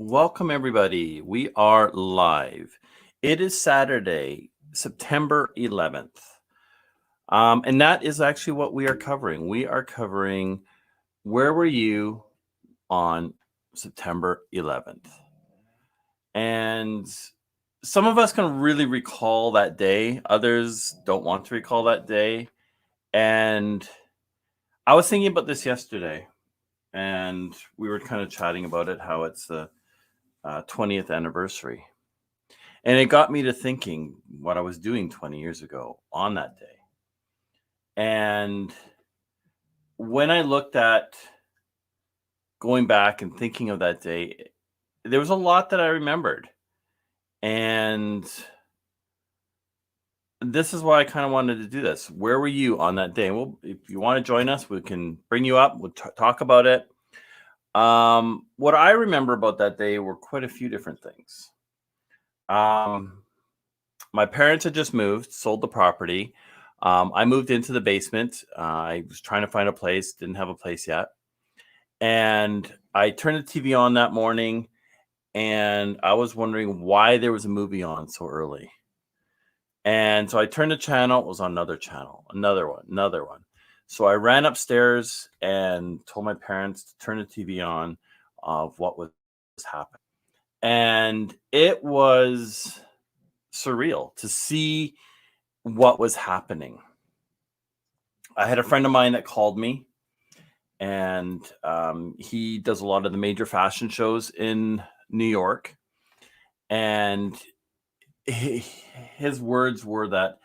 Welcome, everybody. We are live. It is Saturday, September 11th. And that is actually what we are covering. We are covering where were you on September 11th? And some of us can really recall that day. Others don't want to recall that day. And I was thinking about this yesterday, and we were kind of chatting about it, how it's the 20th anniversary. And it got me to thinking what I was doing 20 years ago on that day. And when I looked at going back and thinking of that day, there was a lot that I remembered. And this is why I kind of wanted to do this. Where were you on that day? Well, if you want to join us, we can bring you up. We'll talk about it. What I remember about that day were quite a few different things. My parents had just moved, sold the property. I moved into the basement. I was trying to find a place, didn't have a place yet. And I turned the TV on that morning, and I was wondering why there was a movie on so early. And so I turned the channel. It was on another channel, another one. So I ran upstairs and told my parents to turn the TV on of what was happening. And it was surreal to see what was happening. I had a friend of mine that called me, and he does a lot of the major fashion shows in New York. And his words were that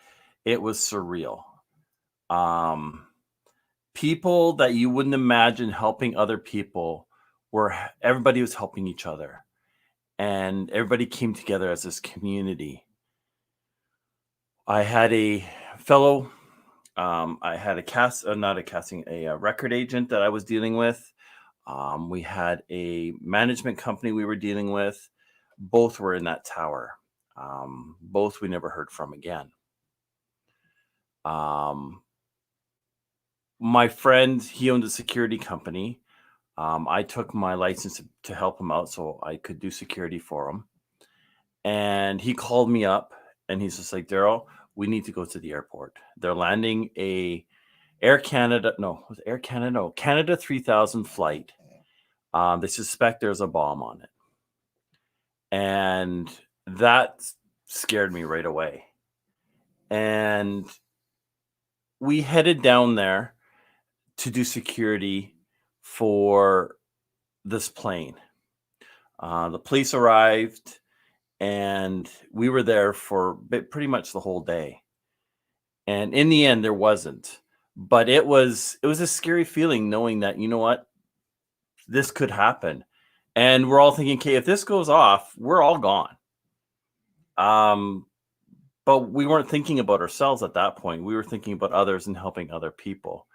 it was surreal. People that you wouldn't imagine helping other people everybody was helping each other, and everybody came together as this community. I had a fellow, I had a record agent that I was dealing with. We had a management company we were dealing with. Both were in that tower. Both we never heard from again. My friend, he owned a security company. I took my license to help him out so I could do security for him. And he called me up and he's just like, Daryl, we need to go to the airport. They're landing Canada V3S flight. They suspect there's a bomb on it. And that scared me right away. And we headed down there to do security for this plane. The police arrived, and we were there for pretty much the whole day. And in the end, there wasn't. But it was a scary feeling knowing that, you know what, this could happen. And we're all thinking, okay, if this goes off, we're all gone. But we weren't thinking about ourselves at that point. We were thinking about others and helping other people.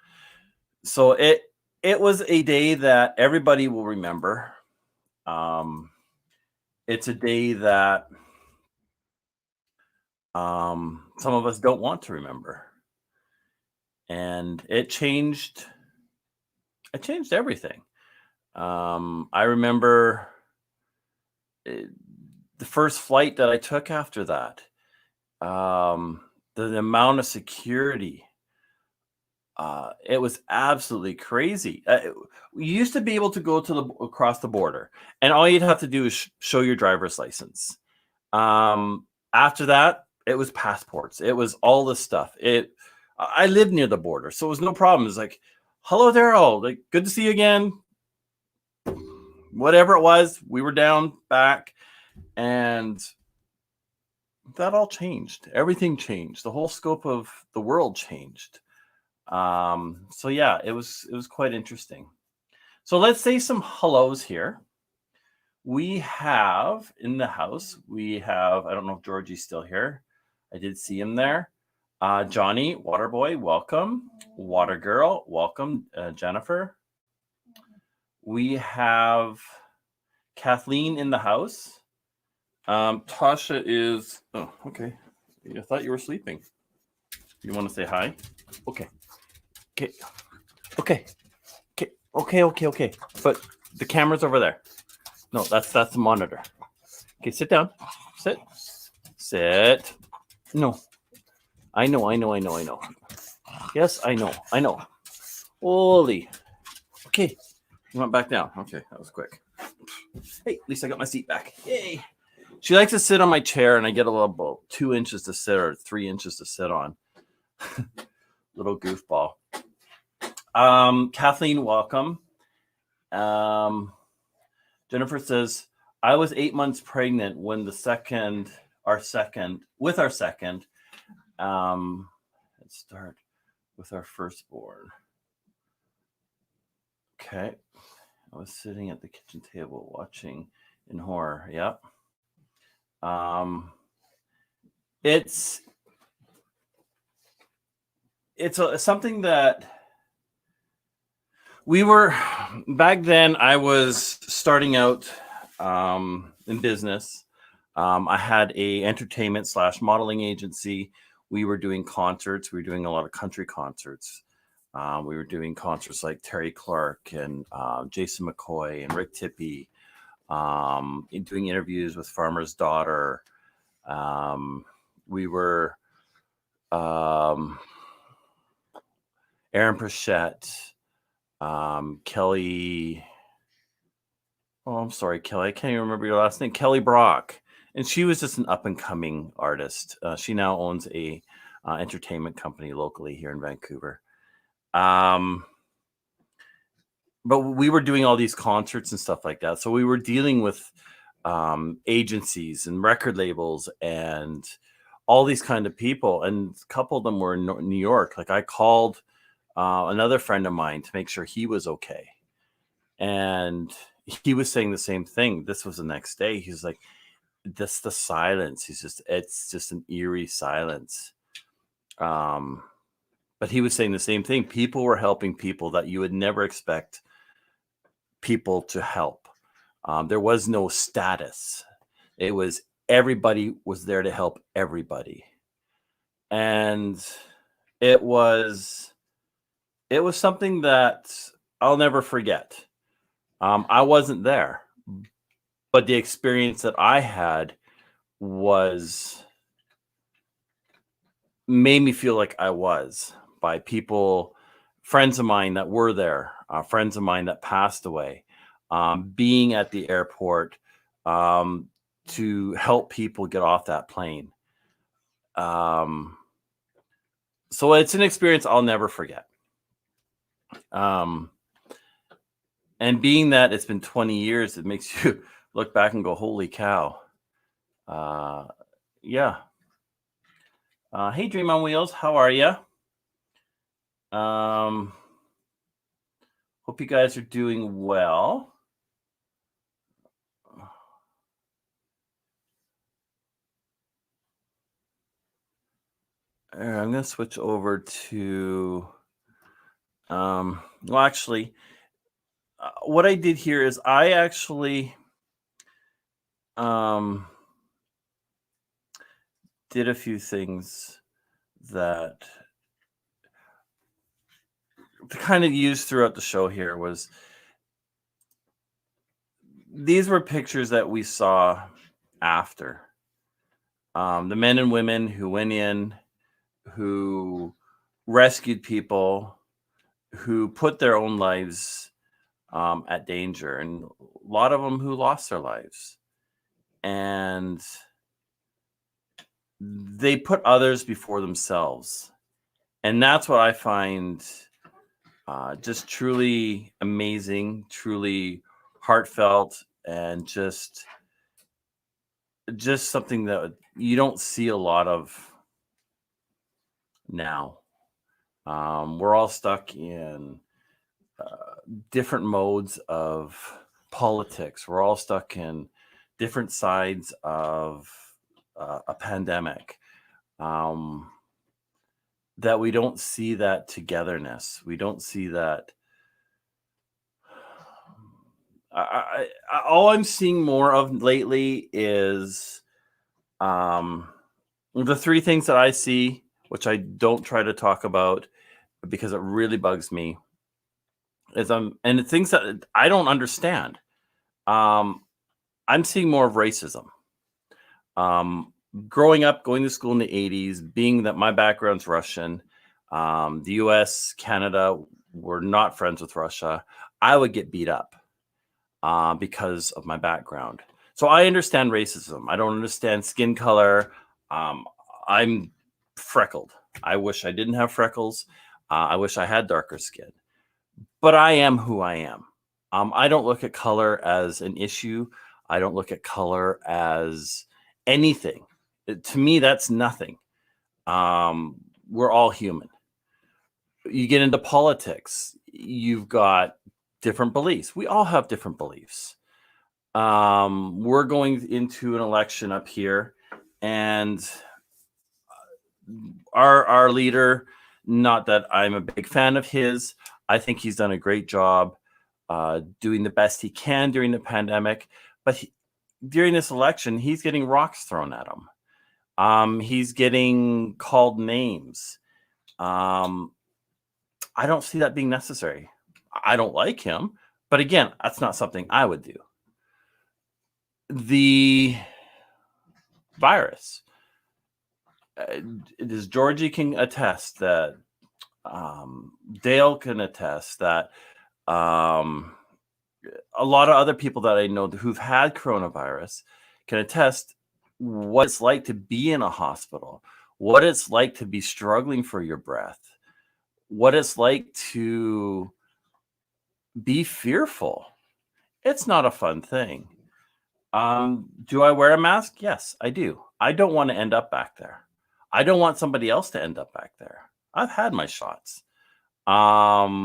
So it was a day that everybody will remember. It's a day that some of us don't want to remember. And it changed everything. I remember the first flight that I took after that. The amount of security. It was absolutely crazy. We used to be able to go across the border, and all you'd have to do is show your driver's license. After that, it was passports. It was all this stuff. I lived near the border, so it was no problem. It's like, hello, Daryl. Like, good to see you again. Whatever it was, we were down back, and that all changed. Everything changed. The whole scope of the world changed. So yeah, it was quite interesting. So let's say some hellos here. We have in the house, I don't know if Georgie's still here. I did see him there. Johnny, Waterboy, welcome. Water Girl, welcome. Jennifer. We have Kathleen in the house. Tosha is, oh, okay. I thought you were sleeping. You want to say hi? Okay. Okay. But the camera's over there. No, that's the monitor. Okay, sit down. Sit. No. I know. Yes, I know. Holy. Okay. You went back down. Okay, that was quick. Hey, at least I got my seat back. Yay. She likes to sit on my chair, and I get a little about 2 inches to sit or 3 inches to sit on. Little goofball. Kathleen, welcome. Jennifer says, I was 8 months pregnant when our second, let's start with our firstborn. Okay. I was sitting at the kitchen table watching in horror. Yep. It's something that we were back then. I was starting out in business. I had a entertainment / modeling agency. We were doing concerts. We were doing a lot of country concerts. We were doing concerts like Terry Clark and Jason McCoy and Rick Tippie, doing interviews with Farmer's Daughter. We were Aaron Prachette, Kelly. Oh, I'm sorry, Kelly. I can't even remember your last name. Kelly Brock. And she was just an up-and-coming artist. She now owns a entertainment company locally here in Vancouver. But we were doing all these concerts and stuff like that. So we were dealing with agencies and record labels and all these kind of people. And a couple of them were in New York. Like I called another friend of mine to make sure he was okay. And he was saying the same thing. This was the next day. He's like, that's the silence. It's just an eerie silence. But he was saying the same thing. People were helping people that you would never expect people to help. There was no status. It was everybody was there to help everybody. And it was something that I'll never forget. I wasn't there, but the experience that I had made me feel like I was by people, friends of mine that were there, friends of mine that passed away, being at the airport to help people get off that plane. So it's an experience I'll never forget. And being that it's been 20 years, it makes you look back and go, holy cow. Yeah. Hey, Dream on Wheels, how are you? Hope you guys are doing well. I'm going to switch over to, well, actually, what I did here is I actually did a few things that to kind of use throughout the show here was these were pictures that we saw after. The men and women who went in, who rescued people, who put their own lives at danger, and a lot of them who lost their lives. And they put others before themselves. And that's what I find just truly amazing, truly heartfelt, and just something that you don't see a lot of now. We're all stuck in different modes of politics. We're all stuck in different sides of a pandemic. That we don't see that togetherness. We don't see that. All I'm seeing more of lately is the three things that I see, which I don't try to talk about because it really bugs me, is and the things that I don't understand. I'm seeing more of racism. Growing up, going to school in the 80s, being that my background's Russian, the US, Canada were not friends with Russia, I would get beat up because of my background. So I understand racism. I don't understand skin color. Um, I'm freckled. I wish I didn't have freckles. I wish I had darker skin. But I am who I am. I don't look at color as an issue. I don't look at color as anything. To me, that's nothing. We're all human. You get into politics, you've got different beliefs. We all have different beliefs. We're going into an election up here, and our leader, not that I'm a big fan of his, I think he's done a great job doing the best he can during the pandemic. But during this election, he's getting rocks thrown at him. He's getting called names. I don't see that being necessary. I don't like him, but again, that's not something I would do. The virus. Does Georgie can attest that Dale can attest that a lot of other people that I know who've had coronavirus can attest what it's like to be in a hospital, what it's like to be struggling for your breath, what it's like to be fearful. It's not a fun thing. Do I wear a mask? Yes, I do. I don't want to end up back there. I don't want somebody else to end up back there. I've had my shots. But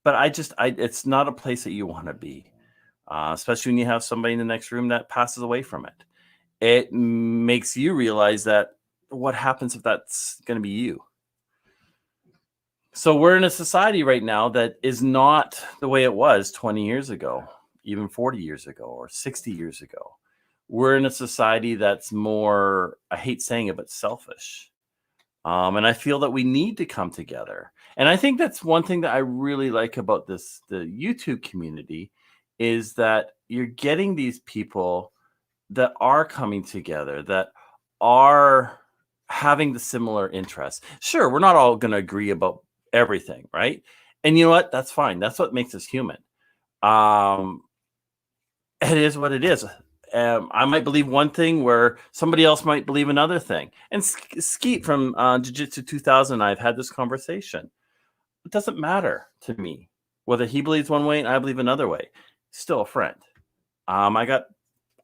it's not a place that you want to be, especially when you have somebody in the next room that passes away from it. It makes you realize that what happens if that's going to be you? So we're in a society right now that is not the way it was 20 years ago, even 40 years ago, or 60 years ago. We're in a society that's more, I hate saying it, but selfish. And I feel that we need to come together. And I think that's one thing that I really like about the YouTube community is that you're getting these people that are coming together, that are having the similar interests. Sure, we're not all going to agree about everything, right? And you know what? That's fine. That's what makes us human. It is what it is. I might believe one thing where somebody else might believe another thing. And Skeet from Jiu-Jitsu 2000 and I have had this conversation. It doesn't matter to me whether he believes one way and I believe another way. Still a friend. I got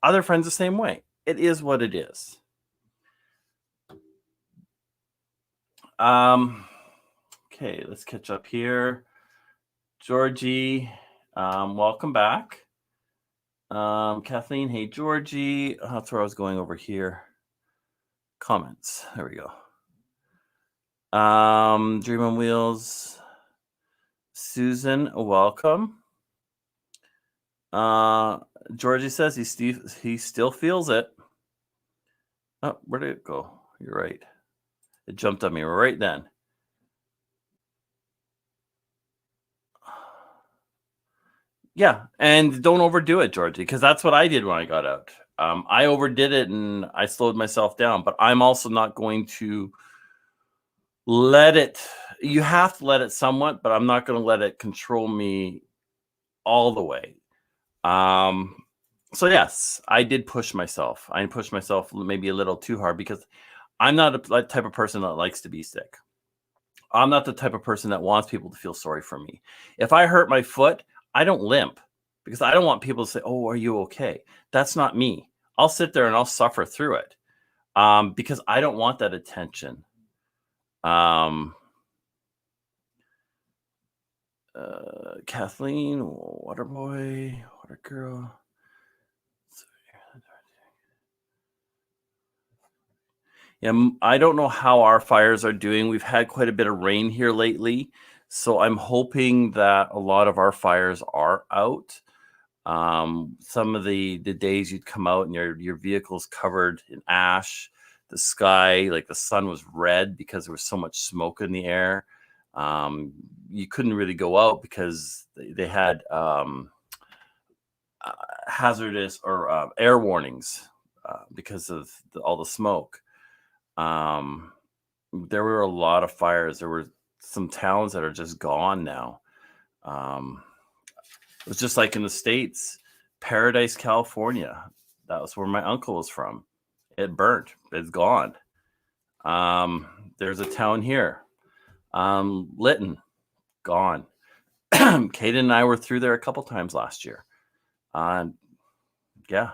other friends the same way. It is what it is. Okay, let's catch up here. Georgie, welcome back. Kathleen, hey Georgie. That's where I was going over here. Comments. There we go. Dream on Wheels. Susan, welcome. Georgie says he still feels it. Oh, where did it go? You're right. It jumped on me right then. Yeah, and don't overdo it, Georgie, because that's what I did when I got out. I overdid it and I slowed myself down, but I'm also not going to let it. You have to let it somewhat, but I'm not going to let it control me all the way. So yes, I did push myself. I pushed myself maybe a little too hard because I'm not a type of person that likes to be sick. I'm not the type of person that wants people to feel sorry for me. If I hurt my foot, I don't limp because I don't want people to say, "Oh, are you okay?" That's not me. I'll sit there and I'll suffer through it because I don't want that attention. Kathleen, water boy, water girl. Yeah, I don't know how our fires are doing. We've had quite a bit of rain here lately, so I'm hoping that a lot of our fires are out. Some of the days you'd come out and your vehicle's covered in ash. The sky, like the sun was red because there was so much smoke in the air. You couldn't really go out because they had hazardous or air warnings because of all the smoke. There were a lot of fires. There were some towns that are just gone now. It was just like in the States, Paradise, California. That was where my uncle was from. It burnt. It's gone. There's a town here, Lytton, gone. Cayden and I were through there a couple times last year. Yeah.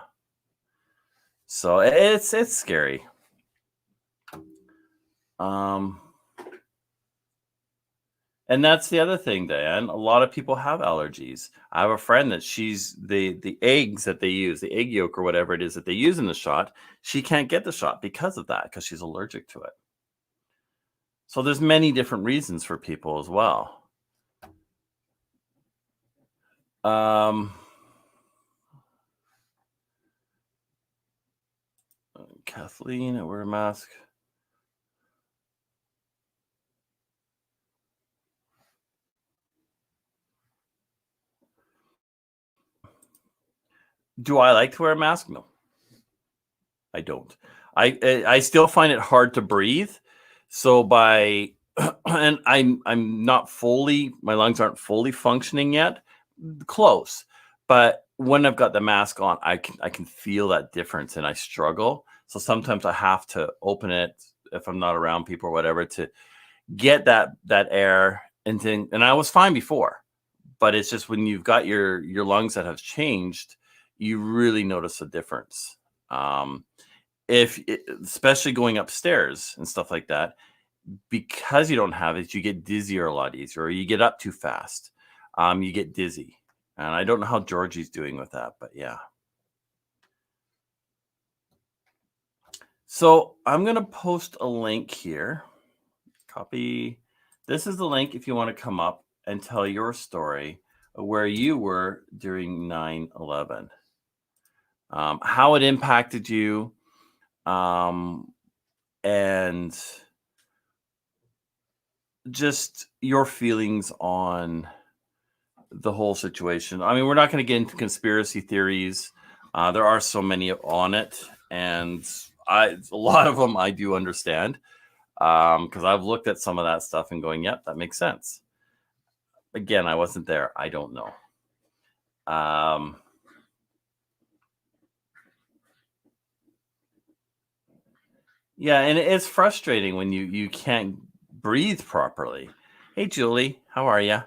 So it's scary. And that's the other thing, Diane. A lot of people have allergies. I have a friend that she's the eggs that they use, the egg yolk or whatever it is that they use in the shot, she can't get the shot because of that, because she's allergic to it. So there's many different reasons for people as well. Kathleen, I wear a mask. Do I like to wear a mask? No, I don't. I still find it hard to breathe. So and I'm not fully, my lungs aren't fully functioning yet. Close. But when I've got the mask on, I can feel that difference and I struggle. So sometimes I have to open it if I'm not around people or whatever to get that air and I was fine before. But it's just when you've got your lungs that have changed, you really notice a difference. Especially going upstairs and stuff like that, because you don't have it, you get dizzier a lot easier, or you get up too fast. You get dizzy. And I don't know how Georgie's doing with that, but yeah. So I'm going to post a link here. Copy. This is the link if you want to come up and tell your story of where you were during 9/11. How it impacted you, and just your feelings on the whole situation. I mean, we're not going to get into conspiracy theories. There are so many on it, and a lot of them I do understand, because I've looked at some of that stuff and going, yep, that makes sense. Again, I wasn't there. I don't know. Yeah, and it's frustrating when you can't breathe properly. Hey, Julie, how are you?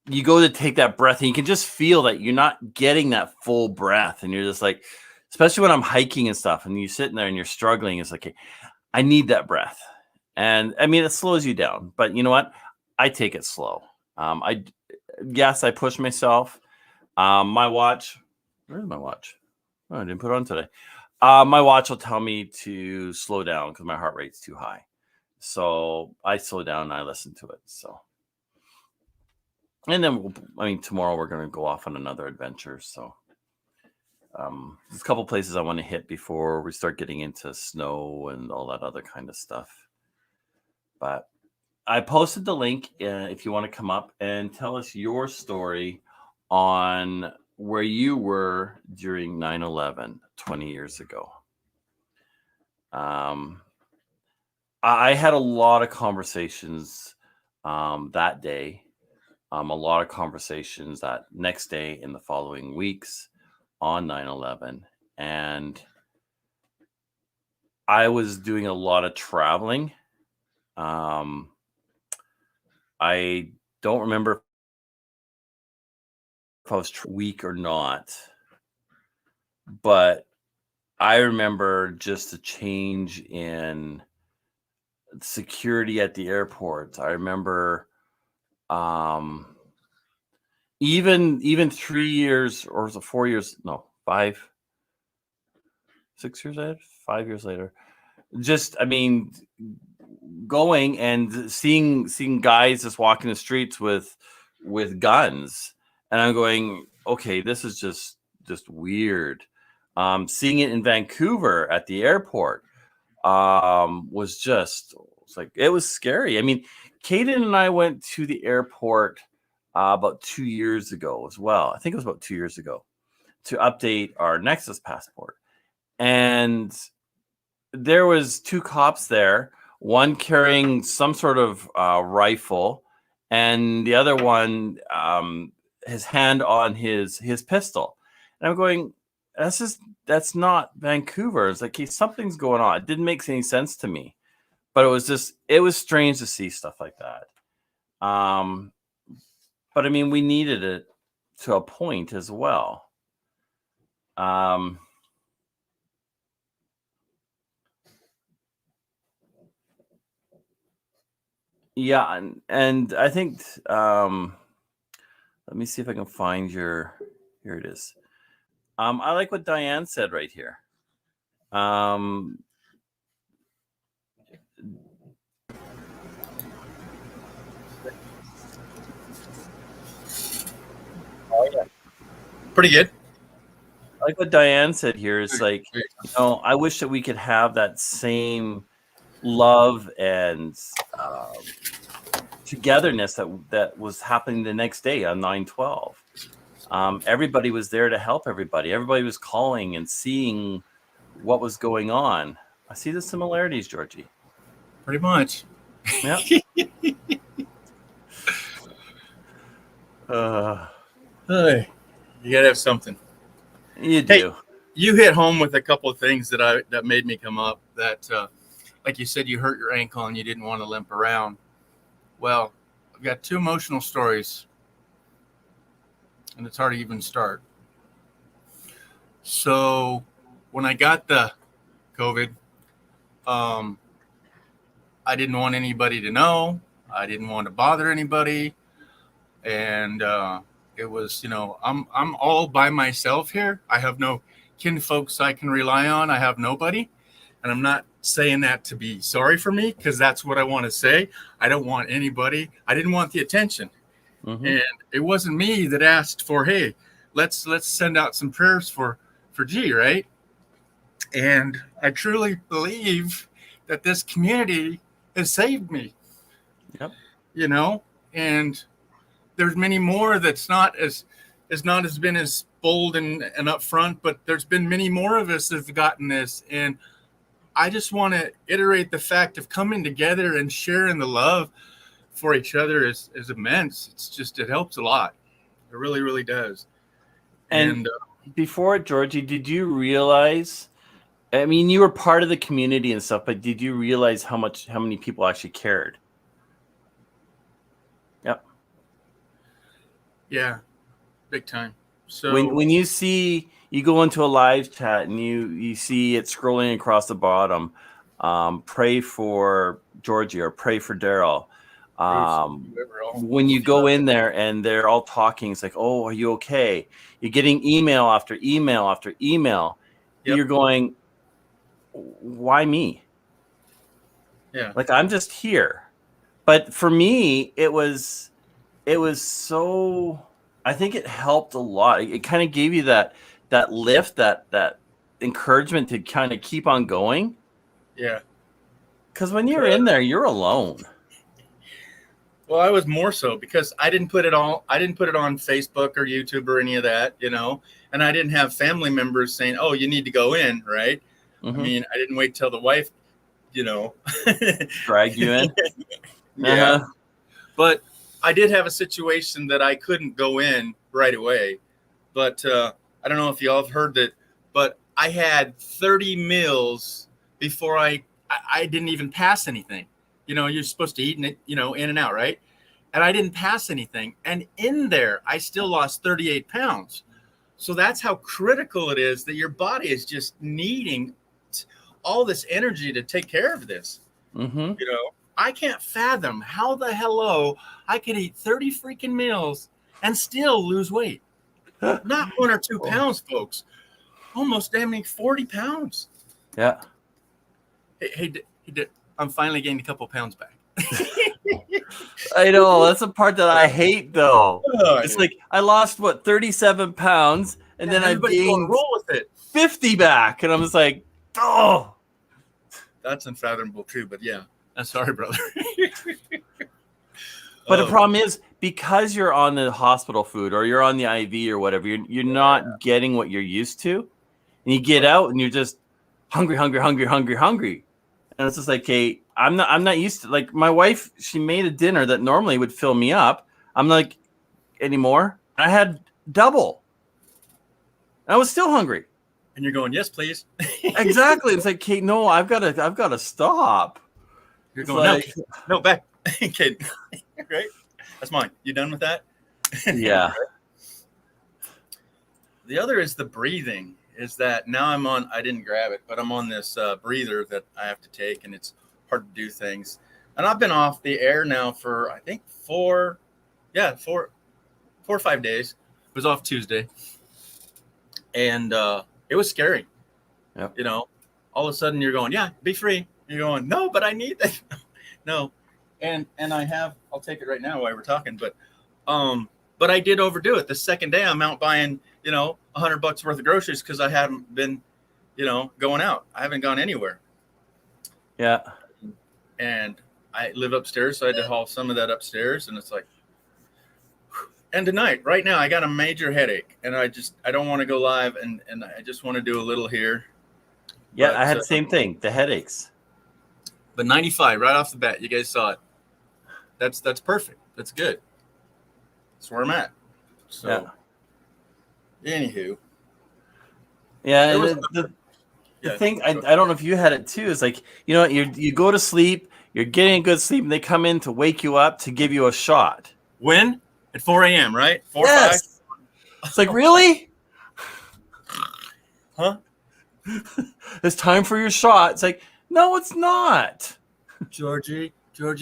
You go to take that breath and you can just feel that you're not getting that full breath, and you're just like, especially when I'm hiking and stuff, and you're sitting there and you're struggling. It's like, I need that breath, and I mean, it slows you down. But you know what? I take it slow. I push myself. My watch. Where's my watch? Oh, I didn't put it on today. My watch will tell me to slow down because my heart rate's too high. So I slow down and I listen to it. So, and then tomorrow we're going to go off on another adventure. So, there's a couple places I want to hit before we start getting into snow and all that other kind of stuff. But I posted the link if you want to come up and tell us your story on where you were during 9/11 20 years ago. I had a lot of conversations that day, a lot of conversations that next day in the following weeks on 9/11. And I was doing a lot of traveling. I don't remember if I was weak or not, but I remember just a change in security at the airport. I remember even 3 years, or was it 4 years? No, 6 years later, 5 years later. Just, I mean, going and seeing guys just walking the streets with guns, and I'm going, okay, this is just weird. Seeing it in Vancouver at the airport was just, it was scary. I mean, Cayden and I went to the airport about 2 years ago as well. I think it was about 2 years ago, to update our Nexus passport. And there was 2 cops there, one carrying some sort of rifle, and the other one, his hand on his pistol. And I'm going, that's not Vancouver. It's like, something's going on. It didn't make any sense to me, but it was strange to see stuff like that. But I mean, we needed it to a point as well. Yeah, and I think let me see if I can find here it is. I like what Diane said right here. Oh yeah. Pretty good. I like what Diane said here. It's like, I wish that we could have that same love and togetherness that was happening the next day on 9/12. Everybody was there to help everybody. Everybody was calling and seeing what was going on. I see the similarities, Georgie. Pretty much. Yeah. Hey, you gotta have something. You do. Hey, you hit home with a couple of things that made me come up. That, like you said, you hurt your ankle and you didn't want to limp around. Well, I've got 2 emotional stories, and it's hard to even start. So, when I got the COVID, I didn't want anybody to know. I didn't want to bother anybody, and it was, I'm all by myself here. I have no kin folks I can rely on. I have nobody, and I'm not saying that to be sorry for me, because that's what I want to say. I don't want anybody. I didn't want the attention, and it wasn't me that asked for, hey, let's send out some prayers for G, right? And I truly believe that this community has saved me. Yep. And there's many more that's not as been as bold and upfront, but there's been many more of us that have gotten this. And I just want to iterate the fact of coming together and sharing the love for each other is immense. It helps a lot. It really, really does. And before, Georgie, did you realize, I mean, you were part of the community and stuff, but did you realize how many people actually cared? Yep. Yeah, big time. So when you go into a live chat and you see it scrolling across the bottom, pray for Georgie or pray for Daryl. When you go in there and they're all talking, it's like, oh, are you okay? You're getting email after email after email. Yep. You're going, why me? Yeah. Like, I'm just here. But for me, it was so, I think it helped a lot. It kind of gave you that lift, that encouragement to kind of keep on going. Yeah. Because when you're in there, you're alone. Well, I was more so because I didn't put it on Facebook or YouTube or any of that, and I didn't have family members saying, oh, you need to go in, right? I mean, I didn't wait till the wife, dragged you in. Yeah. But I did have a situation that I couldn't go in right away. But I don't know if y'all have heard that, but I had 30 meals before I didn't even pass anything. You're supposed to eat it, in and out, right? And I didn't pass anything. And in there, I still lost 38 pounds. So that's how critical it is that your body is just needing all this energy to take care of this. I can't fathom how the hello I could eat 30 freaking meals and still lose weight. Not 1 or 2 pounds, folks. Almost damn near 40 pounds. Yeah. Hey, I'm finally gained a couple pounds back. I know. That's the part that I hate, though. It's like I lost 37 pounds, and then I gained roll with it. 50 back, and I'm just like, oh. That's unfathomable too. But yeah, I'm sorry, brother. But the problem is, because you're on the hospital food or you're on the IV or whatever, you're not getting what you're used to. And you get out and you're just hungry. And it's just like, okay, I'm not used to, like, my wife, she made a dinner that normally would fill me up. I'm like, anymore. I had double. I was still hungry. And you're going, yes, please. Exactly. It's like, Kate, no, I've got to stop. You're It's going, like, no, back. Kate, right? That's mine. You done with that? Yeah. The other is the breathing. Is that now I'm on, I didn't grab it, but I'm on this breather that I have to take, and it's hard to do things. And I've been off the air now for, I think, 4 or 5 days. It was off Tuesday. And it was scary. Yep. You know, all of a sudden you're going, yeah, be free. You're going, no, but I need that. No. And I'll take it right now while we're talking, but I did overdo it. The second day I'm out buying, $100 worth of groceries because I haven't been, going out. I haven't gone anywhere. Yeah. And I live upstairs, so I had to haul some of that upstairs, and it's like, and tonight, right now, I got a major headache, and I don't want to go live, and I just want to do a little here. Yeah, but I had the same thing, the headaches. But 95 right off the bat, you guys saw it. That's perfect. That's good. That's where I'm at. So, anywho. Yeah, the thing, I don't know if you had it too, is like, you go to sleep, you're getting good sleep, and they come in to wake you up to give you a shot. When? At 4 a.m., right? 4 yes. 5? It's like, really? Huh? It's time for your shot. It's like, no, it's not. Georgie,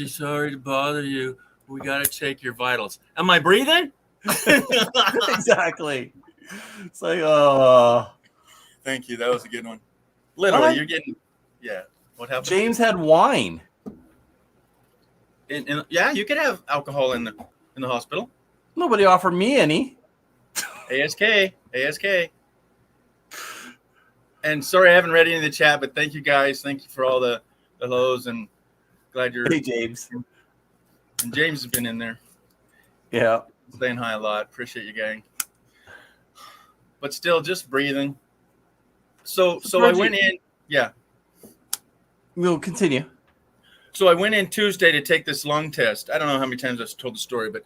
sorry to bother you. We got to check your vitals. Am I breathing? Exactly. It's like, oh. Thank you. That was a good one. Literally, you're getting, What happened? James had wine. Yeah, you could have alcohol in the hospital. Nobody offered me any. ASK. And sorry I haven't read any of the chat, but thank you guys. Thank you for all the hellos, and glad you're. Hey, James. And James has been in there. Yeah. Staying high a lot. Appreciate you, gang. But still, just breathing. So I went in. Yeah. We'll continue. So I went in Tuesday to take this lung test. I don't know how many times I've told the story, but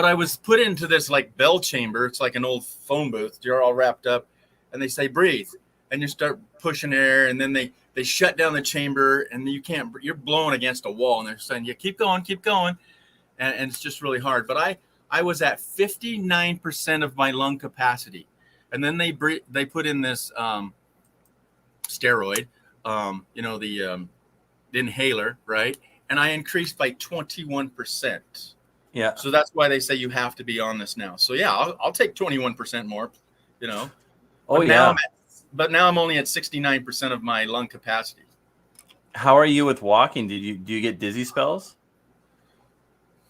I was put into this like bell chamber. It's like an old phone booth. You're all wrapped up, and they say breathe, and you start pushing air, and then they shut down the chamber, and you can't. You're blowing against a wall, and they're saying, "Yeah, keep going," and it's just really hard. But I was at 59% of my lung capacity, and then they put in this steroid, the inhaler, right? And I increased by 21%. Yeah. So that's why they say you have to be on this now. So yeah, I'll take 21% more, Oh, but now I'm only at 69% of my lung capacity. How are you with walking? Do you get dizzy spells?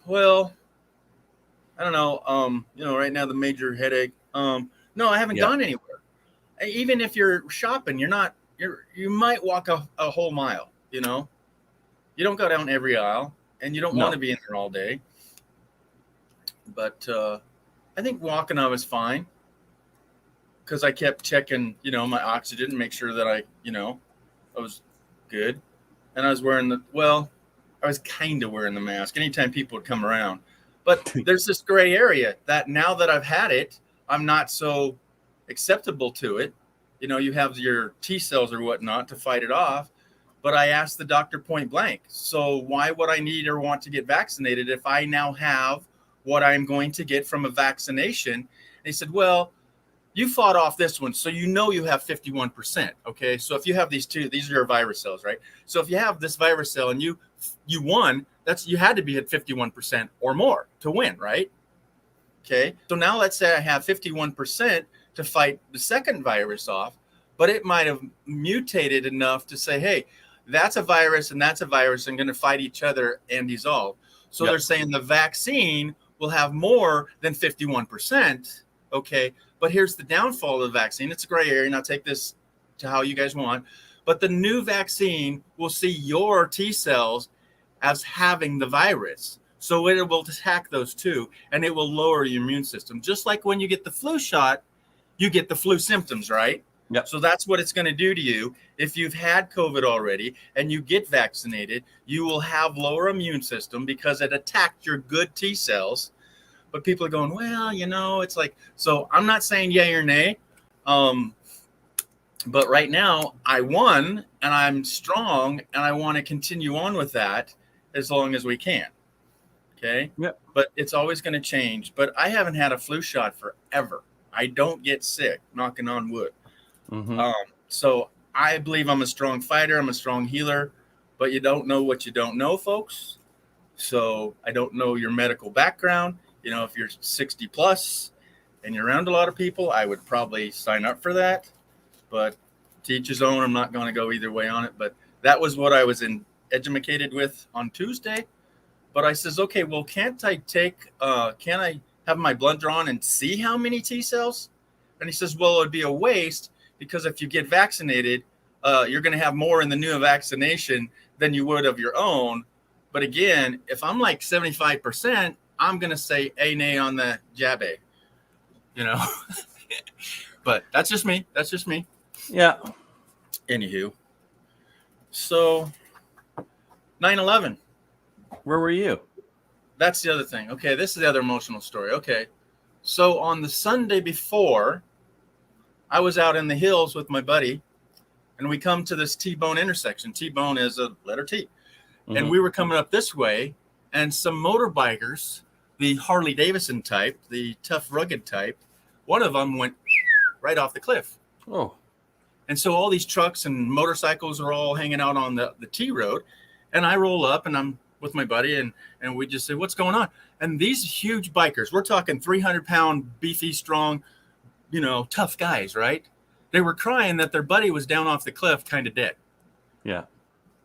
Well, I don't know. Right now the major headache. No, I haven't gone anywhere. Even if you're shopping, you might walk a whole mile, You don't go down every aisle, and you don't want to be in there all day. But I think walking I was fine, because I kept checking, my oxygen, make sure that I was good. And I was I was kind of wearing the mask anytime people would come around. But there's this gray area that now that I've had it, I'm not so acceptable to it. You have your T cells or whatnot to fight it off. But I asked the doctor point blank, so why would I need or want to get vaccinated if I now have what I'm going to get from a vaccination? And he said, well, you fought off this one, so you have 51%. Okay, so if you have these are your virus cells, right? So if you have this virus cell and you won, you had to be at 51% or more to win, right? Okay, so now let's say I have 51% to fight the second virus off, but it might have mutated enough to say, hey, that's a virus and that's a virus and going to fight each other and dissolve. So they're saying the vaccine will have more than 51%. Okay, but here's the downfall of the vaccine. It's a gray area, and I'll take this to how you guys want. But the new vaccine will see your T cells as having the virus. So it will attack those two, and it will lower your immune system. Just like when you get the flu shot, you get the flu symptoms, right? Yep. So that's what it's going to do to you. If you've had COVID already and you get vaccinated, you will have lower immune system because it attacked your good T cells. But people are going, well, it's like, so I'm not saying yay or nay. But right now I won and I'm strong and I want to continue on with that as long as we can. Okay. Yep. But it's always going to change. But I haven't had a flu shot forever. I don't get sick, knocking on wood. Mm-hmm. So I believe I'm a strong fighter. I'm a strong healer, but you don't know what you don't know, folks. So I don't know your medical background. If you're 60 plus and you're around a lot of people, I would probably sign up for that. But to each his own, I'm not going to go either way on it. But that was what I was educated with on Tuesday. But I says, okay, well, can't I have my blood drawn and see how many T cells? And he says, well, it'd be a waste because if you get vaccinated, you're going to have more in the new vaccination than you would of your own. But again, if I'm like 75%, I'm going to say a nay on the jab a, but that's just me. Yeah. Anywho. So 9/11. Where were you? That's the other thing. Okay. This is the other emotional story. Okay. So on the Sunday before, I was out in the hills with my buddy and we come to this T-bone intersection. T-bone is a letter T. Mm-hmm. And we were coming up this way and some motorbikers, the Harley Davidson type, the tough, rugged type, one of them went right off the cliff. Oh. And so all these trucks and motorcycles are all hanging out on the T road. And I roll up and I'm with my buddy and we just say, what's going on? And these huge bikers, we're talking 300-pound, beefy, strong, tough guys, right? They were crying that their buddy was down off the cliff, kind of dead. Yeah.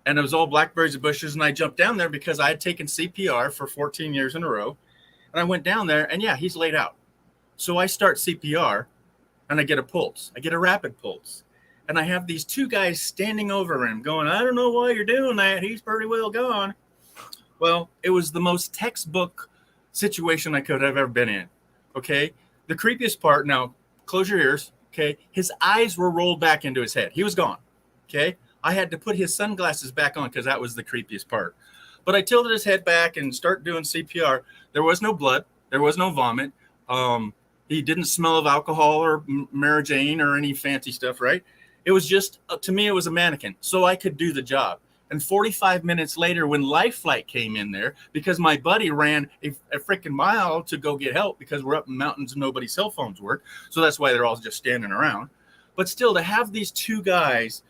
And it was all blackberries and bushes. And I jumped down there because I had taken CPR for 14 years in a row. And I went down there and yeah, he's laid out. So I start CPR and I get a pulse. I get a rapid pulse. And I have these two guys standing over him going, I don't know why you're doing that. He's pretty well gone. Well, it was the most textbook situation I could have ever been in. Okay. The creepiest part, now close your ears. Okay. His eyes were rolled back into his head. He was gone. Okay. I had to put his sunglasses back on because that was the creepiest part. But I tilted his head back and start doing CPR. There was no blood. There was no vomit. He didn't smell of alcohol or Mary Jane or any fancy stuff, right? It was just, to me, it was a mannequin. So I could do the job. And 45 minutes later, when Life Flight came in there, because my buddy ran a freaking mile to go get help because we're up in mountains and nobody's cell phones work. So that's why they're all just standing around. But still, to have these two guys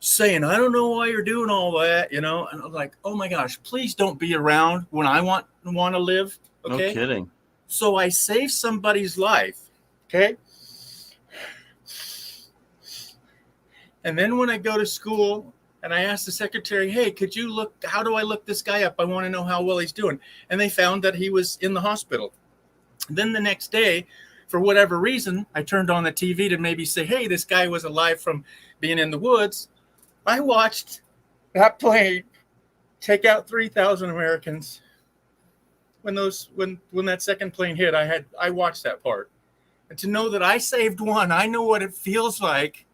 saying, I don't know why you're doing all that, and I'm like, oh my gosh, please don't be around when I want to live. Okay. No kidding. So I saved somebody's life. Okay. And then when I go to school and I asked the secretary, hey, how do I look this guy up? I want to know how well he's doing. And they found that he was in the hospital. Then the next day, for whatever reason, I turned on the TV to maybe say, hey, this guy was alive from being in the woods. I watched that plane take out 3,000 Americans. When that second plane hit, I watched that part. And to know that I saved one, I know what it feels like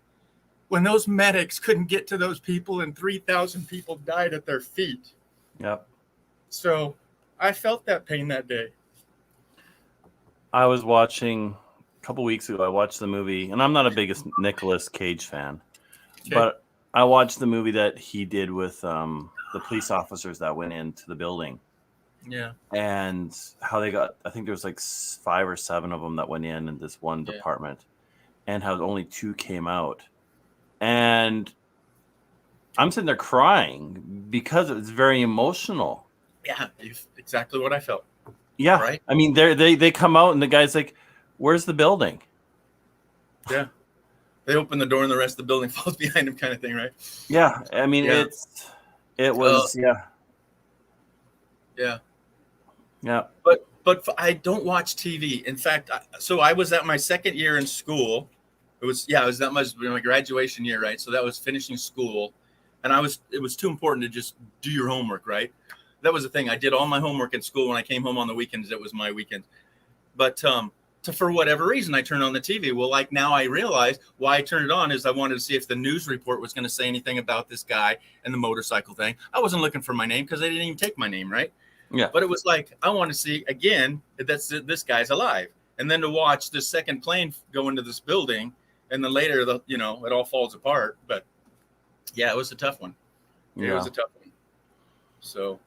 when those medics couldn't get to those people and 3,000 people died at their feet. Yep. So I felt that pain that day. I was watching a couple weeks ago. I watched the movie, and I'm not a biggest Nicolas Cage fan, but I watched the movie that he did with the police officers that went into the building. Yeah. And how they got, I think there was like 5 or 7 of them that went in this one department, and how only 2 came out. And I'm sitting there crying because it's very emotional. Yeah, exactly what I felt. Yeah. Right. I mean, they come out and the guy's like, where's the building? Yeah. They open the door and the rest of the building falls behind them, kind of thing, right? Yeah. I mean, it was, yeah. Yeah. Yeah. But I don't watch TV. In fact, so I was at my second year in school. It was that much my graduation year, right? So that was finishing school. And it was too important to just do your homework, right? that was the thing. I did all my homework in school. When I came home on the weekends, it was my weekend. But for whatever reason, I turned on the TV. Well, like now I realize why I turned it on is I wanted to see if the news report was going to say anything about this guy and the motorcycle thing. I wasn't looking for my name because they didn't even take my name, right? Yeah. But it was like, I want to see again that this guy's alive. And then to watch the second plane go into this building, and then later, it all falls apart. But yeah, it was a tough one. Yeah. It was a tough one. So,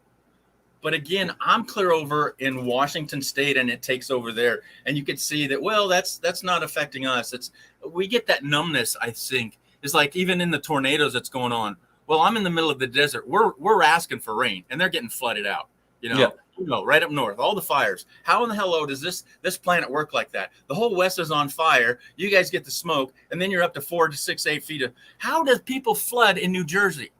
but again, I'm clear over in Washington State, and it takes over there. And you could see that, well, that's not affecting us. We get that numbness, I think. It's like even in the tornadoes that's going on. Well, I'm in the middle of the desert. We're asking for rain, and they're getting flooded out. Yeah. Right up north, all the fires. How in the hell does this planet work like that? The whole West is on fire. You guys get the smoke, and then you're up to 4 to 6, 8 feet. How does people flood in New Jersey?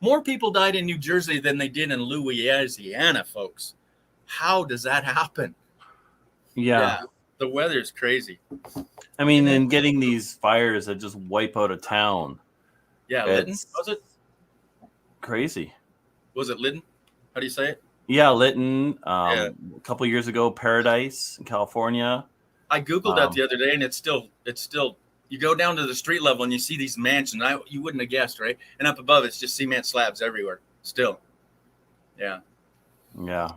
More people died in New Jersey than they did in Louisiana, folks. How does that happen? Yeah. The weather's crazy. I mean, and getting these fires that just wipe out a town. Yeah, Lytton, was it? Crazy. Was it Lytton? How do you say it? Yeah, Lytton. A couple years ago, Paradise in California. I Googled that the other day, and it's still. You go down to the street level, and you see these mansions. You wouldn't have guessed, right? And up above, it's just cement slabs everywhere. Still. Yeah. Yeah.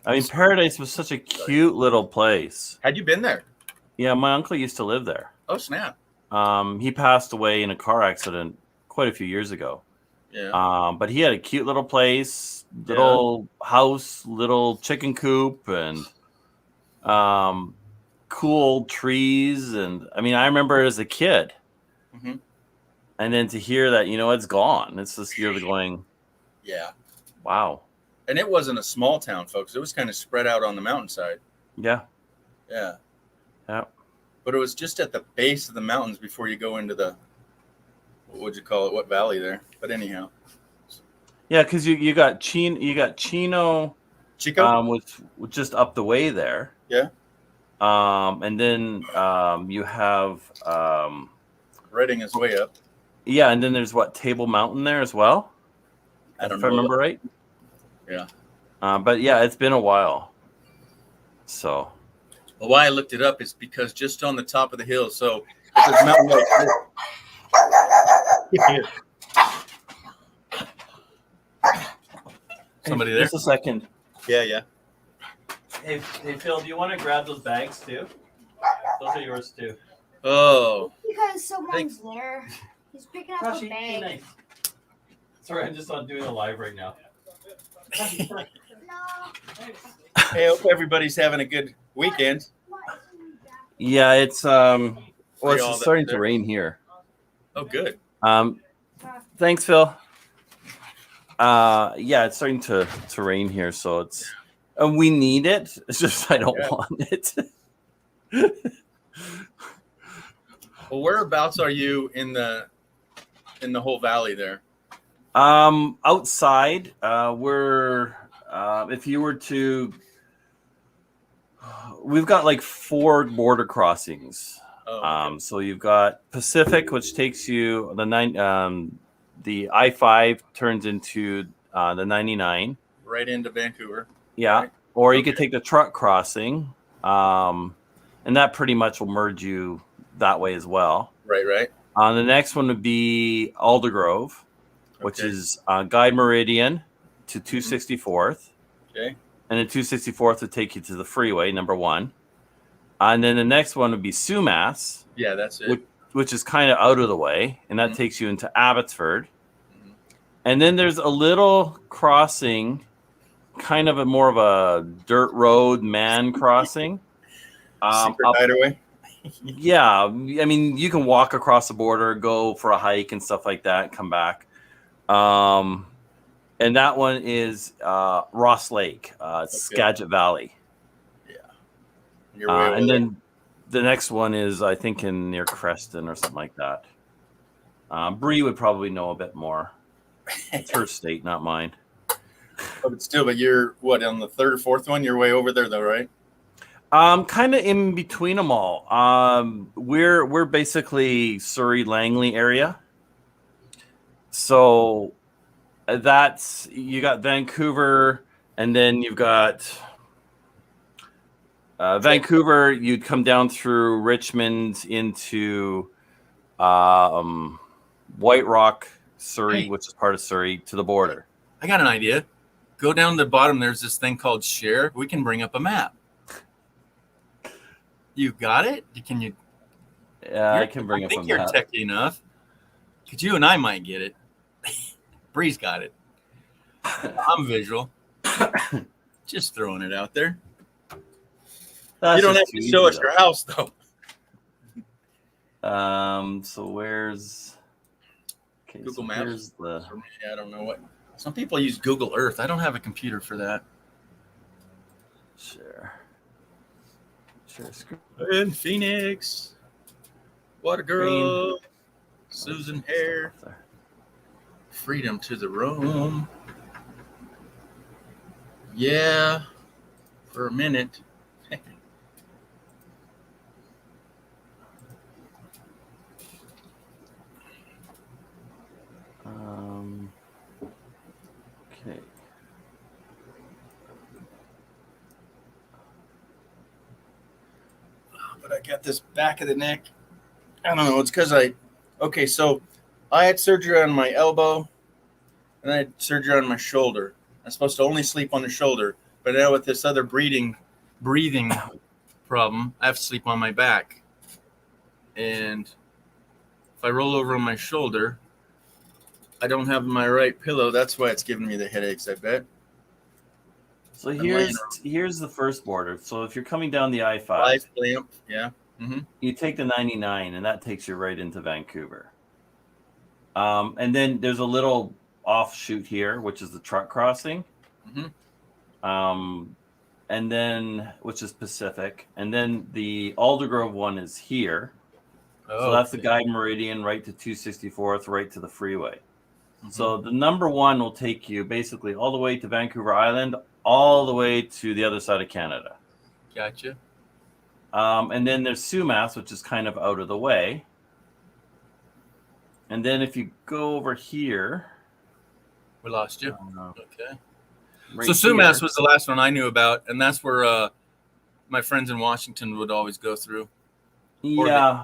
I mean, Paradise was such a cute little place. Had you been there? Yeah, my uncle used to live there. Oh, snap. He passed away in a car accident quite a few years ago. Yeah. But he had a cute little place, little house, little chicken coop, and cool trees. And I mean, I remember as a kid, and then to hear that, it's gone. It's just you're going, wow. And it wasn't a small town, folks. It was kind of spread out on the mountainside. Yeah. Yeah. Yeah. But it was just at the base of the mountains before you go into the, what would you call it? What valley there? But anyhow. Yeah, because you got Chino, Chico, was just up the way there. Yeah. And then you have Redding is way up. Yeah, and then there's Table Mountain there as well. I don't if know. I remember right. Yeah. But yeah, it's been a while. So. Well, why I looked it up is because just on the top of the hill, so there's mountain like Somebody there? Just a second. Yeah. Hey, Phil, do you want to grab those bags too? Those are yours too. Oh. Because someone's there. He's picking up a bag. Nice. Sorry, I'm just not doing a live right now. No. Hey, I hope everybody's having a good weekend. Yeah, it's it's starting to rain here. Oh, good. Thanks, Phil. Yeah, it's starting to rain here, so it's we need it. It's just I don't want it. Well, whereabouts are you in the whole valley there? Outside, we're if you were to, we've got like 4 border crossings. Oh, okay. So you've got Pacific, which takes you the I-5 turns into the 99. Right into Vancouver. Yeah. Right. Or you could take the truck crossing, and that pretty much will merge you that way as well. Right. The next one would be Aldergrove, which is Guide Meridian to 264th. Okay. And then 264th would take you to the freeway, number 1. And then the next one would be Sumas. Yeah, that's it. Which is kind of out of the way, and that takes you into Abbotsford. And then there's a little crossing, kind of more of a dirt road man crossing. Secret hideaway. Yeah, I mean, you can walk across the border, go for a hike and stuff like that, and come back. And that one is Ross Lake, Skagit Valley. Yeah. And then the next one is, I think, near Creston or something like that. Bree would probably know a bit more. It's her state, not mine. But you're what, on the 3rd or 4th one? You're way over there, though, right? Kind of in between them all. We're basically Surrey Langley area. So That's you got Vancouver, and then you've got Vancouver. You'd come down through Richmond into White Rock, Surrey, Hey. which is part of Surrey, to the border. I got an idea. Go down to the bottom. There's this thing called share. We can bring up a map. You got it? Can you? Yeah, I can bring I up think a you're map. techy enough. Because you and I might get it. Bree's got it. I'm visual. Just throwing it out there. That's You don't just have too to show easy, us your house, though. So where's Google so Maps? here's the For me, I don't know what. Some people use Google Earth. I don't have a computer for that. share screen. In Phoenix. What a girl. Susan Hare. Freedom to the room. Yeah. For a minute. Okay. But I got this back of the neck. I don't know. It's because okay, so I had surgery on my elbow and I had surgery on my shoulder. I'm supposed to only sleep on the shoulder, but now with this other breathing problem, I have to sleep on my back. And if I roll over on my shoulder, I don't have my right pillow. That's why it's giving me the headaches, I bet. So here's the first border. So if you're coming down the I-5, Lamp, yeah. Mm-hmm. you take the 99, and that takes you right into Vancouver. And then there's a little offshoot here, which is the truck crossing. Mm-hmm. And then which is Pacific, and then the Aldergrove one is here. So that's the guide meridian right to 264th, right to the freeway. Mm-hmm. So the number one will take you basically all the way to Vancouver Island, all the way to the other side of Canada. Gotcha. And then there's Sumas, which is kind of out of the way. And then if you go over here, we lost you. Okay. Right so Sumas here, was the last one I knew about, and that's where my friends in Washington would always go through. Yeah.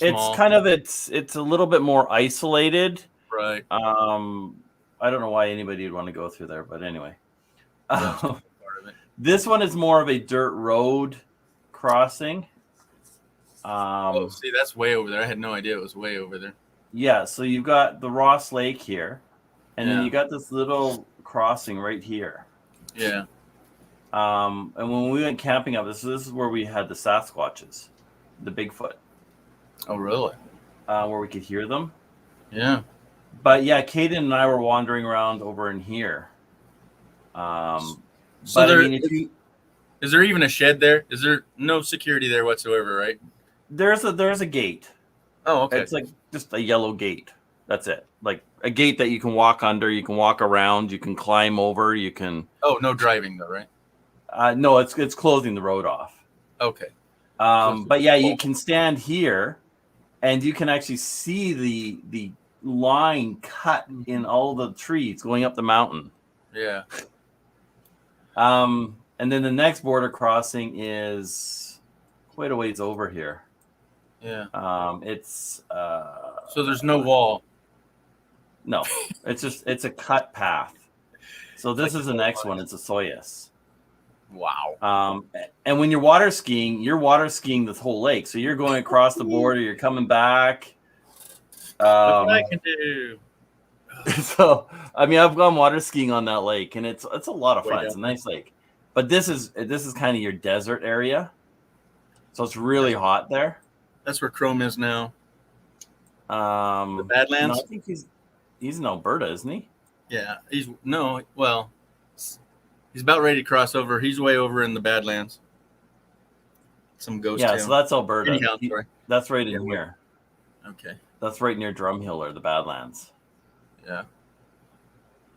It's kind of it's a little bit more isolated. Right. I don't know why anybody would want to go through there, but anyway. This one is more of a dirt road crossing. See, that's way over there. I had no idea it was way over there. Yeah, so you've got the Ross Lake here, and then you got this little crossing right here. Yeah. And when we went camping up, this is where we had the Sasquatches, the Bigfoot. Oh, really? Where we could hear them. Yeah. But yeah, Cayden and I were wandering around over in here. So but there, I mean, is there even a shed there? Is there no security there whatsoever, right? There's a gate. Oh, okay. It's like just a yellow gate. That's it. Like a gate that you can walk under, you can walk around, you can climb over, you can. Oh, no driving though, right? No, it's closing the road off. Okay. But yeah, you can stand here, and you can actually see the line cut in all the trees going up the mountain. Yeah. And then the next border crossing is quite a ways over here. Yeah. It's so there's no wall. No, it's a cut path. So this is the next one. It's a Soyuz. Wow. And when you're water skiing this whole lake. So you're going across the border, you're coming back. Look what I can do. So I mean, I've gone water skiing on that lake, and it's a lot of fun. It's a nice lake, but this is kind of your desert area, so it's really hot there. That's where Chrome is now. The Badlands. No, I think he's in Alberta, isn't he? Yeah, he's about ready to cross over. He's way over in the Badlands. Some ghost town. So that's Alberta. Anyhow, that's right in here. Okay. That's right near Drumhill or the Badlands. Yeah.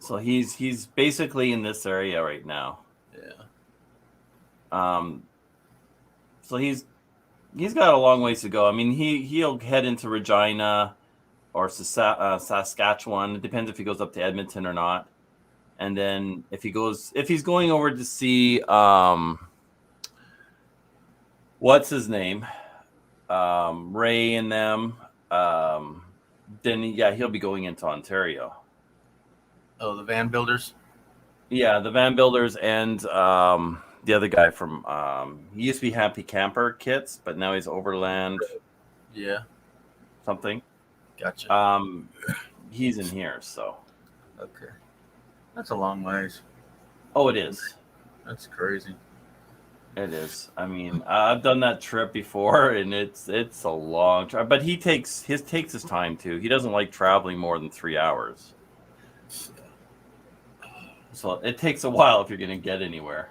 So he's basically in this area right now. Yeah. So he's got a long ways to go. I mean, he'll head into Regina, or Saskatchewan. It depends if he goes up to Edmonton or not. And then if he's going over to see what's his name, Ray and them, then he'll be going into Ontario. Oh, the van builders. Yeah, the van builders and the other guy from he used to be Happy Camper Kits, but now he's Overland. Yeah. Something. Gotcha. He's in here, so. Okay. That's a long ways. Oh, it is. That's crazy. It is. I mean, I've done that trip before, and it's a long trip. But he takes his time too. He doesn't like traveling more than 3 hours. So it takes a while if you're going to get anywhere.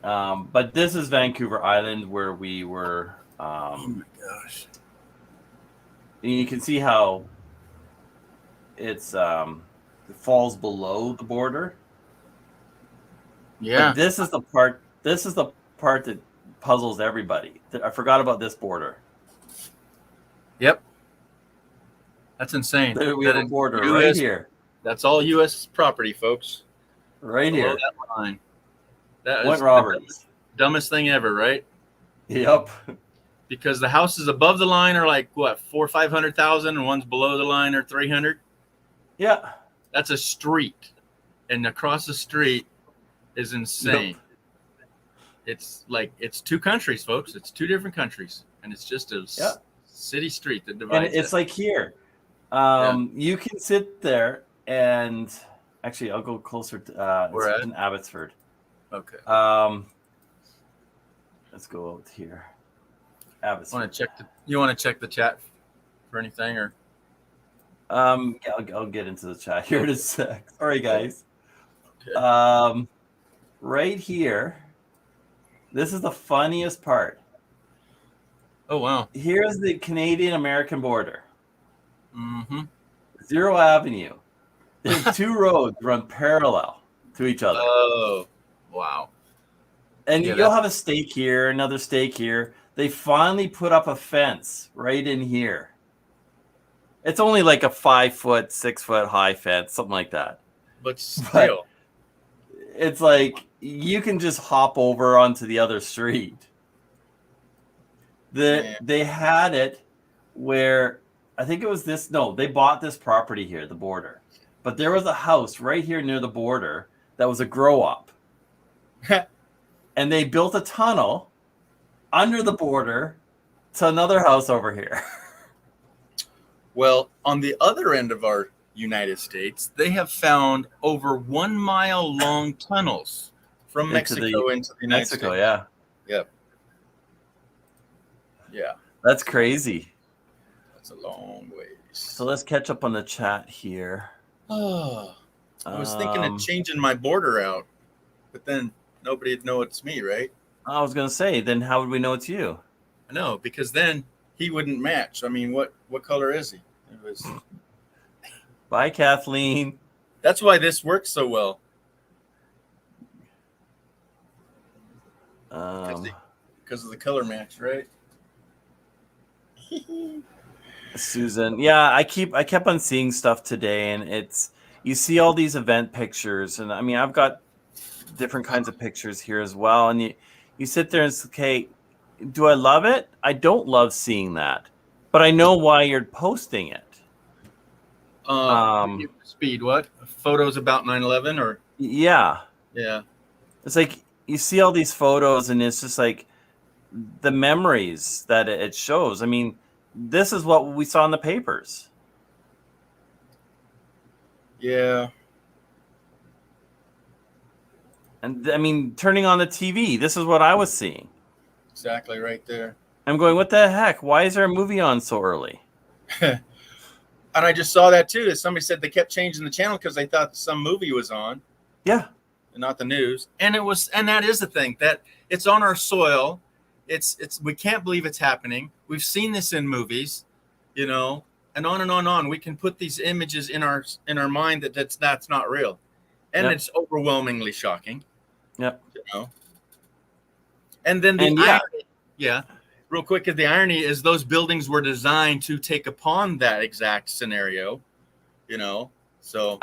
But this is Vancouver Island where we were. Oh my gosh! And you can see how it falls below the border. Yeah. But this is the part. This is the part that puzzles everybody. I forgot about this border. Yep. That's insane. There we have a border US, right here. That's all U.S. property, folks. Right Below here. that line. That Point is Roberts. the dumbest thing ever, right? Yep. Because the houses above the line are like what, 400,000 or 500,000, and ones below the line are 300. Yeah. That's a street, and across the street is insane. Yep. It's two countries, folks. It's two different countries, and it's just a city street that divides. And it's like here. You can sit there and actually I'll go closer to it's in Abbotsford. Okay. Let's go out here. Abbotsford. You want to check the chat for anything, or I'll get into the chat here in a sec. Sorry guys. Okay. Right here. This is the funniest part. Oh wow. Here's the Canadian-American border. Mm-hmm. 0 Avenue. There's 2 roads run parallel to each other. Oh, wow. And you'll have a stake here, another stake here. They finally put up a fence right in here. It's only like a 5-foot, 6-foot high fence, something like that. But still. It's like you can just hop over onto the other street. They had it where I think it was this. No, they bought this property here, the border. But there was a house right here near the border that was a grow up. And they built a tunnel under the border to another house over here. Well, on the other end of our United States, they have found over 1 mile long tunnels from Mexico into the United States. Yeah. Yep. Yeah. That's crazy. That's a long ways. So let's catch up on the chat here. Oh, I was thinking of changing my border out, but then nobody'd know it's me, right? I was going to say, then how would we know it's you? I know, because then he wouldn't match. I mean, what color is he? It was. Bye, Kathleen. That's why this works so well. Because of the color match, right? Susan, yeah, I kept on seeing stuff today, and you see all these event pictures, and I mean, I've got different kinds of pictures here as well, and you sit there and say, okay, do I love it? I don't love seeing that, but I know why you're posting it. Speed, what? Photos about 9/11 or? Yeah. Yeah. It's like you see all these photos, and it's just like the memories that it shows. I mean, this is what we saw in the papers. Yeah. And I mean, turning on the TV, this is what I was seeing. Exactly right there. I'm going, what the heck? Why is there a movie on so early? And I just saw that too. Somebody said they kept changing the channel because they thought some movie was on. Yeah. And not the news. And that is the thing, that it's on our soil. It's we can't believe it's happening. We've seen this in movies, and on and on and on. We can put these images in our mind that's not real. And It's overwhelmingly shocking. Yep. And then real quick, the irony is those buildings were designed to take upon that exact scenario, so.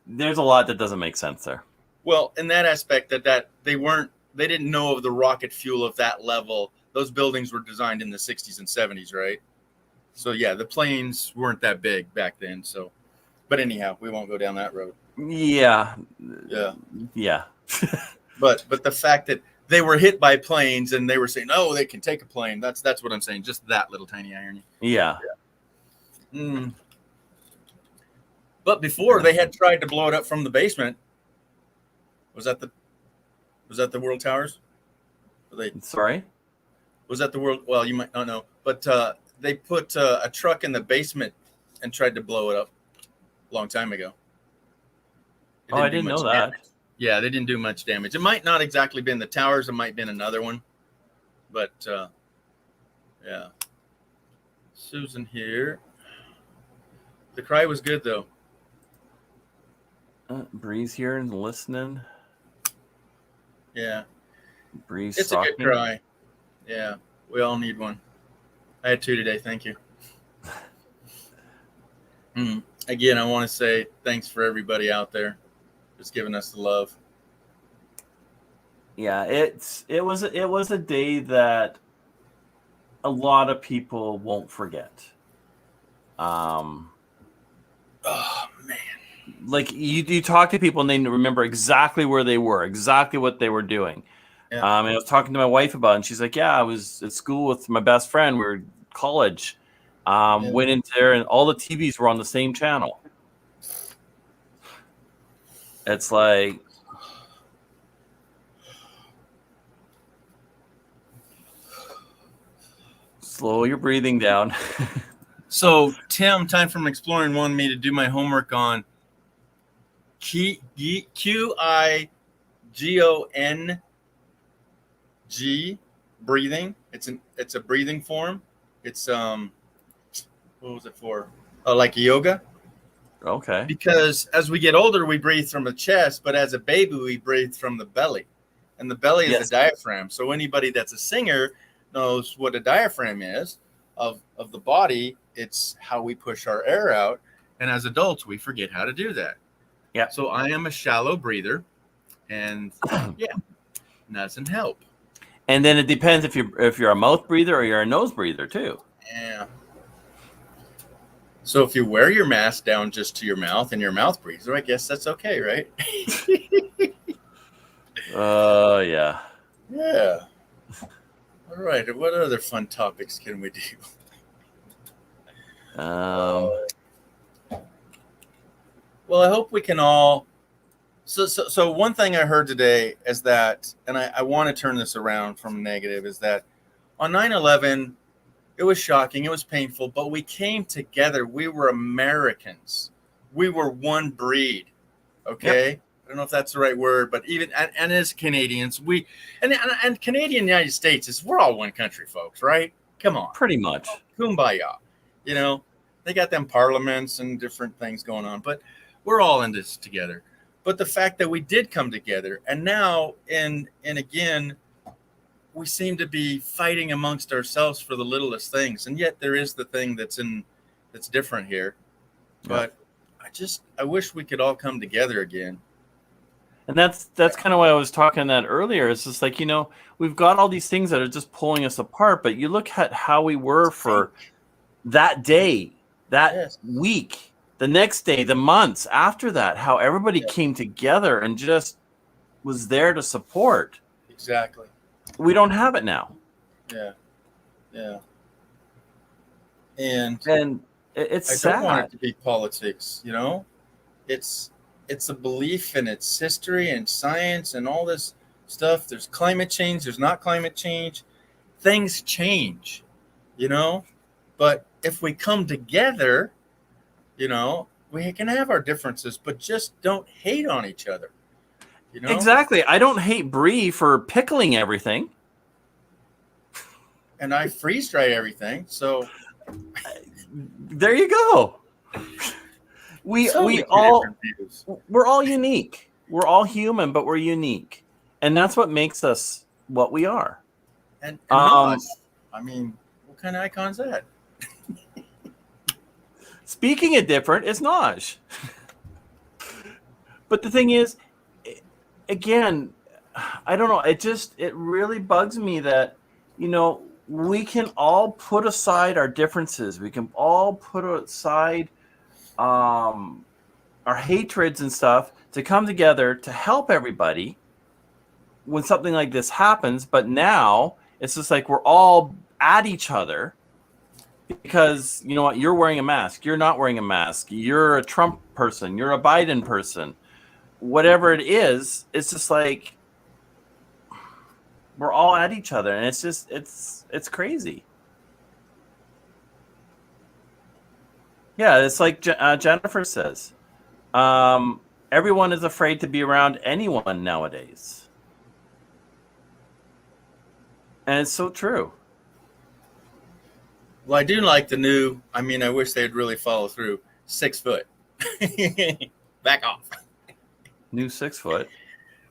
There's a lot that doesn't make sense there. Well, in that aspect, that they didn't know of the rocket fuel of that level. Those buildings were designed in the 60s and 70s, right? So yeah, the planes weren't that big back then. So, but anyhow, we won't go down that road. Yeah. But the fact that they were hit by planes and they were saying, "Oh, they can take a plane." That's what I'm saying. Just that little tiny irony. Yeah. But before they had tried to blow it up from the basement. Was that the World Towers? Sorry? Was that the World? Well, you might not know, but they put a truck in the basement and tried to blow it up a long time ago. I didn't know that. Damage. Yeah, they didn't do much damage. It might not exactly been the towers. It might have been another one. But, yeah. Susan here. The cry was good, though. Bree's here and listening. Yeah. Bree's It's talking. a good cry. Yeah, we all need one. I had 2 today. Thank you. Again, I want to say thanks for everybody out there just giving us the love. Yeah, it was a day that a lot of people won't forget. Oh man. Like you talk to people and they remember exactly where they were, exactly what they were doing. Yeah. And I was talking to my wife about it, and she's like, yeah, I was at school with my best friend. We were in college. Went into there, and all the TVs were on the same channel. It's like, slow your breathing down. So Tim, Time from Exploring, wanted me to do my homework on QIGONG breathing. It's a breathing form. It's what was it for? Like yoga. Okay. Because as we get older, we breathe from the chest, but as a baby, we breathe from the belly, and the belly is the diaphragm. So anybody that's a singer knows what a diaphragm is of the body. It's how we push our air out, and as adults, we forget how to do that. Yeah. So I am a shallow breather, and doesn't help. And then it depends if you're a mouth breather or you're a nose breather too. Yeah. So if you wear your mask down just to your mouth and your mouth breather, I guess that's okay, right? Yeah. Yeah. All right. What other fun topics can we do? Well, I hope we can all. So one thing I heard today is that, and I want to turn this around from negative, is that on 9/11, it was shocking, it was painful, but we came together. We were Americans. We were one breed. Okay. Yep. I don't know if that's the right word, but even and as Canadians, and Canadian United States we're all one country, folks, right? Come on. Pretty much. Kumbaya. They got them parliaments and different things going on, but we're all in this together. But the fact that we did come together, and now and again, we seem to be fighting amongst ourselves for the littlest things, and yet there is the thing that's different here. But I wish we could all come together again. And that's kind of why I was talking that earlier. It's just like, we've got all these things that are just pulling us apart, but you look at how we were for that day, that week, the next day, the months after that, how everybody came together and just was there to support. Exactly. We don't have it now. Yeah. Yeah. And it's sad. I don't want it to be politics, It's a belief in its history and science and all this stuff. There's climate change. There's not climate change. Things change, But if we come together, we can have our differences, but just don't hate on each other. Exactly. I don't hate Bree for pickling everything. And I freeze dry everything. So there you go. We're all unique. We're all human, but we're unique. And that's what makes us what we are. And Nosh, I mean, what kind of icon is that? Speaking of different, it's Naj. But the thing is, again, I don't know. It really bugs me that, we can all put aside our differences. We can all put aside our hatreds and stuff to come together to help everybody when something like this happens. But now it's just like we're all at each other because, you know what, you're wearing a mask. You're not wearing a mask. You're a Trump person. You're a Biden person. Whatever it is, it's just like we're all at each other, and it's crazy. Yeah, it's like Jennifer says. Everyone is afraid to be around anyone nowadays. And it's so true. Well, I do like the new, I wish they'd really follow through. 6 foot. Back off. New 6 foot.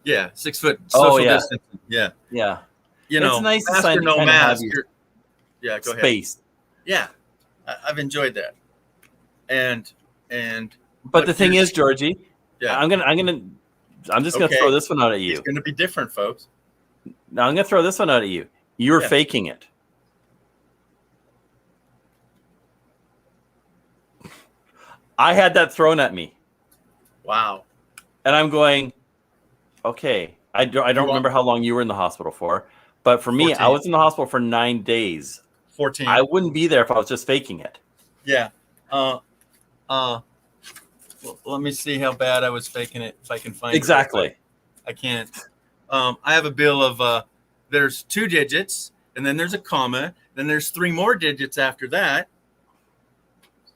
Yeah, 6 foot social distancing. Yeah. Yeah. It's nice to mask or no mask. Yeah, go space. ahead. Yeah. I've enjoyed that. And but the thing is, Georgie, yeah. I'm just gonna throw this one out at you. It's gonna be different, folks. Now I'm gonna throw this one out at you. You're faking it. I had that thrown at me. Wow. And I'm going, okay. I don't remember how long you were in the hospital for, but for me, 14. I was in the hospital for 9 days. 14. I wouldn't be there if I was just faking it. Yeah. Well, let me see how bad I was faking it if I can find it. Exactly. I can't. I have a bill of there's 2 digits, and then there's a comma, then there's 3 more digits after that.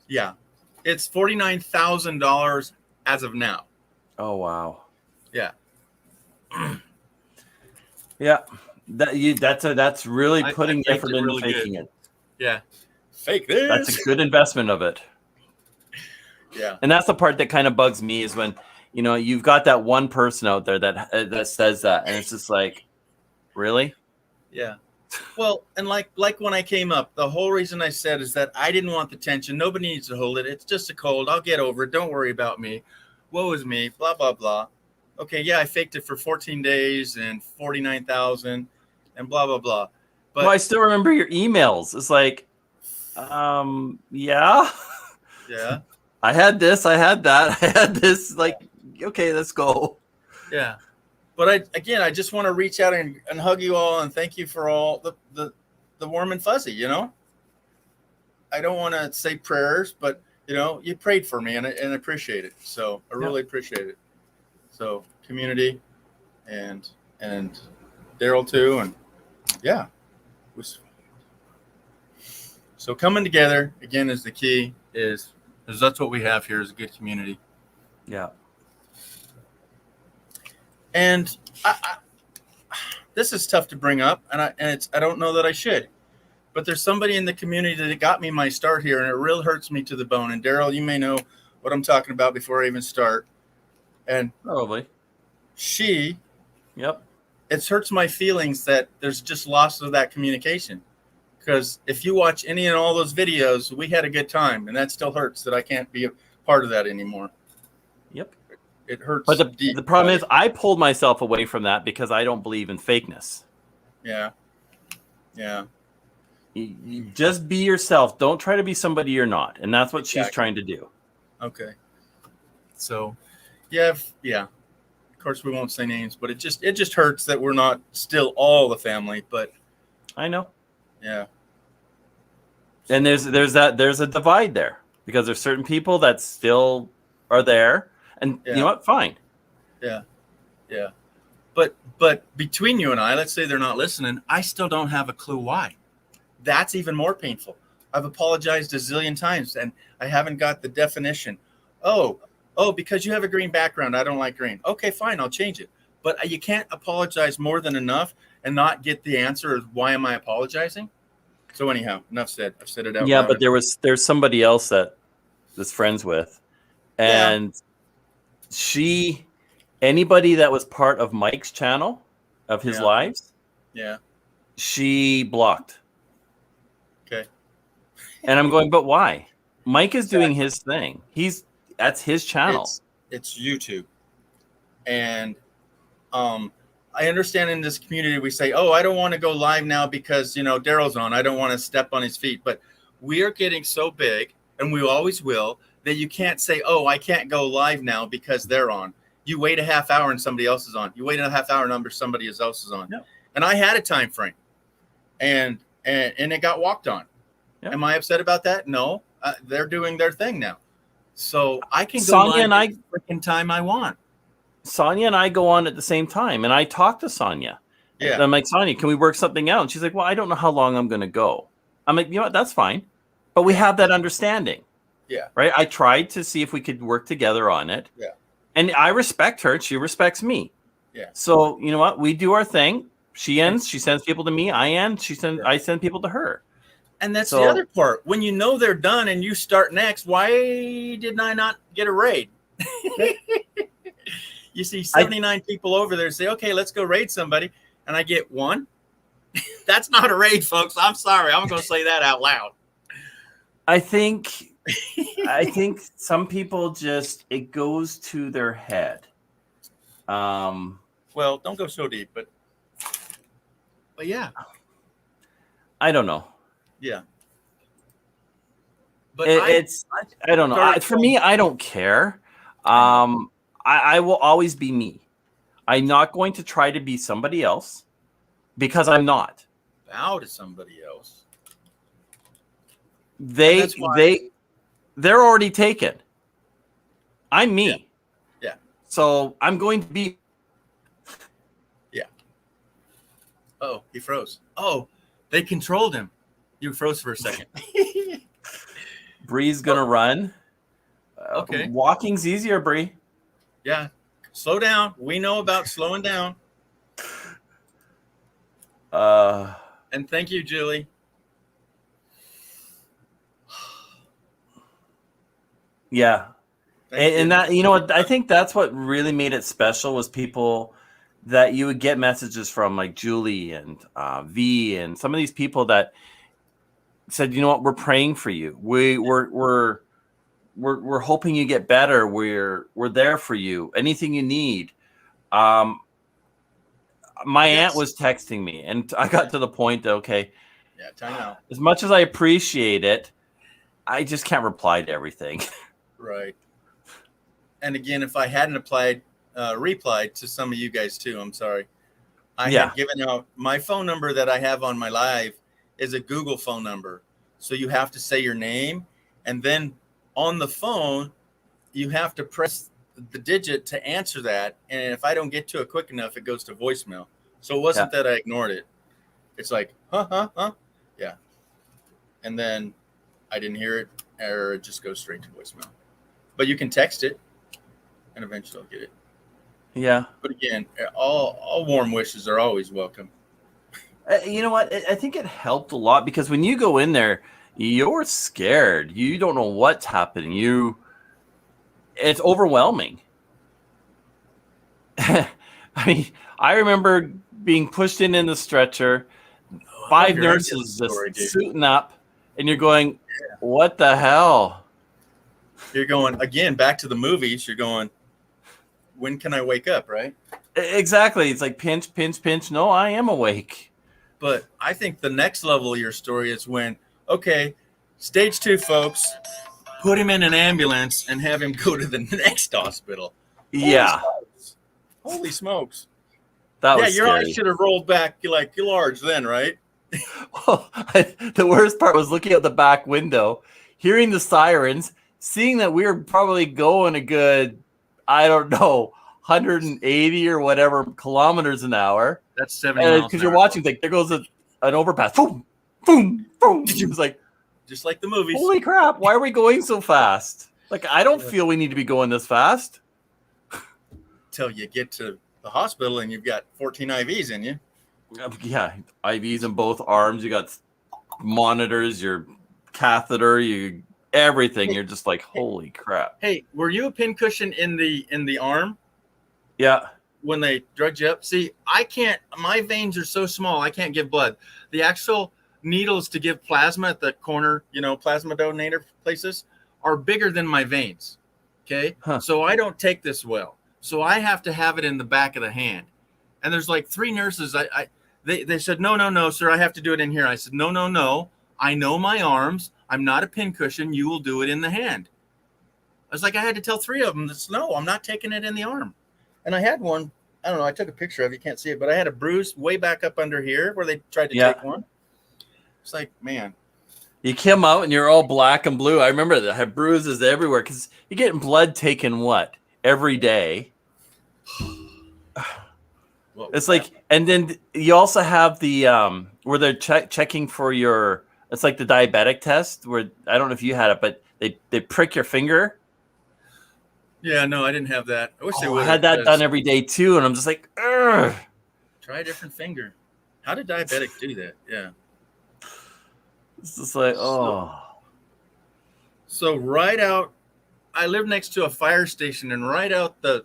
Yeah. It's $49,000 as of now. Oh wow. Yeah. Yeah. That's really putting effort into really faking good. it. Yeah. Fake this. That's a good investment of it. Yeah. And that's the part that kind of bugs me is when, you've got that one person out there that says that, and it's just like, really? Yeah. Well, and like when I came up, the whole reason I said is that I didn't want the tension. Nobody needs to hold it. It's just a cold. I'll get over it. Don't worry about me. Woe is me. Blah, blah, blah. Okay, yeah, I faked it for 14 days and 49,000 and blah, blah, blah. But well, I still remember your emails. It's like, yeah. Yeah. I had this, I had that, I had this. Like, okay, let's go. Yeah. But I just want to reach out and hug you all and thank you for all the warm and fuzzy, I don't want to say prayers, but, you prayed for me and appreciate it. So I really appreciate it. So community and Daryl too. And yeah. So coming together again is the key is that's what we have here is a good community. Yeah. And this is tough to bring up, and I don't know that I should, but there's somebody in the community that got me my start here, and it really hurts me to the bone. And Daryl, you may know what I'm talking about before I even start. And probably it hurts my feelings that there's just loss of that communication. Because if you watch any and all those videos, we had a good time, and that still hurts that I can't be a part of that anymore. Yep. It hurts. But the problem is I pulled myself away from that because I don't believe in fakeness. Yeah. Yeah. You just be yourself. Don't try to be somebody you're not. And that's what she's trying to do. Okay. So, yeah. Of course, we won't say names, but it just hurts that we're not still all the family. But I know. Yeah. And there's a divide there because there's certain people that still are there. And you know what? Fine. Yeah. Yeah. But between you and I, let's say they're not listening, I still don't have a clue why. That's even more painful. I've apologized a zillion times and I haven't got the definition. Oh, because you have a green background, I don't like green. Okay, fine, I'll change it. But you can't apologize more than enough and not get the answer of why am I apologizing? So anyhow, enough said. I've said it out loud. But there's somebody else that is friends with. And anybody that was part of Mike's channel of his lives. Yeah. She blocked. Okay. And I'm going, but why? Mike is doing his thing. That's his channel. It's YouTube. And I understand in this community we say, oh, I don't want to go live now because, Daryl's on. I don't want to step on his feet. But we are getting so big, and we always will, that you can't say, oh, I can't go live now because they're on. You wait a half hour and somebody else is on. You wait a half hour and somebody else is on. Yep. And I had a time frame, and it got walked on. Yep. Am I upset about that? No. They're doing their thing now. So I can go live any freaking time I want. Sonia and I go on at the same time, and I talk to Sonia. Yeah. And I'm like, Sonia, can we work something out? And she's like, well, I don't know how long I'm going to go. I'm like, you know what? That's fine. But we have that understanding. Yeah. Right? I tried to see if we could work together on it. Yeah. And I respect her. She respects me. Yeah. So, you know what? We do our thing. She sends people to me. I send people to her. And that's the other part. When you know they're done and you start next, why didn't I not get a raid? You see 79 people over there say, okay, let's go raid somebody. And I get one. That's not a raid, folks. I'm sorry. I'm going to say that out loud. I think some people it goes to their head. Well, don't go so deep, but yeah. I don't know. Yeah. But I don't know. For me, I don't care. I will always be me. I'm not going to try to be somebody else because I'm not. Bow to somebody else. They're already taken. I'm me. Yeah. So I'm going to be. Yeah. Oh, he froze. Oh, they controlled him. You froze for a second. Bree's gonna run. Okay. Walking's easier, Bree. Yeah. Slow down. We know about slowing down. And thank you, Julie. Yeah. And that, you know what, I think that's what really made it special was people that you would get messages from, like Julie and V and some of these people that said, you know what, we're praying for you. We're hoping you get better. We're there for you. Anything you need. My aunt was texting me, and I got to the point that, okay, yeah, time out. As much as I appreciate it, I just can't reply to everything. Right. And again, if I hadn't replied to some of you guys too, I'm sorry. I had given out my phone number that I have on my live is a Google phone number. So you have to say your name, and then on the phone, you have to press the digit to answer that. And if I don't get to it quick enough, it goes to voicemail. So it wasn't that I ignored it. It's like, huh? Yeah. And then I didn't hear it, or it just goes straight to voicemail. But you can text it, and eventually I'll get it. Yeah. But again, all warm wishes are always welcome. You know what? I think it helped a lot because when you go in there, you're scared. You don't know what's happening. It's overwhelming. I mean, I remember being pushed in the stretcher, 5 nurses just suiting up, and you're going, what the hell? You're going, again, back to the movies. You're going, when can I wake up, right? Exactly. It's like pinch, pinch, pinch. No, I am awake. But I think the next level of your story is when, okay, stage 2, folks, put him in an ambulance and have him go to the next hospital. Yeah. Holy smokes. That was your scary. eyes should have rolled back like large then, right? Well, the worst part was looking out the back window, hearing the sirens, seeing that we were probably going a good, I don't know, 180 or whatever kilometers an hour. That's 70 miles because you're watching, like, there goes an overpass. Boom, boom, boom. It was like, just like the movies. Holy crap, why are we going so fast? Like, I don't feel we need to be going this fast. Till you get to the hospital and you've got 14 IVs in you. Yeah, IVs in both arms. You got monitors, your catheter, everything. You're just like, holy crap. Hey, were you a pincushion in the arm? Yeah. when they drugged you up. See, I can't. My veins are so small, I can't give blood. The actual needles to give plasma at the corner, plasma donator places are bigger than my veins. Okay, so I don't take this well. So I have to have it in the back of the hand. And there's like 3 nurses. They said, no, sir, I have to do it in here. I said, no. I know my arms. I'm not a pincushion. You will do it in the hand. I was like, I had to tell 3 of them, no, I'm not taking it in the arm. And I had one. I don't know. I took a picture of it. You can't see it, but I had a bruise way back up under here where they tried to take one. It's like, man. You came out and you're all black and blue. I remember that. I had bruises everywhere because you're getting blood taken every day. It's like, and then you also have the where they're checking for your. It's like the diabetic test where I don't know if you had it, but they prick your finger. Yeah, no, I didn't have that. I wish they would. I had that done every day too, and I'm just like, ugh. Try a different finger. How did diabetics do that? Yeah. It's just like, oh. So right out, I live next to a fire station, and right out the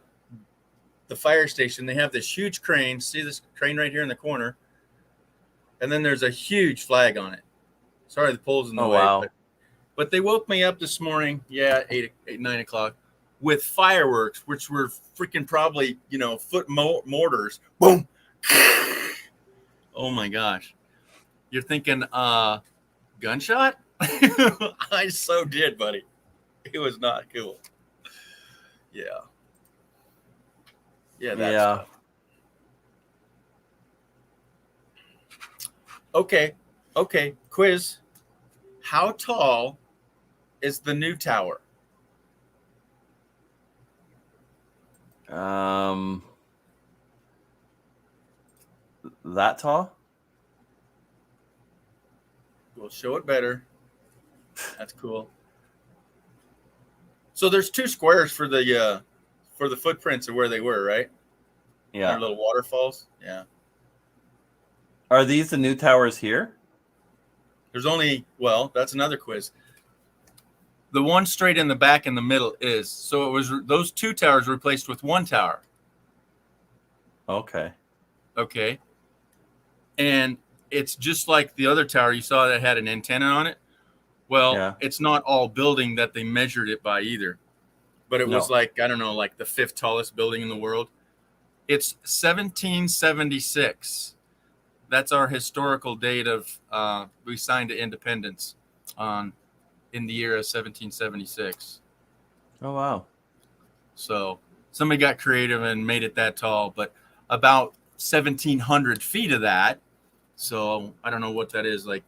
fire station, they have this huge crane. See this crane right here in the corner? And then there's a huge flag on it. Sorry, the pole's in the way. Wow. But they woke me up this morning, 9 o'clock, with fireworks, which were freaking probably, foot mortars. Boom. Oh, my gosh. You're thinking, gunshot? I so did, buddy. It was not cool. Yeah. Yeah, that's tough. Okay. Quiz. How tall is the new tower? That tall? We'll show it better. That's cool. So there's 2 squares for the footprints of where they were, right? Yeah. Their little waterfalls. Yeah. Are these the new towers here? There's only, that's another quiz. The one straight in the back in the middle is. So it was those 2 towers replaced with 1 tower. Okay. And it's just like the other tower you saw that had an antenna on it. Well, It's not all building that they measured it by either. But it was like, I don't know, like the 5th tallest building in the world. It's 1776. That's our historical date of we signed to independence in the year of 1776. Oh, wow. So somebody got creative and made it that tall, but about 1,700 feet of that. So I don't know what that is like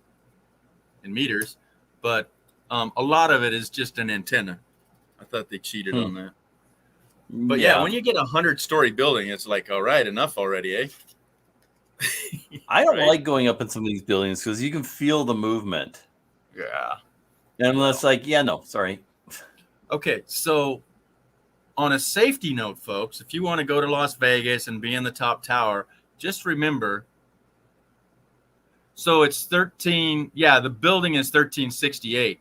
in meters, but a lot of it is just an antenna. I thought they cheated on that. But yeah, when you get a 100-story building, it's like, all right, enough already, eh? I don't like going up in some of these buildings because you can feel the movement. Yeah. And it's like, sorry. Okay, so on a safety note, folks, if you want to go to Las Vegas and be in the top tower, just remember. So it's 13. Yeah, the building is 1368,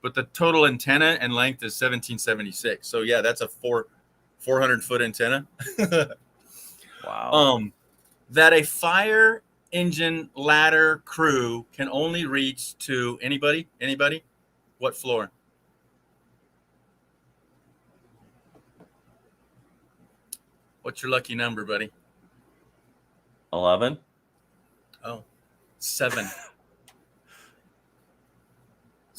but the total antenna and length is 1776. So yeah, that's a 400-foot antenna. Wow. That a fire engine ladder crew can only reach to anybody? What floor? What's your lucky number, buddy? 11. Oh, 7.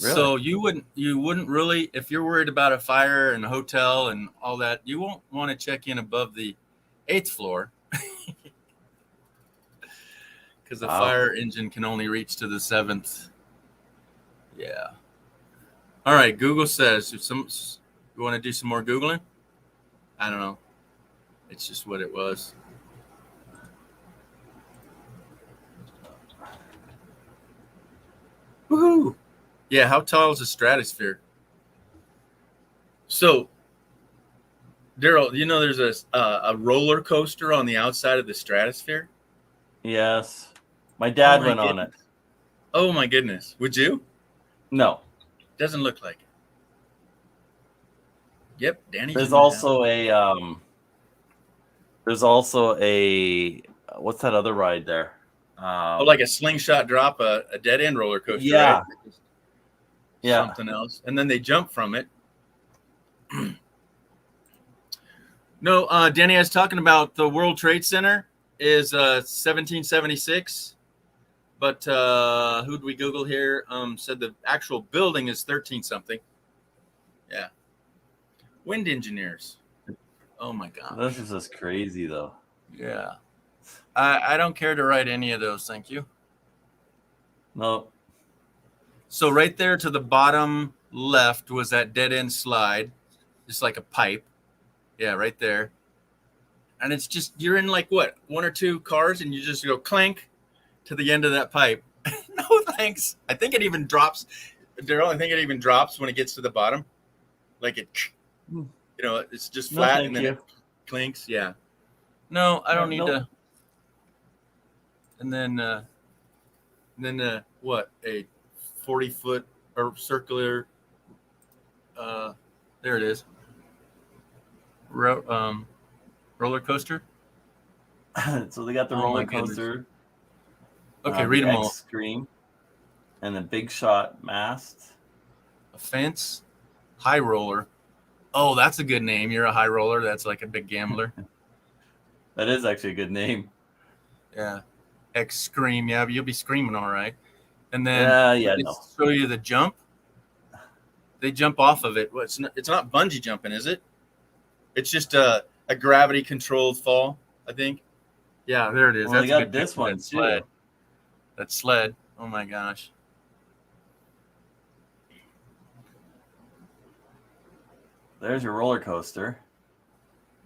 Really? So you wouldn't really, if you're worried about a fire and a hotel and all that, you won't want to check in above the 8th floor. Because the fire engine can only reach to the 7th. Yeah. All right. Google says, you want to do some more Googling? I don't know. It's just what it was. Woohoo! Yeah. How tall is the stratosphere? So, Daryl, there's a roller coaster on the outside of the stratosphere? Yes. My dad went on it. Oh my goodness. Would you? No. Doesn't look like it. Yep, Danny. There's also a There's also a what's that other ride there? Like a slingshot drop, a dead end roller coaster, Yeah. right? Yeah. Something else, and then they jump from it. No, Danny, I was talking about the World Trade Center is 1776, but who do we Google here? Said the actual building is 13 something. Yeah, wind engineers. Oh my gosh. This is just crazy though. Yeah, I don't care to write any of those, thank you. No. So right there to the bottom left was that dead end slide, just like a pipe. Yeah, right there. And it's just, you're in like what, one or two cars, and you just go clank to the end of that pipe. No thanks. I think it even drops, Daryl. I think it even drops when it gets to the bottom. Like it, it's just flat, and then it clinks. Yeah. No, I don't need to. And then what? A 40-foot or circular. There it is. Roller coaster. So they got the roller coaster. Okay, read them all. Scream, and the big shot mast. A fence, high roller. Oh, that's a good name. You're a high roller. That's like a big gambler. That is actually a good name. Yeah. X scream. Yeah, but you'll be screaming all right. And then show you the jump. They jump off of it. Well, it's not bungee jumping, is it? It's just a gravity controlled fall, I think. Yeah, there it is. Well, that's got this one too. That sled. Oh my gosh. There's your roller coaster.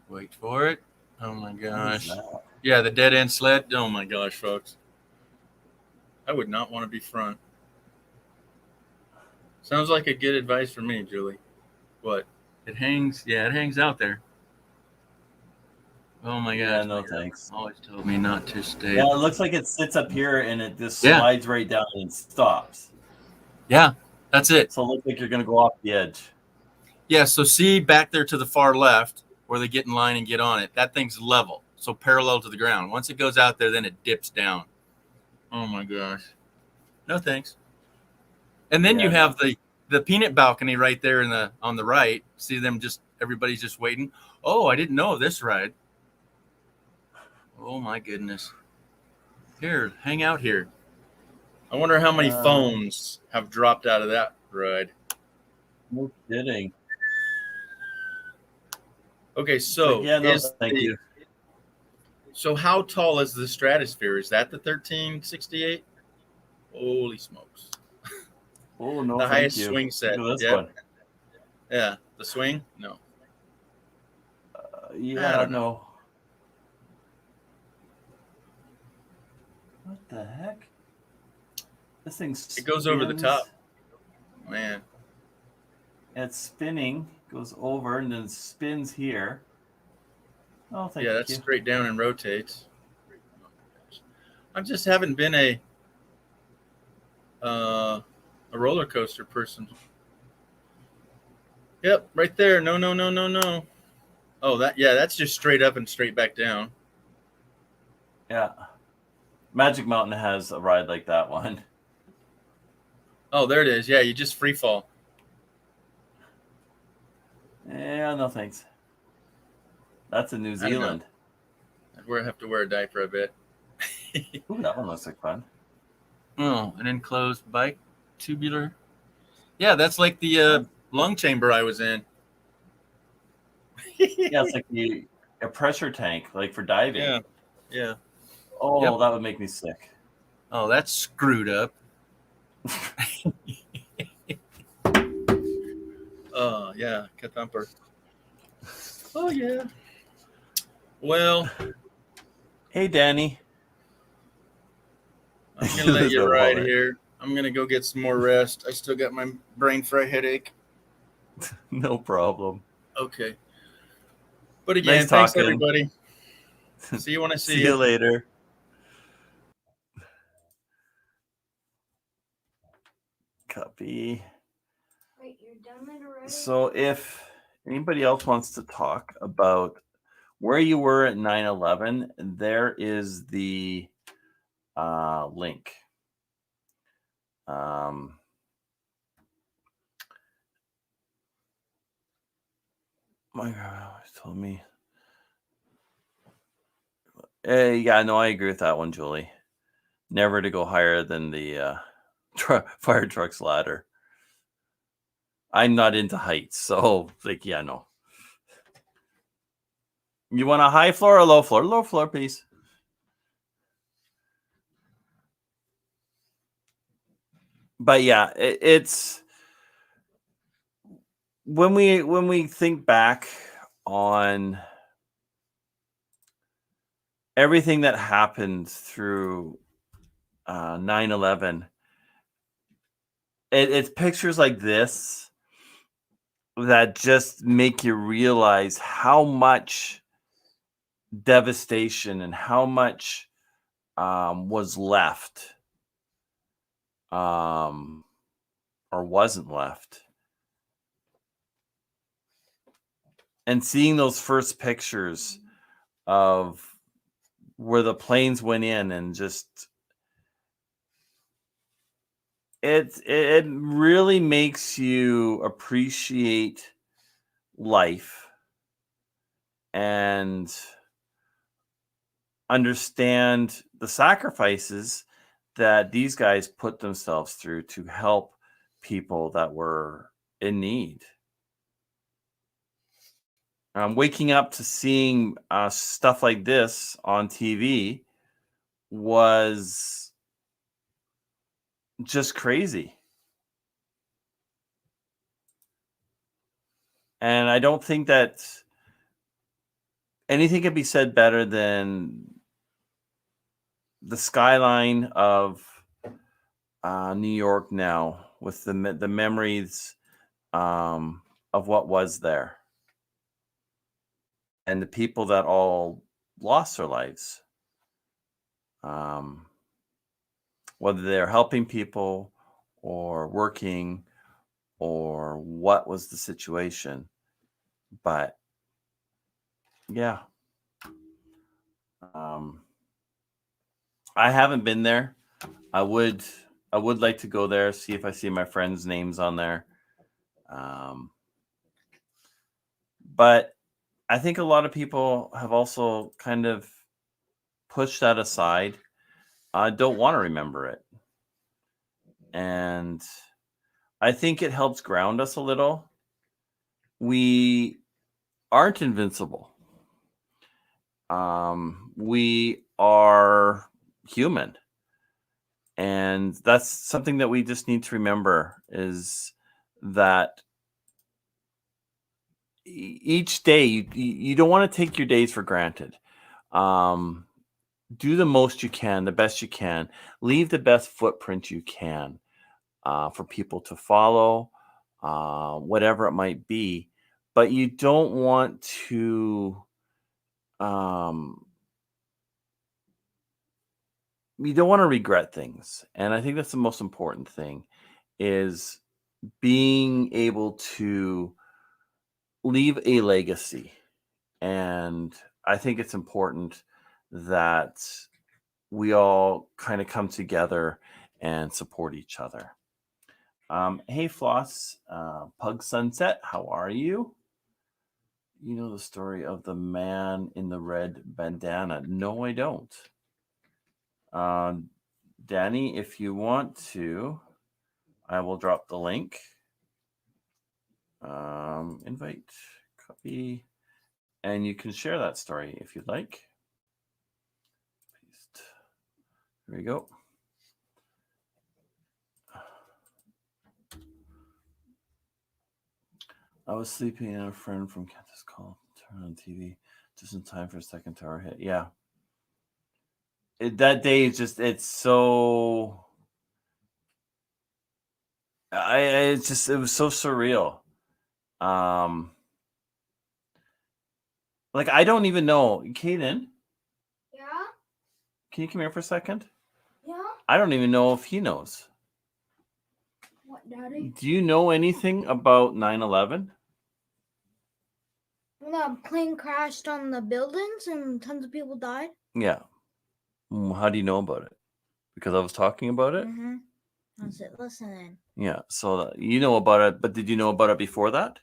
Wait for it. Oh my gosh. Yeah, the dead end sled. Oh my gosh, folks. I would not want to be front. Sounds like a good advice for me, Julie. What? It hangs. Yeah, it hangs out there. Oh my gosh. Yeah, no thanks. Always told me not to stay. Yeah, it looks like it sits up here and it just slides right down and stops. Yeah, that's it. So it looks like you're going to go off the edge. Yeah, so see back there to the far left where they get in line and get on it. That thing's level, so parallel to the ground. Once it goes out there, then it dips down. Oh my gosh. No thanks. And then you have the peanut balcony right there on the right. See them everybody's just waiting. Oh, I didn't know this ride. Oh my goodness. Here, hang out here. I wonder how many phones have dropped out of that ride. No kidding. Okay, so thank you. So how tall is the Stratosphere? Is that the 1368? Holy smokes. Oh, no, the highest swing set. Look at this one. Yeah, the swing? No. I don't know. What the heck? This thing spins. It goes over the top. Man. It's spinning, goes over, and then spins here. Oh, thank you. Yeah, that's straight down and rotates. I just haven't been a roller coaster person. Yep, right there. No. Oh, that's just straight up and straight back down. Yeah. Magic Mountain has a ride like that one. Oh, there it is. Yeah, you just free fall. Yeah, no thanks. That's in New Zealand. I have to wear a diaper, I bet. Ooh, that one looks like fun. Oh, an enclosed bike tubular. Yeah, that's like the lung chamber I was in. Yeah, it's like a pressure tank, like for diving. Yeah. Oh, that would make me sick. Oh, that's screwed up. Oh, yeah, Kathumper. Oh, yeah. Well. Hey, Danny. I'm going to let you ride here. I'm going to go get some more rest. I still got my brain fry headache. No problem. Okay. But again, thanks, everybody. See you when I see you. See you later. Copy. Wait, you're done already? So if anybody else wants to talk about where you were at 9/11, there is the link. My God, told me. Yeah, no, I agree with that one, Julie. Never to go higher than the fire truck's ladder. I'm not into heights, so like, yeah, no. You want a high floor or low floor? Low floor, please. But yeah, it's when we think back on everything that happened through 9/11, it's pictures like this that just make you realize how much devastation and how much was left or wasn't left. And seeing those first pictures of where the planes went in and just it really makes you appreciate life and understand the sacrifices that these guys put themselves through to help people that were in need. Waking up to seeing stuff like this on TV was just crazy. And I don't think that anything can be said better than the skyline of New York now, with the memories of what was there and the people that all lost their lives, whether they're helping people or working or what was the situation. But yeah, I haven't been there. I would like to go there, see if I see my friends' names on there. But I think a lot of people have also kind of pushed that aside. I don't want to remember it. And I think it helps ground us a little. We aren't invincible. We are human. And that's something that we just need to remember, is that each day you don't want to take your days for granted. Do the most you can, the best you can. Leave the best footprint you can for people to follow, whatever it might be. But you don't want to regret things. And I think that's the most important thing, is being able to leave a legacy. And I think it's important that we all kind of come together and support each other. Hey, Floss, Pug Sunset, how are you? You know the story of the man in the red bandana? No, I don't. Danny, if you want to, I will drop the link. Invite, copy, and you can share that story if you'd like. Paste. Here we go. I was sleeping and a friend from Kansas called. Turn on TV just in time for a second tower hit. Yeah. That day is just, it's so, it was so surreal. Like, I don't even know. Cayden? Yeah? Can you come here for a second? Yeah? I don't even know if he knows. What, Daddy? Do you know anything about 9/11? When the plane crashed on the buildings and tons of people died. Yeah. How do you know about it? Because I was talking about it? Mm-hmm. I was listening. Yeah. So you know about it, but did you know about it before that?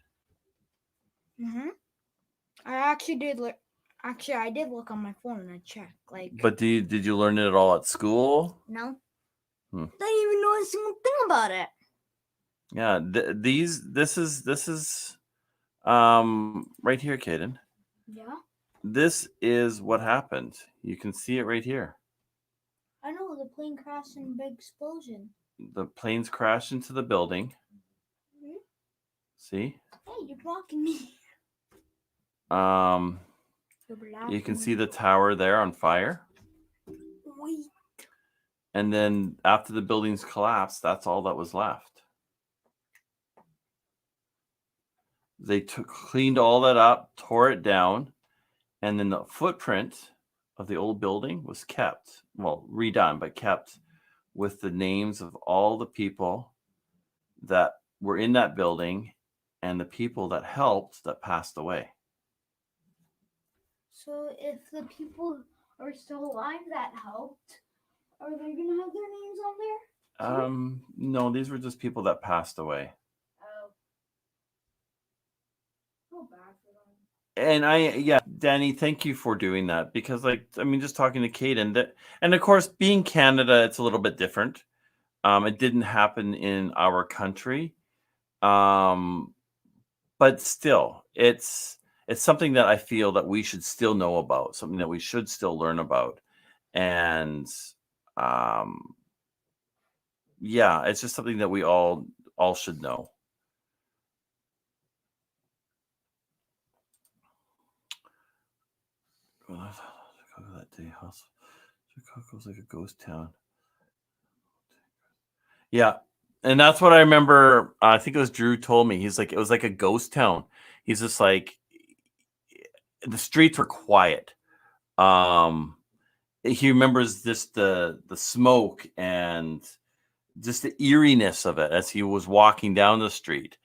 Mm-hmm. I actually did look. Actually, I did look on my phone and I checked. But did you learn it at all at school? No. Hmm. Didn't even know a single thing about it. Yeah. This is right here, Cayden. Yeah. This is what happened. You can see it right here. I know the plane crashed in a big explosion. The planes crashed into the building. Mm-hmm. See? Hey, you're blocking me. You can see the tower there on fire. Wait. And then after the buildings collapsed, that's all that was left. They cleaned all that up, tore it down, and then the footprint of the old building was kept. Well, redone, but kept with the names of all the people that were in that building and the people that helped that passed away. So if the people are still alive that helped, are they gonna have their names on there? No, these were just people that passed away. Oh. So bad for them. And Danny, thank you for doing that, because just talking to Cayden, and of course being Canada, it's a little bit different. It didn't happen in our country. But still, it's something that I feel that we should still know about, something that we should still learn about. And it's just something that we all should know. That day house. Chicago's like a ghost town. Yeah. And that's what I remember. I think it was Drew told me. He's like, it was like a ghost town. He's just like, the streets were quiet. He remembers just the smoke and just the eeriness of it as he was walking down the street,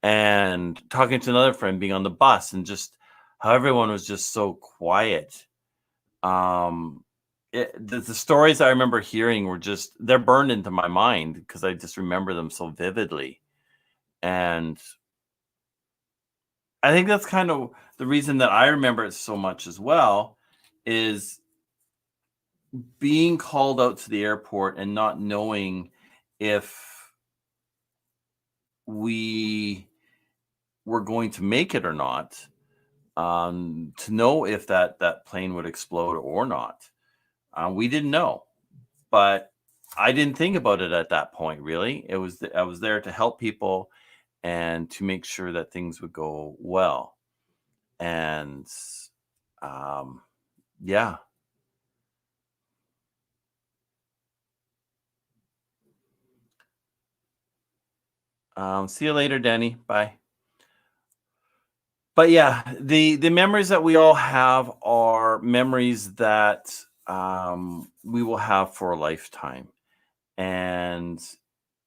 and talking to another friend, being on the bus, and just how everyone was just so quiet. The stories I remember hearing were just, they're burned into my mind because I just remember them so vividly. And I think that's kind of the reason that I remember it so much as well, is being called out to the airport and not knowing if we were going to make it or not, to know if that plane would explode or not. We didn't know, but I didn't think about it at that point, really. I was there to help people and to make sure that things would go well. And yeah. See you later, Danny. Bye. But yeah, the memories that we all have are memories that we will have for a lifetime. And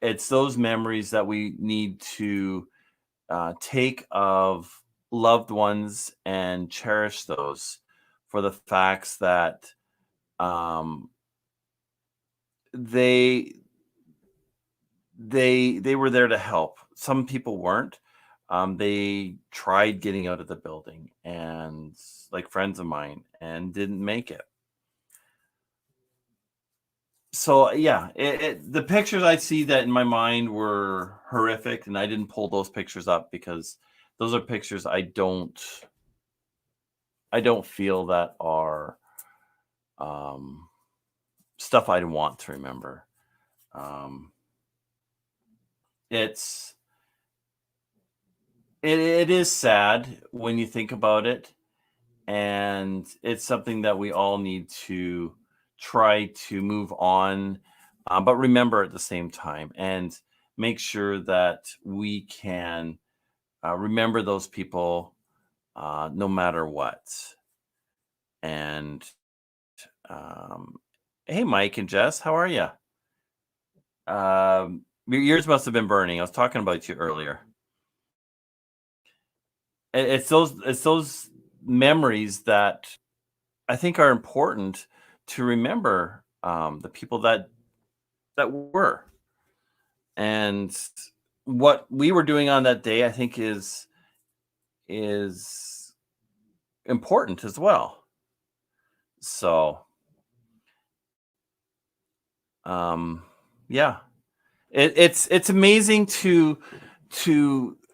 it's those memories that we need to take of loved ones and cherish those, for the facts that they were there to help. Some people weren't. They tried getting out of the building, and like friends of mine, and didn't make it. So yeah, the pictures I see that in my mind were horrific, and I didn't pull those pictures up because those are pictures I don't feel that are stuff I'd want to remember. It is sad when you think about it, and it's something that we all need to try to move on, but remember at the same time, and make sure that we can remember those people no matter what. And hey, Mike and Jess, how are you? Your ears must have been burning. I was talking about you earlier. it's those memories that I think are important to remember, the people that were, and what we were doing on that day, I think is important as well. So, yeah, it's amazing to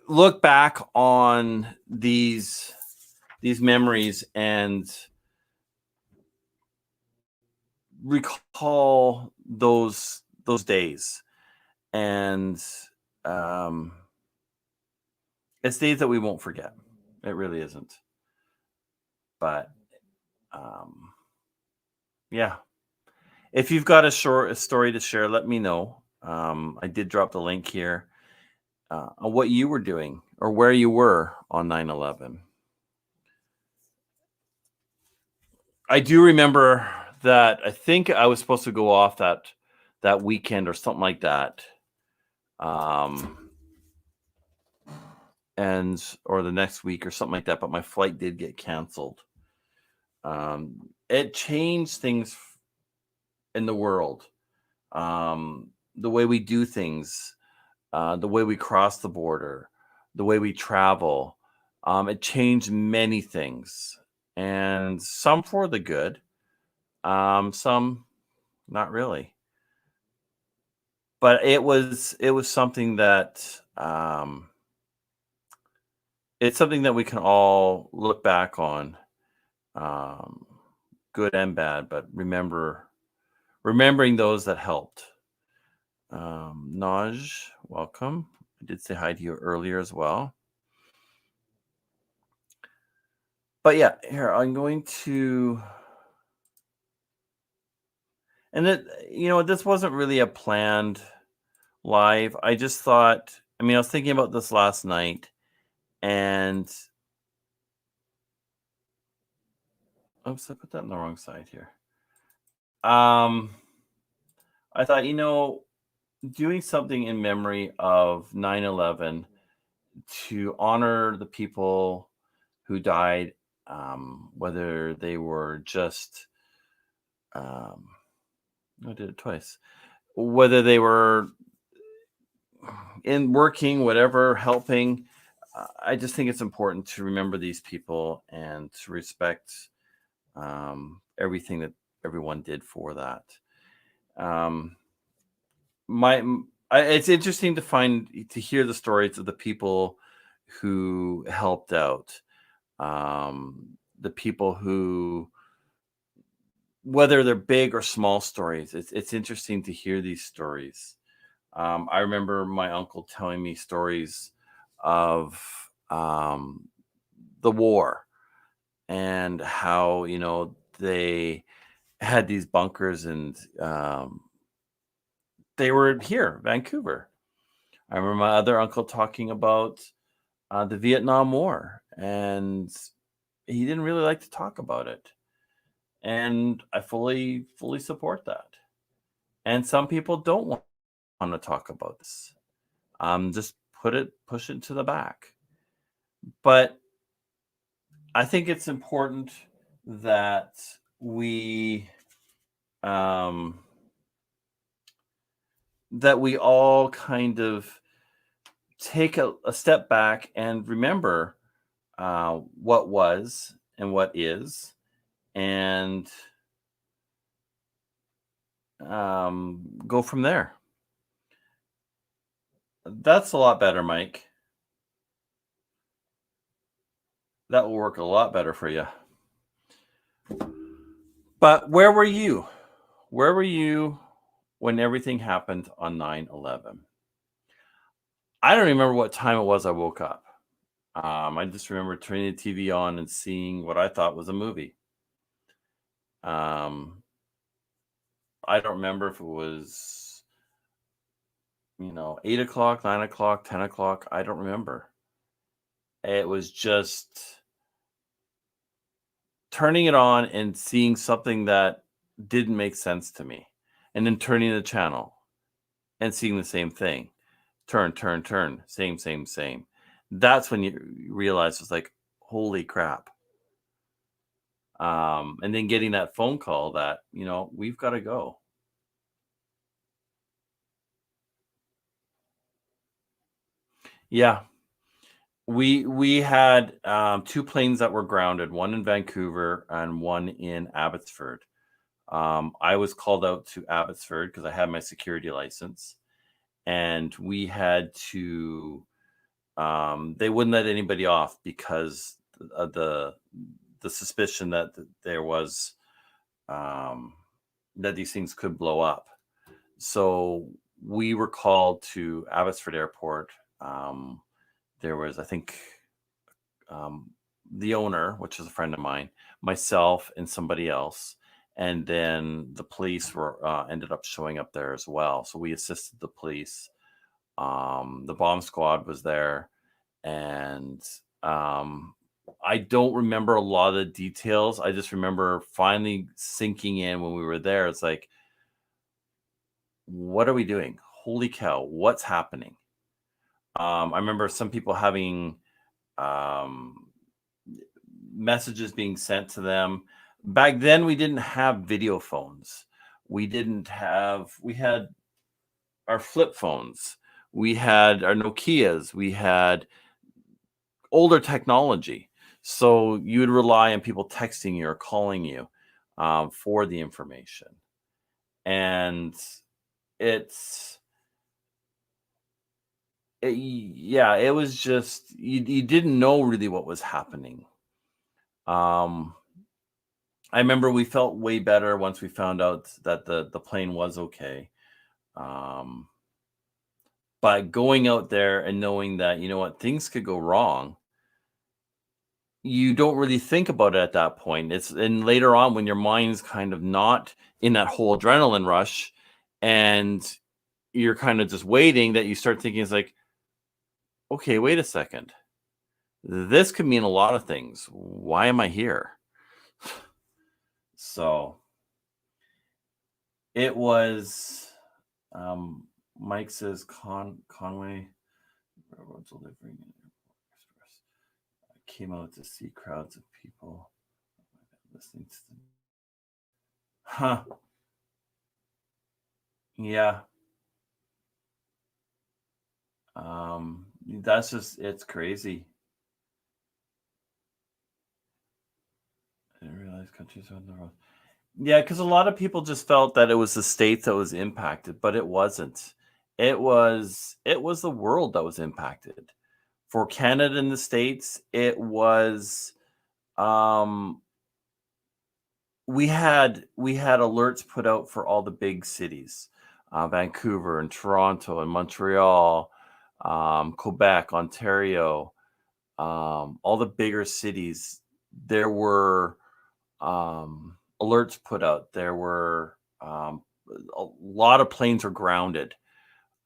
look back on these memories and recall those days, and um, it's days that we won't forget. It really isn't. But yeah, if you've got a story to share, let me know. I did drop the link here on what you were doing or where you were on 9/11. I do remember that I think I was supposed to go off that weekend or something like that. And or the next week or something like that, but my flight did get canceled. It changed things in the world, the way we do things, the way we cross the border, the way we travel. It changed many things, and some for the good, some not really. But it was something that it's something that we can all look back on, um, good and bad, but remembering those that helped. Naj, welcome. I did say hi to you earlier as well. But yeah, here I'm going to, and this wasn't really a planned live. I just thought, I was thinking about this last night, and oops, I put that on the wrong side here. I thought, doing something in memory of 9/11 to honor the people who died, whether they were just, I did it twice, whether they were in working, whatever, helping. I just think it's important to remember these people and to respect everything that everyone did for that. It's interesting to hear the stories of the people who helped out, the people who, whether they're big or small stories. It's interesting to hear these stories. I remember my uncle telling me stories of the war and how they had these bunkers, and they were here, Vancouver. I remember my other uncle talking about the Vietnam War, and he didn't really like to talk about it. And I fully support that. And some people don't want to talk about this. Just push it to the back. But I think it's important that we all kind of take a step back and remember what was and what is, and go from there. That's a lot better, Mike. That will work a lot better for you. But where were you? Where were you when everything happened on 9/11? I don't remember what time it was I woke up. I just remember turning the TV on and seeing what I thought was a movie. I don't remember if it was, 8 o'clock, 9 o'clock, 10 o'clock. I don't remember. It was just turning it on and seeing something that didn't make sense to me, and then turning the channel and seeing the same thing. Turn, same. That's when you realize it's like, holy crap. And then getting that phone call that, we've got to go. Yeah. We had 2 planes that were grounded, one in Vancouver and one in Abbotsford. I was called out to Abbotsford because I had my security license, and we had to. They wouldn't let anybody off because of the suspicion that there was that these things could blow up. So we were called to Abbotsford Airport. There was, I think, the owner, which is a friend of mine, myself, and somebody else. And then the police were ended up showing up there as well. So we assisted the police. The bomb squad was there. And I don't remember a lot of the details. I just remember finally sinking in when we were there. It's like, what are we doing? Holy cow, what's happening? I remember some people having messages being sent to them. Back then, we didn't have video phones. We had our flip phones. We had our Nokias. We had older technology. So you would rely on people texting you or calling you for the information. And it was just, you didn't know really what was happening. I remember we felt way better once we found out that the plane was okay. But going out there and knowing that, things could go wrong, you don't really think about it at that point. And later on, when your mind's kind of not in that whole adrenaline rush and you're kind of just waiting, that you start thinking, it's like, okay, wait a second. This could mean a lot of things. Why am I here? So it was, Mike says Conway delivering express. I came out to see crowds of people listening to them. Huh. Yeah. That's just, it's crazy. I didn't realize countries on the road. Yeah, because a lot of people just felt that it was the States that was impacted, but it wasn't. It was the world that was impacted. For Canada and the States, it was we had alerts put out for all the big cities, Vancouver and Toronto and Montreal, Quebec, Ontario, all the bigger cities. There were alerts put out. There were a lot of planes were grounded.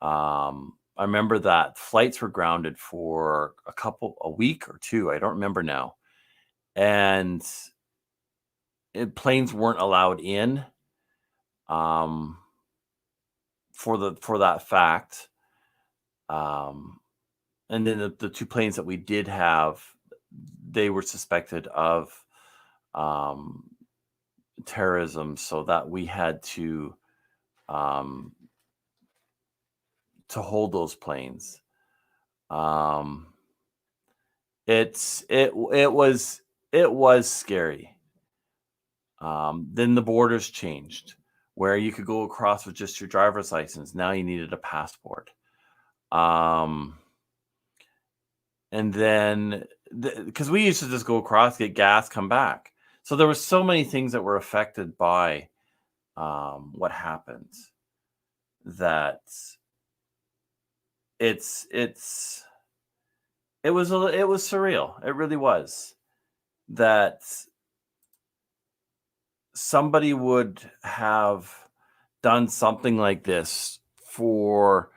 I remember that flights were grounded for a week or two. I don't remember now. And planes weren't allowed in for that fact. And then the 2 planes that we did have, they were suspected of terrorism, so that we had to hold those planes. It was scary. Then the borders changed, where you could go across with just your driver's license. Now you needed a passport. And then, because we used to just go across, get gas, come back. So there were so many things that were affected by what happened, that it was surreal. It really was, that somebody would have done something like this for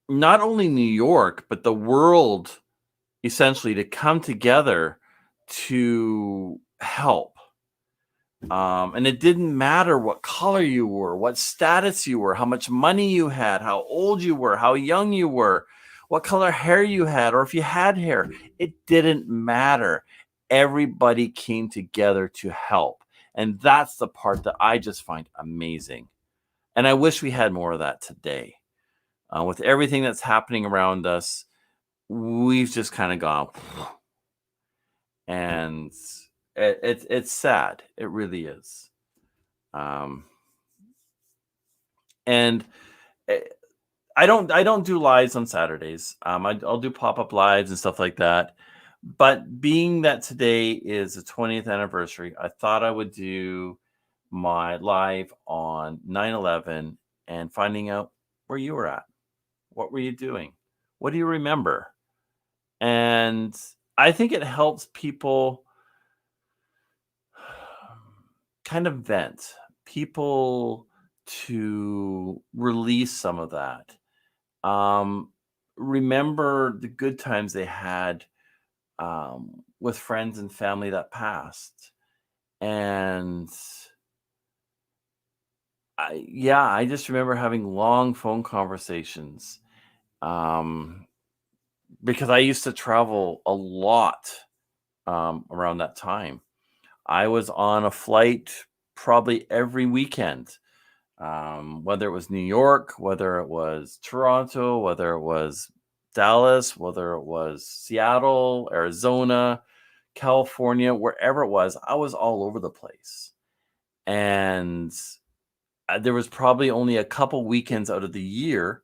not only New York, but the world, essentially, to come together to help. And it didn't matter what color you were, what status you were, how much money you had, how old you were, how young you were, what color hair you had, or if you had hair. It didn't matter. Everybody came together to help. And that's the part that I just find amazing. And I wish we had more of that today. With everything that's happening around us, we've just kind of gone, and it's sad. It really is. And I don't do lives on Saturdays. I'll do pop-up lives and stuff like that. But being that today is the 20th anniversary, I thought I would do my live on 9/11 and finding out where you were at. What were you doing? What do you remember? And I think it helps people kind of vent, people to release some of that. Remember the good times they had with friends and family that passed. And I just remember having long phone conversations because I used to travel a lot around that time. I was on a flight probably every weekend, whether it was New York, whether it was Toronto, whether it was Dallas, whether it was Seattle, Arizona, California, wherever it was, I was all over the place. And there was probably only a couple weekends out of the year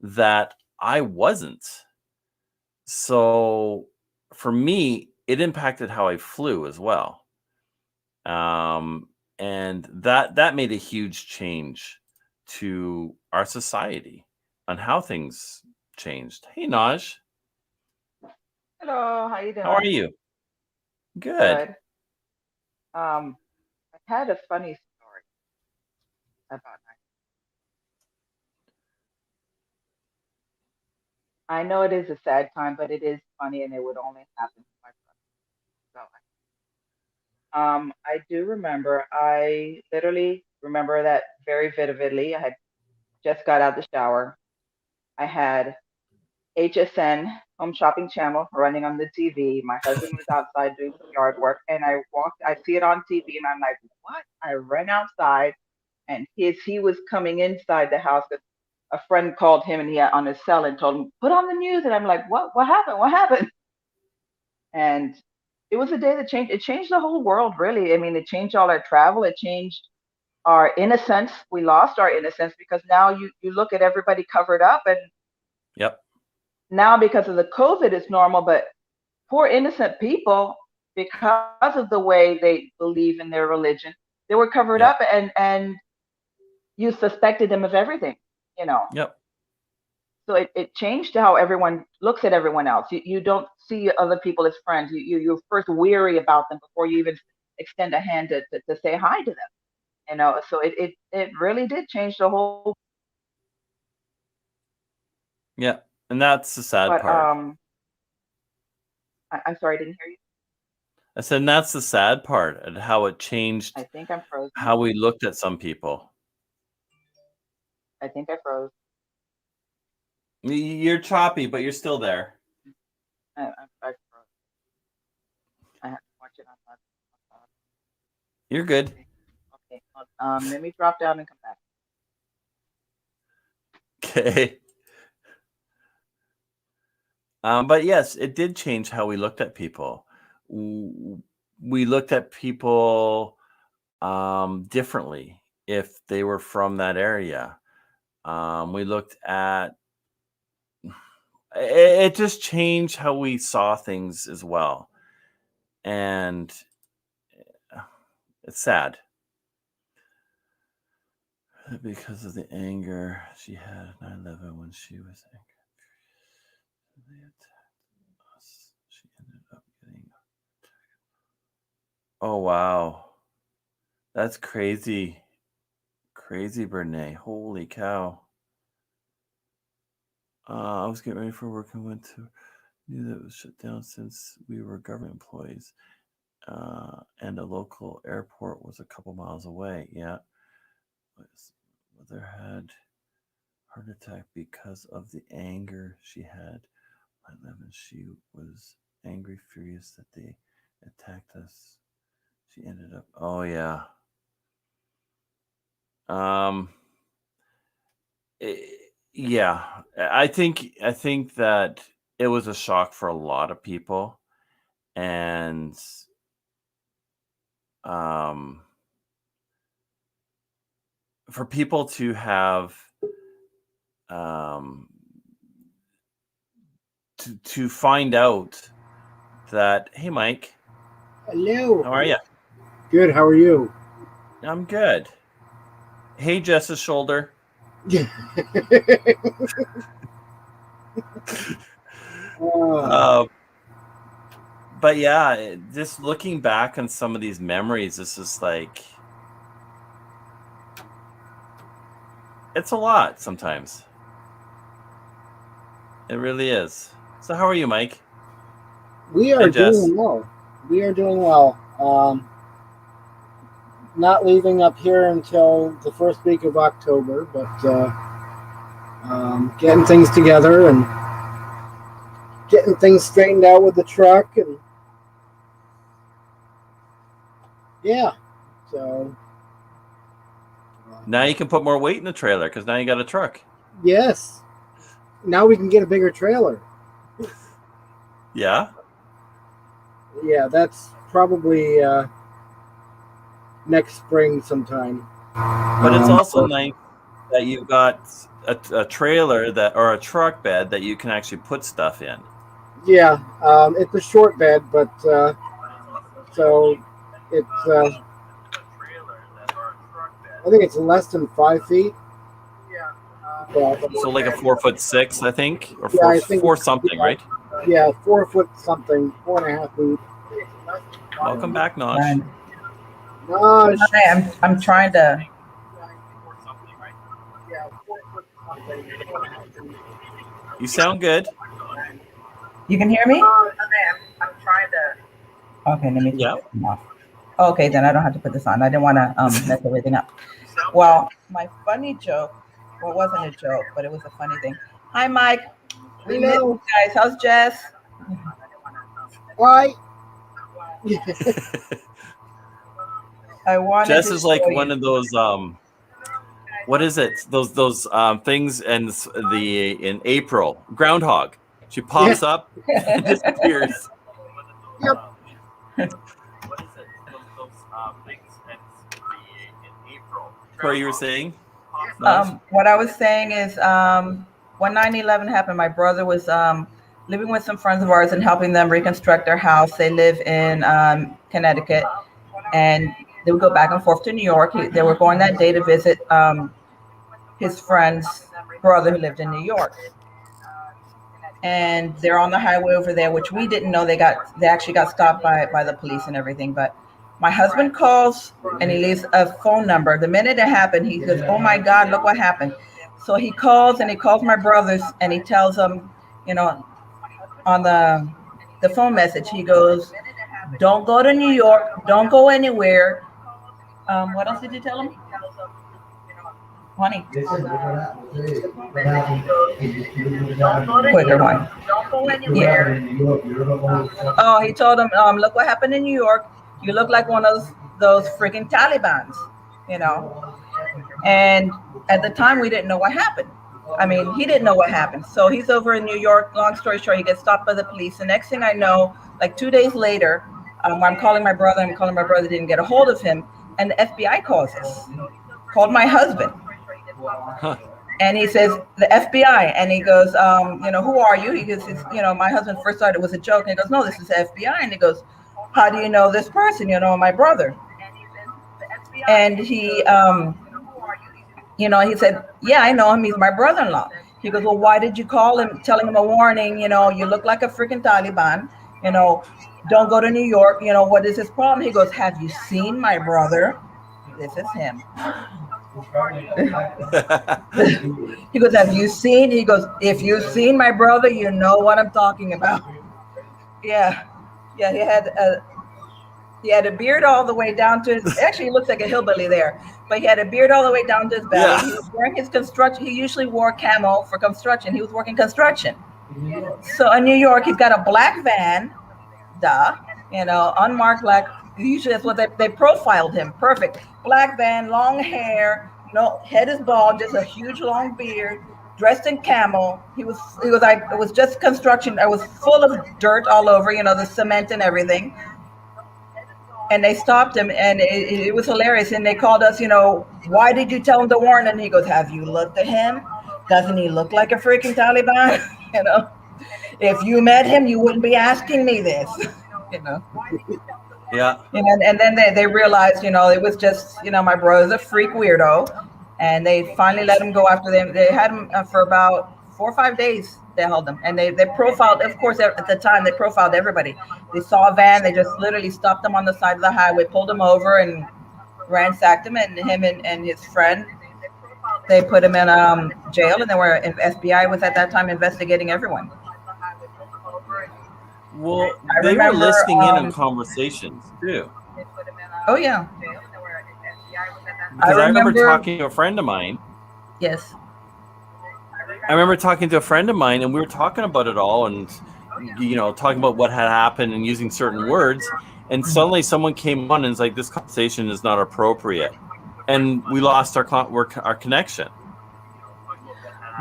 that I wasn't. So for me, it impacted how I flew as well. And that made a huge change to our society on how things changed. Hey, Naj, Hello, how you how are doing? you? Good. Good. Um, I had a funny story about that. I know it is a sad time, but it is funny, and it would only happen to my brother. So, I do remember. I literally remember that very vividly. I had just got out of the shower. I had HSN Home Shopping Channel running on the TV. My husband was outside doing some yard work, and I see it on TV, and I'm like, what? I ran outside, and he was coming inside the house because a friend called him and he had on his cell and told him, put on the news. And I'm like, what happened? What happened? And it was a day that changed the whole world, really. I mean, it changed all our travel. It changed our innocence. We lost our innocence because now you look at everybody covered up, and Yep. now because of the COVID, it's normal, but poor innocent people, because of the way they believe in their religion, they were covered Yep. up, and you suspected them of everything, you know. Yep. So it changed how everyone looks at everyone else. You don't see other people as friends. You're first weary about them before you even extend a hand to say hi to them, you know. So it really did change the whole. Yep. And that's the sad But part. I'm sorry, I didn't hear you. I said, and that's the sad part, and how it changed I think I'm frozen. how we looked at some people. I think I froze. You're choppy, but you're still there. I froze. I have to watch it on. You're good. Okay. Let me drop down and come back. Okay. But yes, it did change how we looked at people. We looked at people differently if they were from that area. We looked at it just changed how we saw things as well. And it's sad because of the anger she had at 9/11 when she was angry. They attacked us. She ended up getting. Oh wow, that's crazy, crazy, Brene. Holy cow! I was getting ready for work and went to knew that it was shut down since we were government employees, and a local airport was a couple miles away. Yeah, mother had Heart attack because of the anger she had. She was angry, furious that they attacked us. She ended up. Oh yeah. Yeah. I think that it was a shock for a lot of people, and for people to have to find out that, hey Mike, Hello. how are you? Good. How are you? I'm good. Hey Jess's shoulder. But yeah, just looking back on some of these memories, it's just like, it's a lot sometimes. It really is. So how are you, Mike? We are doing well. We are doing well. Not leaving up here until the first week of October, but getting things together and getting things straightened out with the truck, and yeah. So now you can put more weight in the trailer because now you got a truck. Yes. Now we can get a bigger trailer. Yeah. Yeah, that's probably next spring sometime. But it's also nice that you've got a trailer or a truck bed that you can actually put stuff in. Yeah, it's a short bed, but so it's I think it's less than 5 feet. So like a 4'6", I think, or Yeah, I think four something, yeah, right? Yeah, 4 foot something, 4.5 feet. Welcome back, Notch. Hi, I'm trying to. You sound good. You can hear me? I'm trying to. Okay, let me take this off. Okay, then I don't have to put this on. I didn't want to mess everything up. Well, my funny joke, well, it wasn't a joke, but it was a funny thing. Hi, Mike. We miss you guys. How's Jess? Why? I wanted Jess to is like show one you. of those what is it? Those things and in April, groundhog. She pops up and disappears. Yep. What is it? Those things in April. What you were saying? What I was saying is when 9/11 happened, my brother was living with some friends of ours and helping them reconstruct their house. They live in Connecticut, and they would go back and forth to New York. They were going that day to visit his friend's brother who lived in New York. And they're on the highway over there, which we didn't know. They actually got stopped by the police and everything. But my husband calls and he leaves a phone number. The minute it happened, he goes, "Oh my God, look what happened." So he calls my brothers and he tells them, on the phone message, he goes, "Don't go to New York. Don't go anywhere." What else did you tell him? Honey. Quicker one. Yeah. Oh, he told him, "Look what happened in New York. You look like one of those freaking Talibans, And at the time, we didn't know what happened. I mean, he didn't know what happened. So he's over in New York. Long story short, he gets stopped by the police. The next thing I know, like 2 days later, I'm calling my brother. Didn't get a hold of him. And the FBI calls us. Called my husband. Huh. And he says, "The FBI." And he goes, "Who are you?" He goes, my husband first thought it was a joke. And he goes, "No, this is the FBI." And he goes, "How do you know this person?" My brother. And he, he said, "Yeah, I know him. He's my brother-in-law." He goes, "Well, why did you call him, telling him a warning? You look like a freaking Taliban. Don't go to New York. What is his problem?" He goes, "Have you seen my brother?" This is him. He goes, "Have you seen?" He goes, "If you've seen my brother, you know what I'm talking about." Yeah. He had He had a beard all the way down to his, actually he looks like a hillbilly there, but he had a beard all the way down to his belly. Yeah. He was wearing his construction. He usually wore camo for construction. He was working construction. So in New York, he's got a black van, unmarked black. Usually that's what they profiled him. Perfect. Black van, long hair, no head is bald, just a huge long beard, dressed in camo. He was like, it was just construction. It was full of dirt all over, the cement and everything. And they stopped him, and it was hilarious. And they called us, why did you tell him to warn? And he goes, have you looked at him? Doesn't he look like a freaking Taliban? If you met him, you wouldn't be asking me this. Yeah. And then they realized, it was just, my brother's a freak weirdo. And they finally let him go after them. They had him for about 4 or 5 days. They held him, and they profiled. Of course, at the time they profiled everybody. They saw a van. They just literally stopped him on the side of the highway, pulled him over, and ransacked him. And him and his friend, they put him in jail. And FBI was at that time investigating everyone. Well, they were listening in on conversations too. Oh yeah. Because I remember talking to a friend of mine. Yes. I remember talking to a friend of mine, and we were talking about it all, and talking about what had happened and using certain words. And suddenly, someone came on and was like, "This conversation is not appropriate," and we lost our connection.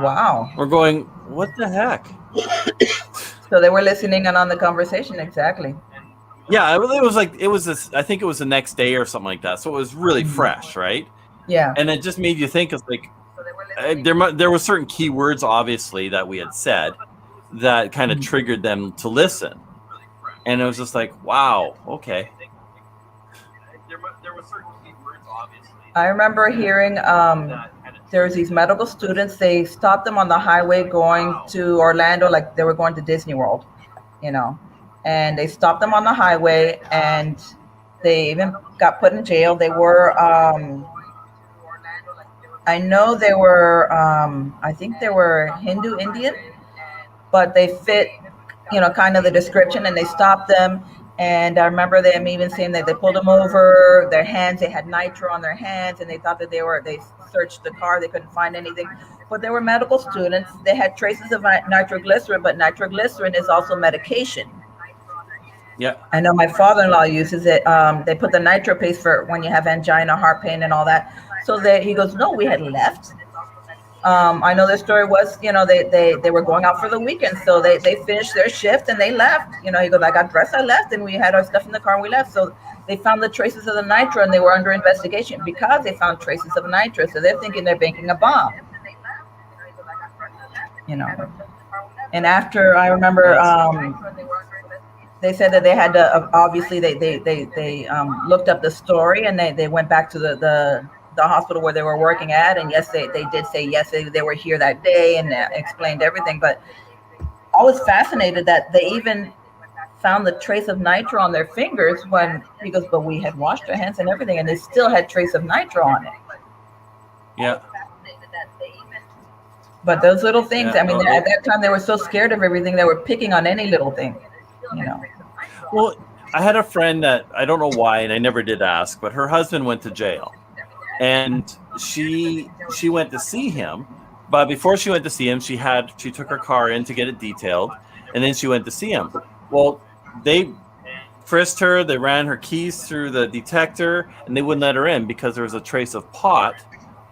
Wow. We're going, what the heck? So they were listening in on the conversation, exactly. Yeah, I think it was the next day or something like that. So it was really fresh, right? Yeah. And it just made you think, it's like, there were certain key words, obviously, that we had said that kind of triggered them to listen. And it was just like, wow, okay. There were certain key words, obviously. I remember hearing there was these medical students. They stopped them on the highway going to Orlando, like they were going to Disney World, and they stopped them on the highway, and they even got put in jail. They were, I know they were, I think they were Hindu Indian, but they fit, kind of the description, and they stopped them. And I remember them even saying that they pulled them over, their hands, they had nitro on their hands, and they thought that they searched the car, they couldn't find anything. But they were medical students. They had traces of nitroglycerin, but nitroglycerin is also medication. Yeah. I know my father-in-law uses it. They put the nitro paste for when you have angina, heart pain, and all that. So he goes, no, we had left. I know their story was, they were going out for the weekend. So they finished their shift and they left. He goes, I got dressed, I left, and we had our stuff in the car and we left. So they found the traces of the nitro, and they were under investigation because they found traces of nitro. So they're thinking they're making a bomb. And after, I remember they said that they had to, obviously they looked up the story, and they went back to the hospital where they were working at, and yes, they did say yes, they were here that day, and explained everything. But I was fascinated that they even found the trace of nitro on their fingers he goes, but we had washed our hands and everything, and they still had trace of nitro on it. Yeah. But those little things, Yeah, at that time they were so scared of everything, they were picking on any little thing, Well, I had a friend that, I don't know why, and I never did ask, but her husband went to jail. And she went to see him, but before she went to see him, she took her car in to get it detailed, and then she went to see him. Well, they frisked her, they ran her keys through the detector, and they wouldn't let her in because there was a trace of pot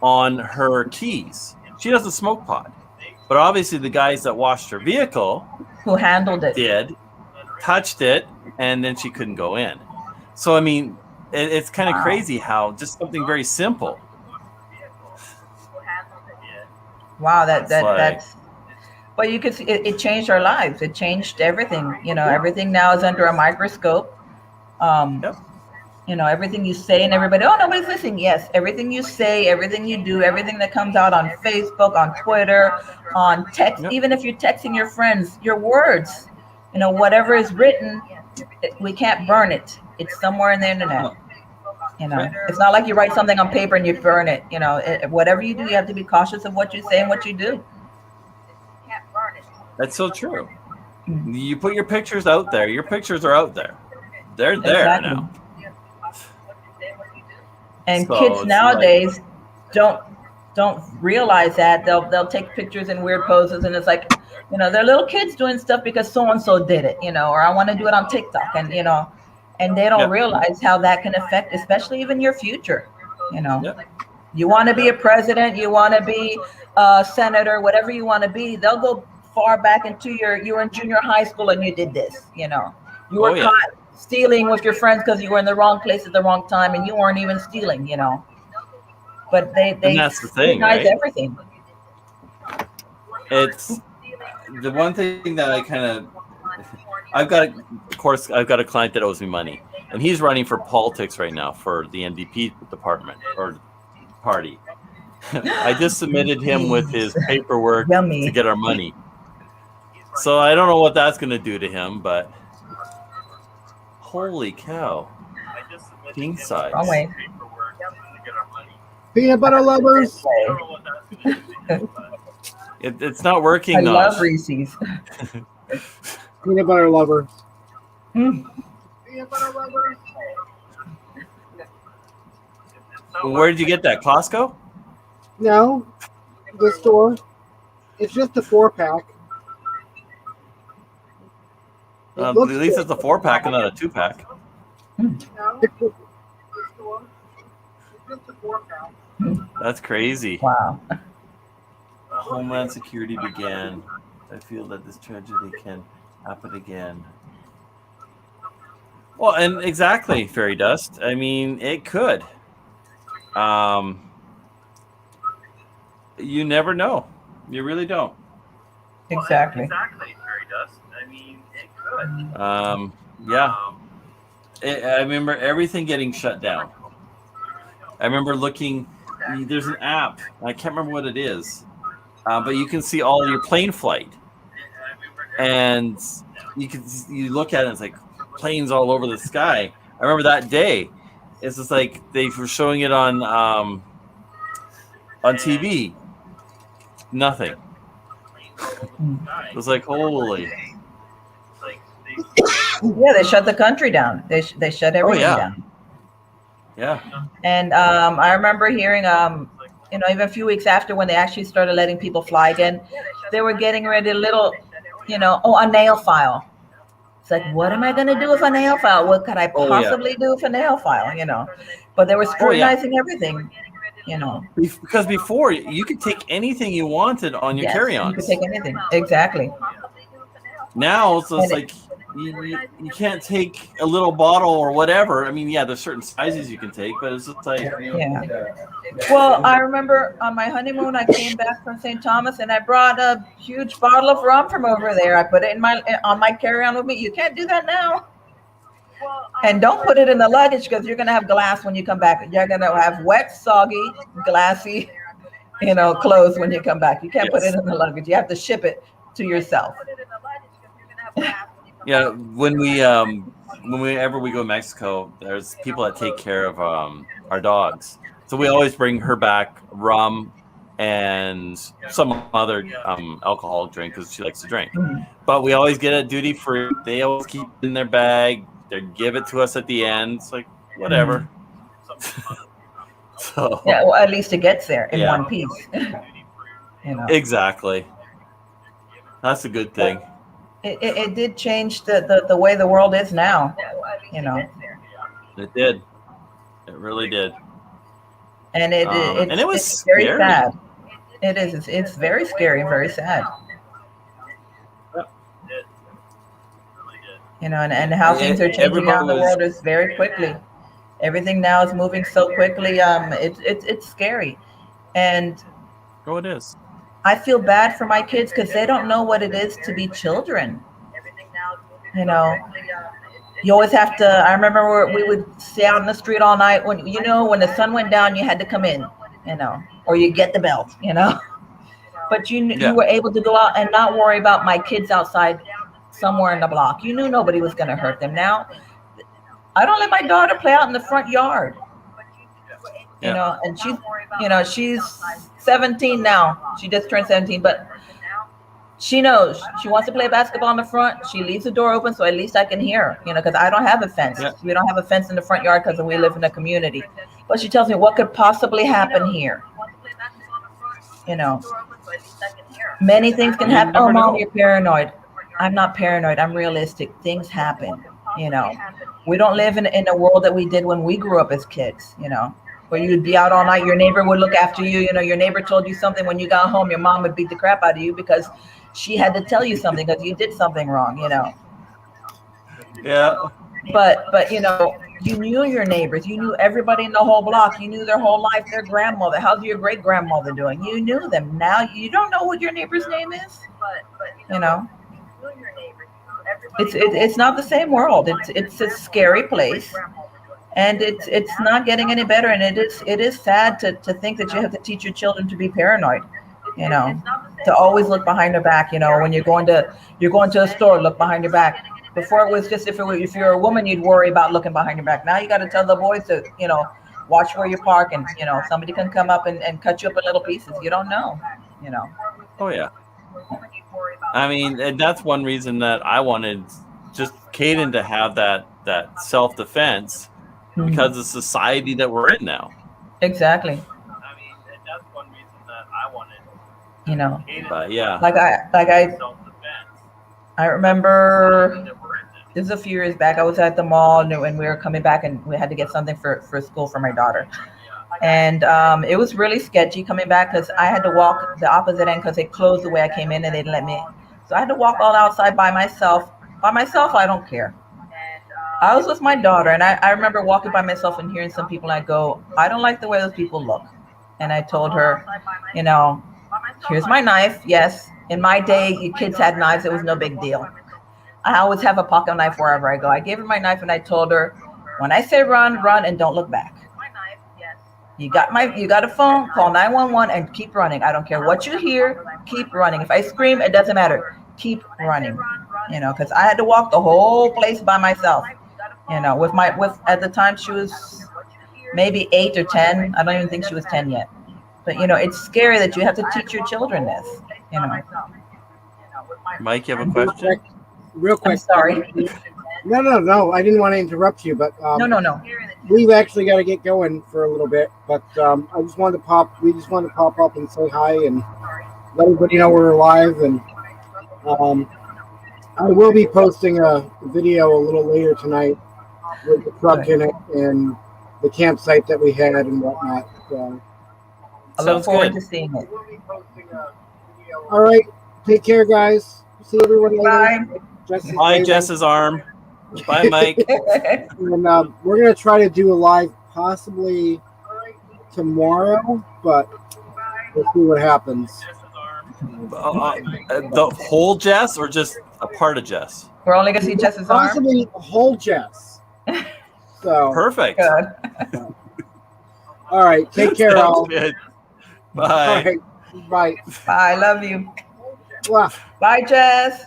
on her keys. She doesn't smoke pot, but obviously the guys that washed her vehicle, who handled it, touched it, and then she couldn't go in. So it's kind of crazy how just something very simple. Wow, that's. Well, you could see it changed our lives. It changed everything. Everything now is under a microscope. Yep. Everything you say, and everybody, oh, nobody's listening. Yes, everything you say, everything you do, everything that comes out on Facebook, on Twitter, on text, even if you're texting your friends, your words, whatever is written, we can't burn it. It's somewhere in the internet. It's not like you write something on paper and you burn it. Whatever you do, you have to be cautious of what you say and what you do. That's so true. You put your pictures out there. Your pictures are out there. They're there now. And So kids it's nowadays don't realize that they'll take pictures in weird poses, and it's like, they're little kids doing stuff because so and so did it, or I want to do it on TikTok, and and they don't Yep. realize how that can affect, especially even your future. Yep. You want to be a president, you want to be a senator, whatever you want to be. They'll go far back into you were in junior high school and you did this, you were Oh, yeah. caught stealing with your friends because you were in the wrong place at the wrong time, and you weren't even stealing, but they And that's the thing, scrutinize right? everything. It's the one thing that I kind of, I've got a client that owes me money, and he's running for politics right now for the NDP department or party. I just submitted him with his paperwork Yummy. to get our money. So I don't know what that's going to do to him, but holy cow. King size. Wrong way. Peanut butter lovers. It's not working. I though. love Reese's. Peanut butter lovers. Mm. Where did you get that? Costco? No, the store. It's just a 4-pack. At least it's a 4-pack and not a 2-pack. That's crazy. Wow. Homeland Security began. I feel that this tragedy can happen again. Well, and exactly, Fairy Dust. I mean, it could. You never know. You really don't. Exactly. Yeah. I remember everything getting shut down. I remember looking. There's an app. I can't remember what it is, but you can see all your plane flight, and you look at it. And it's like planes all over the sky. I remember that day. It's just like they were showing it on TV. Nothing. It was like, holy. Yeah, they shut the country down. They shut everything down. Yeah. And I remember hearing, even a few weeks after, when they actually started letting people fly again, they were getting ready a nail file. It's like, what am I going to do with a nail file? What could I possibly do with a nail file? But they were scrutinizing everything. Because before you could take anything you wanted on your carry-ons. You could take anything. Exactly. Now it's just like you can't take a little bottle or whatever. I mean, yeah, there's certain sizes you can take, but it's just like Well, I remember on my honeymoon, I came back from St. Thomas and I brought a huge bottle of rum from over there. I put it on my carry-on with me. You can't do that now. And don't put it in the luggage because you're going to have glass when you come back. You're going to have wet, soggy, glassy, clothes when you come back. You can't put it in the luggage. You have to ship it to yourself. Yeah, whenever we go to Mexico, there's people that take care of our dogs. So we always bring her back rum and some other alcoholic drink because she likes to drink. But we always get it duty free. They always keep it in their bag. They give it to us at the end. It's like whatever. So well, at least it gets there in one piece. Exactly. That's a good thing. It did change the way the world is now. It did. It really did. And it was very sad. It is. It's very scary and very sad. And how things are changing now in the world is very quickly. Everything now is moving so quickly. It's scary, and it is. I feel bad for my kids because they don't know what it is to be children. You always have to. I remember we would stay out in the street all night when the sun went down, you had to come in, or you get the belt, But you were able to go out and not worry about my kids outside somewhere in the block. You knew nobody was going to hurt them. Now, I don't let my daughter play out in the front yard. And she's 17 now. She just turned 17, but she knows she wants to play basketball in the front. She leaves the door open so at least I can hear her, because I don't have a fence. We don't have a fence in the front yard because we live in a community. But she tells me what could possibly happen here. You know, many things can You happen. never Oh, Mom, know. you're paranoid. I'm not paranoid. I'm realistic. Things happen. You know, we don't live in a world that we did when we grew up as kids, you know, where you'd be out all night. Your neighbor would look after you. You know, your neighbor told you something. When you got home, your mom would beat the crap out of you because she had to tell you something because you did something wrong, you know. Yeah. But you know, you knew your neighbors, you knew everybody in the whole block, you knew their whole life, their grandmother, how's your great grandmother doing, you knew them. Now you don't know what your neighbor's name is, you know. It's not the same world. It's a scary place, and it's not getting any better, and it is sad to think that you have to teach your children to be paranoid, you know, to always look behind their back. You know, when you're going to a store, look behind your back. Before it was just if you're a woman, you'd worry about looking behind your back. Now you got to tell the boys to, you know, watch where you park, and you know, somebody can come up and cut you up in little pieces. You don't know, you know. Oh yeah. I mean, and that's one reason that I wanted just Cayden to have that self-defense because of the society that we're in now. Exactly. I mean, and that's one reason that I wanted, you know. But yeah. I remember this is a few years back. I was at the mall and we were coming back and we had to get something for school for my daughter. And it was really sketchy coming back because I had to walk the opposite end because they closed the way I came in and they didn't let me. So I had to walk all outside by myself. By myself, I don't care. I was with my daughter and I remember walking by myself and hearing some people. I go, I don't like the way those people look. And I told her, you know, here's my knife. Yes, in my day, you kids had knives. It was no big deal. I always have a pocket knife wherever I go. I gave her my knife and I told her, when I say run, run and don't look back. You got a phone, call 911 and keep running. I don't care what you hear, keep running. If I scream, it doesn't matter. Keep running. You know, because I had to walk the whole place by myself. You know, with at the time she was maybe 8 or 10. I don't even think she was 10 yet. But you know, it's scary that you have to teach your children this. You know. Mike, you have a question? Real quick. I'm sorry. No. I didn't want to interrupt you, but no. We've actually got to get going for a little bit, but I just wanted to pop. We just wanted to pop up and say hi and let everybody know we're live. And I will be posting a video a little later tonight with the truck in it and the campsite that we had and whatnot. So, I look forward to seeing it. All right, take care, guys. See everyone later. Bye. Bye, Jess's arm. Bye, Mike. And we're gonna try to do a live possibly tomorrow, but we'll see what happens. The whole Jess or just a part of Jess? We're only gonna see Jess's arm. Possibly the whole Jess. So Perfect. Good. All right, take care, all. Good. Bye. All right, bye. Bye. Love you. Wow. Bye, Jess.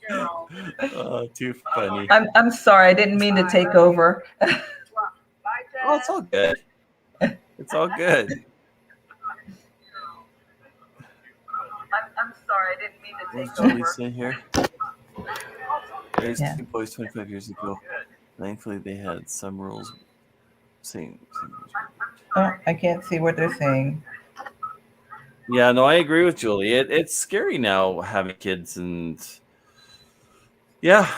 Oh, too funny. I'm sorry. I didn't mean to take over. Oh, it's all good. It's all good. I'm sorry. I didn't mean to What's take Julie over. saying here? Raised two boys 25 years ago. Thankfully, they had some rules. Oh, I can't see what they're saying. Yeah, no, I agree with Julie. It's scary now having kids, and yeah,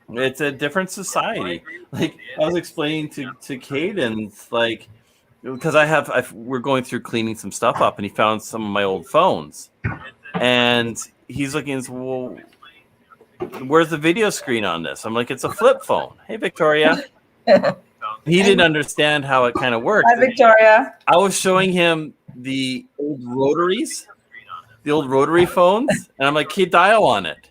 it's a different society. Like I was explaining to Cayden, like because we're going through cleaning some stuff up, and he found some of my old phones, and he's looking and says, well, where's the video screen on this? I'm like, it's a flip phone. Hey, Victoria. He didn't understand how it kind of worked. Hi, Victoria. I was showing him the old rotary phones, and I'm like, "Key dial on it."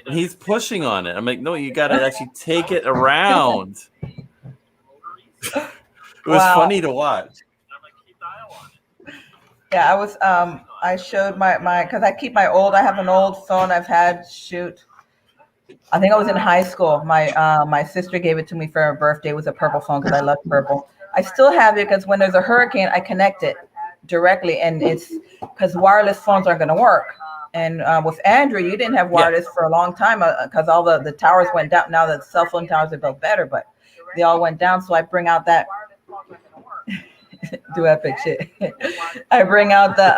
And he's pushing on it. I'm like, "No, you got to actually take it around." It was funny to watch. Yeah, I was. I showed my because I keep I have an old phone I've had. I think I was in high school. My sister gave it to me for her birthday. It was a purple phone because I love purple. I still have it because when there's a hurricane, I connect it directly, and it's because wireless phones aren't going to work. And with Andrew, you didn't have wireless for a long time because all the towers went down. Now the cell phone towers are built better, but they all went down. So I bring out that do epic shit. I bring out that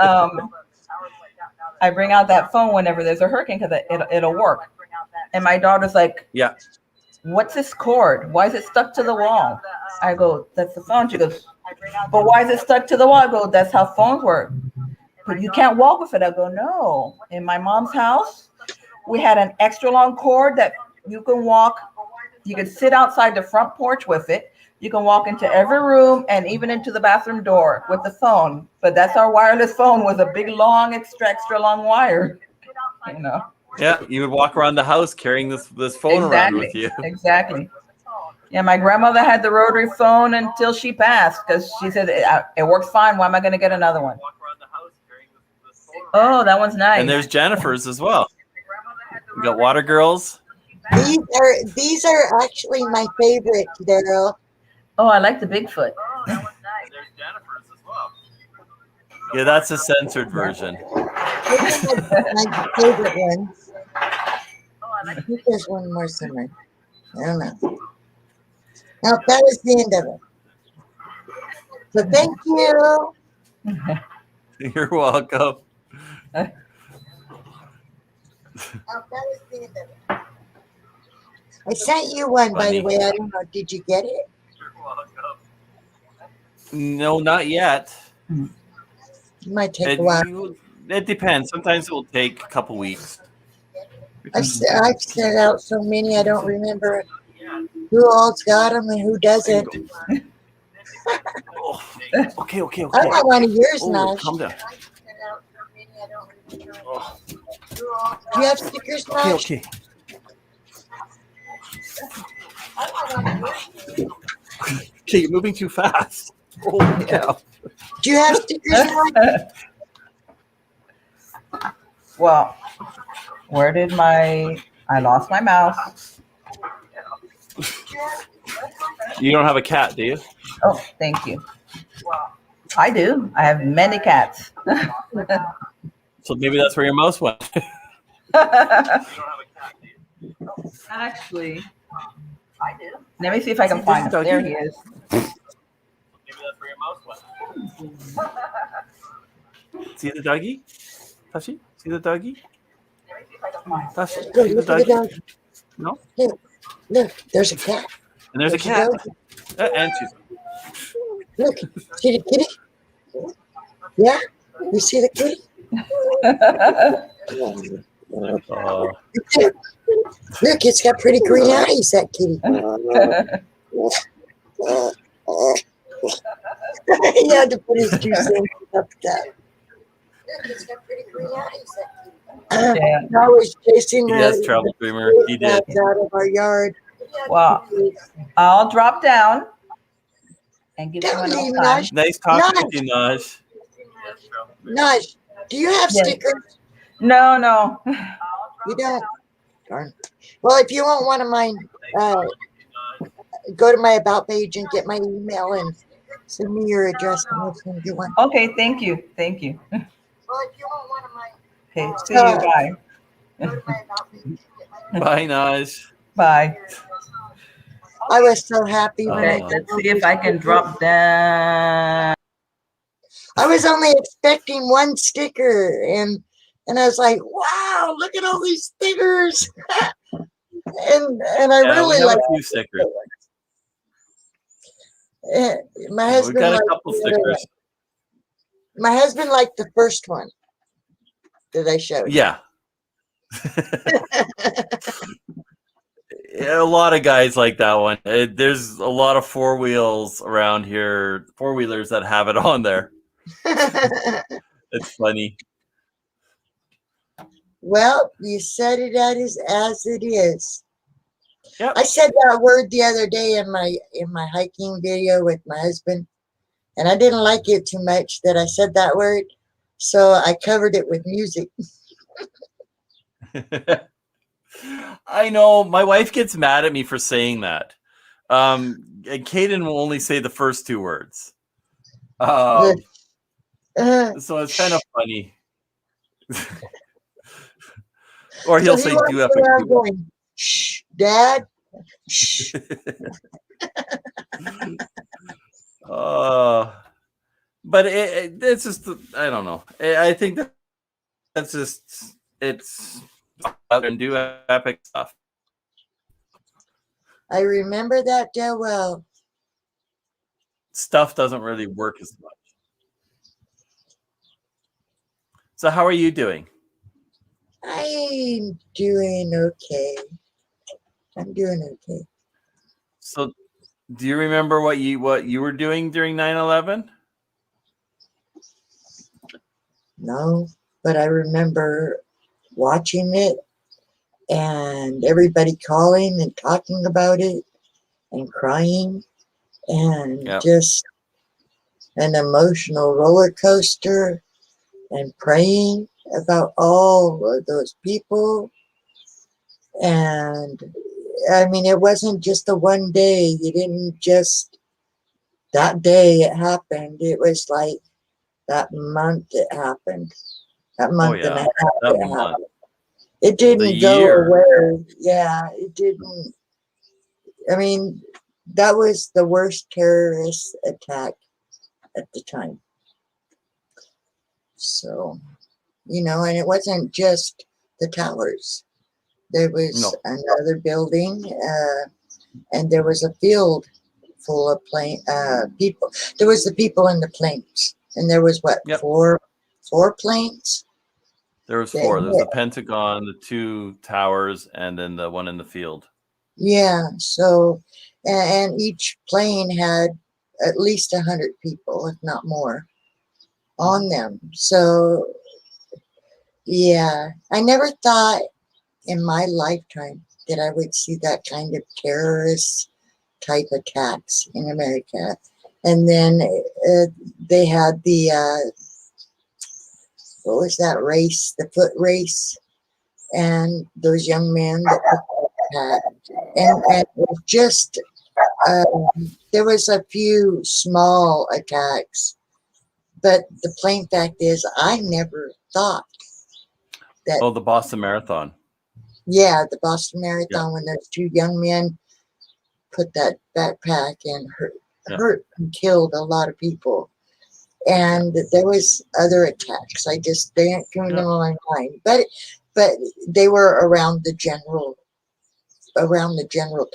phone whenever there's a hurricane because it'll work. And my daughter's like, Yeah. what's this cord? Why is it stuck to the wall? I go, that's the phone. She goes, but why is it stuck to the wall? I go, that's how phones work. But you can't walk with it. I go, no. In my mom's house, we had an extra long cord that you can walk. You can sit outside the front porch with it. You can walk into every room and even into the bathroom door with the phone. But that's our wireless phone with a big, long, extra long wire. You know. Yeah, you would walk around the house carrying this phone around with you. Exactly. Yeah, my grandmother had the rotary phone until she passed because she said it works fine. Why am I going to get another one? Oh, that one's nice. And there's Jennifer's as well. We got Water Girls. These are actually my favorite, Daryl. Oh, I like the Bigfoot. Yeah, that's a censored version. These are my favorite ones. I think there's one more somewhere. I don't know. Now, that was the end of it. So thank you. You're welcome. That was the end of it. I sent you one, by the way. I don't know. Did you get it? No, not yet. It might take a while. It depends. Sometimes it will take a couple weeks. I've sent out so many, I don't remember who all's got them and who doesn't. Okay. I got one of yours, Naj. Calm down. Do you have stickers, Naj? Okay. Okay, you're moving too fast. Holy cow. Do you have stickers, Naj? Well, where did I lost my mouse. You don't have a cat, do you? Oh, thank you. I do. I have many cats. So maybe that's where your mouse went. Actually, I do. Let me see if I can find him. There he is. Maybe that's where your mouse went. See the doggy? Tashi? See the doggy? Tashi, see the doggy? No? Look, there's a cat. And there's a cat. And she's... Look, see the kitty? Yeah? You see the kitty? Look, it's got pretty green eyes, that kitty. He had to put his 2 cents up that. Look, it's got pretty green eyes, that kitty. I was chasing he has Travel Dreamer. He did. Out of our yard. Well, I'll drop down and give you an old time. Nice talking with you, Naj. Naj, do you have stickers? No. You don't? Darn. Well, if you want one of mine, go to my About page and get my email and send me your address and we'll send you one. Okay, thank you. Well, if you want one of mine. Okay, see you. Bye. Go to my About page and get my Bye, Naj. Bye. I was so happy when Okay, let's see if I can drop down. I was only expecting one sticker and I was like, wow, look at all these stickers. and I really like a few stickers. My husband We've got a liked couple stickers. My husband liked the first one that I showed. Yeah. A lot of guys like that one. There's a lot of 4-wheels around here, 4-wheelers that have it on there. It's funny. Well, you said it as it is. Yep. I said that word the other day in my hiking video with my husband, and I didn't like it too much that I said that word, so I covered it with music. I know my wife gets mad at me for saying that. And Cayden will only say the first 2 words. So it's kind of funny. Or he'll So he say, walks do epic around do. going, shh, Dad, shh. But it's just, I don't know. I think that's just, it's and do epic stuff. I remember that, Daryl. Stuff doesn't really work as much. So how are you doing? I'm doing okay. I'm doing okay. So do you remember what you were doing during 9/11? No, but I remember watching it and everybody calling and talking about it and crying and Yep. just an emotional roller coaster and praying about all of those people. And I mean, it wasn't just the one day. You didn't just, that day it happened. It was like that month it happened. That month and a half That it month. happened. It didn't go year. away. Yeah, it didn't. I mean, that was the worst terrorist attack at the time. So, you know, and it wasn't just the towers. There was another building, and there was a field full of people. There was the people in the planes, and there was what, four planes? There was 4. There was the Pentagon, the 2 towers, and then the one in the field. Yeah. So, and each plane had at least 100 people, if not more, on them. So, yeah, I never thought in my lifetime that I would see that kind of terrorist type attacks in America. And then they had the, what was that race? The foot race. And those young men that put that attack. And it was just, there was a few small attacks. But the plain fact is, I never thought that. Oh, the Boston Marathon. Yeah, the Boston Marathon, when those 2 young men put that backpack and hurt and killed a lot of people. And there was other attacks. They aren't coming to my mind. But they were around the general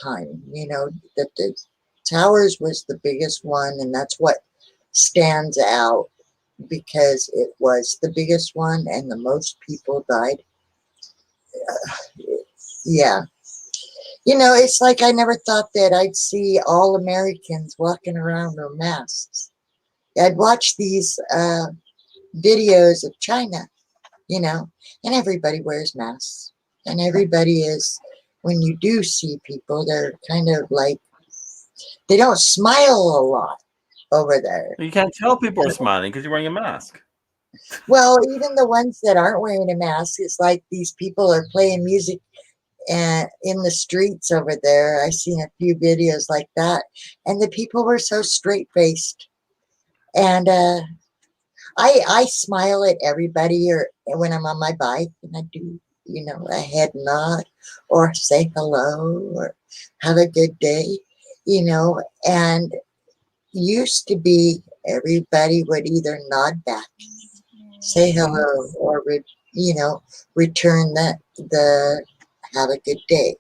time, you know, that the towers was the biggest one, and that's what stands out because it was the biggest one and the most people died. Yeah. You know, it's like I never thought that I'd see all Americans walking around with masks. I'd watch these videos of China, you know, and everybody wears masks. And everybody is, when you do see people, they're kind of like, they don't smile a lot over there. You can't tell people are smiling because you're wearing a mask. Well, even the ones that aren't wearing a mask, it's like these people are playing music and in the streets over there. I've seen a few videos like that, and the people were so straight-faced. And I smile at everybody, or when I'm on my bike, and I do, you know, a head nod or say hello or have a good day, you know. And used to be everybody would either nod back, say hello, or you know, return the have a good day.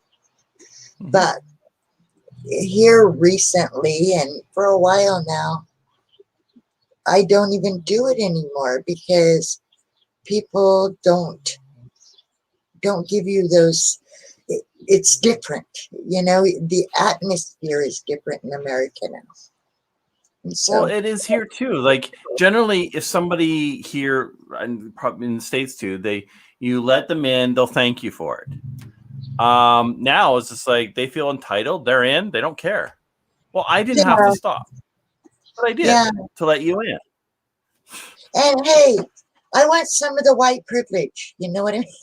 But here recently, and for a while now, I don't even do it anymore because people don't give you those. It's different, you know. The atmosphere is different in America now. And so, Well, it is here too. Like generally, if somebody here, and probably in the States too, you let them in, they'll thank you for it. Now it's just like they feel entitled. They're in. They don't care. Well, I didn't have to stop, but I did to let you in. And hey, I want some of the white privilege. You know what I mean?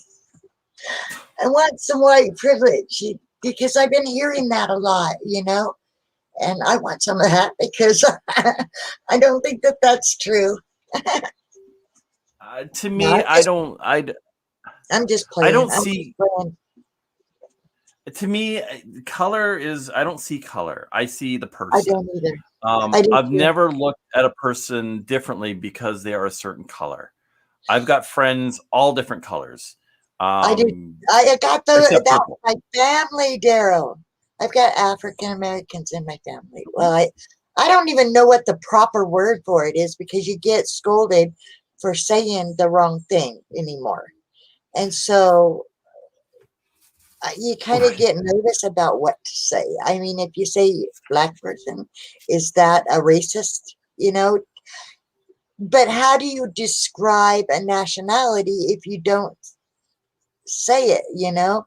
I want some white privilege because I've been hearing that a lot, you know, and I want some of that because I don't think that that's true. To me, I don't. I'm just playing. I don't I'm see. just playing. To me, color is. I don't see color. I see the I person. don't either. I do I've too. never looked at a person differently because they are a certain color. I've got friends all different colors. I do. I got Except that purple. my family, Daryl. I've got African Americans in my family. Well, I don't even know what the proper word for it is because you get scolded for saying the wrong thing anymore. And so you kind of get nervous about what to say. I mean, if you say black person, is that a racist? You know, but how do you describe a nationality if you don't say it, you know?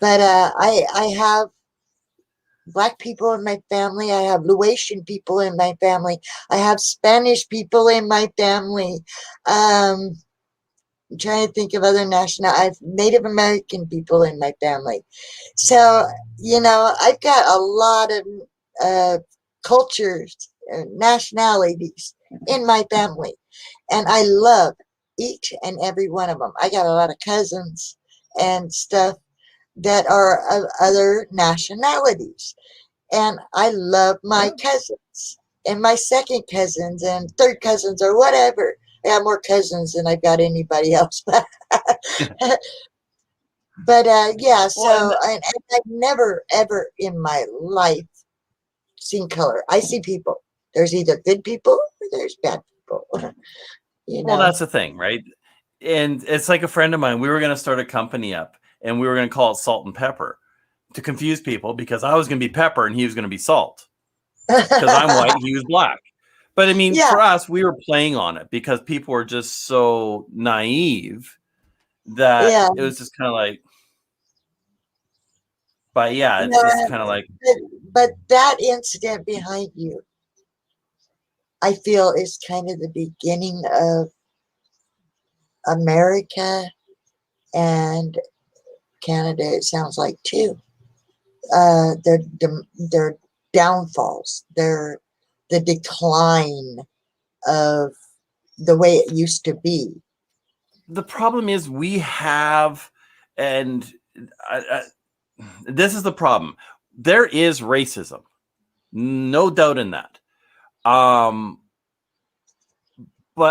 But I have Black people in my family. I have Laotian people in my family. I have Spanish people in my family. I'm trying to think of other national. I have Native American people in my family. So, you know, I've got a lot of cultures, nationalities in my family. And I love each and every one of them. I got a lot of cousins and stuff that are of other nationalities. And I love my cousins and my second cousins and third cousins or whatever. I have more cousins than I've got anybody else. But yeah, so and I've never, ever in my life seen color. I see people. There's either good people or there's bad people. You know? Well, that's the thing, right? And it's like a friend of mine. We were going to start a company up, and we were going to call it Salt and Pepper to confuse people because I was going to be pepper and he was going to be salt because I'm white and he was black. But I mean, Yeah. for us, we were playing on it because people were just so naive that it was just kind of like, but yeah, it's just kind of like. But that incident behind you, I feel, is kind of the beginning of America and Canada, it sounds like, too. Their downfalls, the decline of the way it used to be. The problem is we have, and this is the problem. There is racism, no doubt in that. But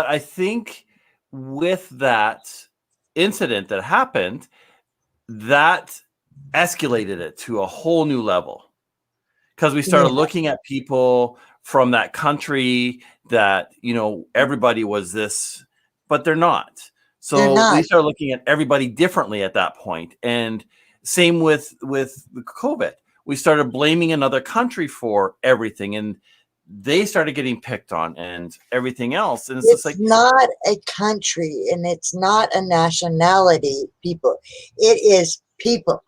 I think with that incident that happened, that escalated it to a whole new level because we started looking at people from that country that, you know, everybody was this, but they're not. So we started looking at everybody differently at that point. And same with the COVID. We started blaming another country for everything, and they started getting picked on and everything else. And it's just like, not a country and it's not a nationality, people. It is people.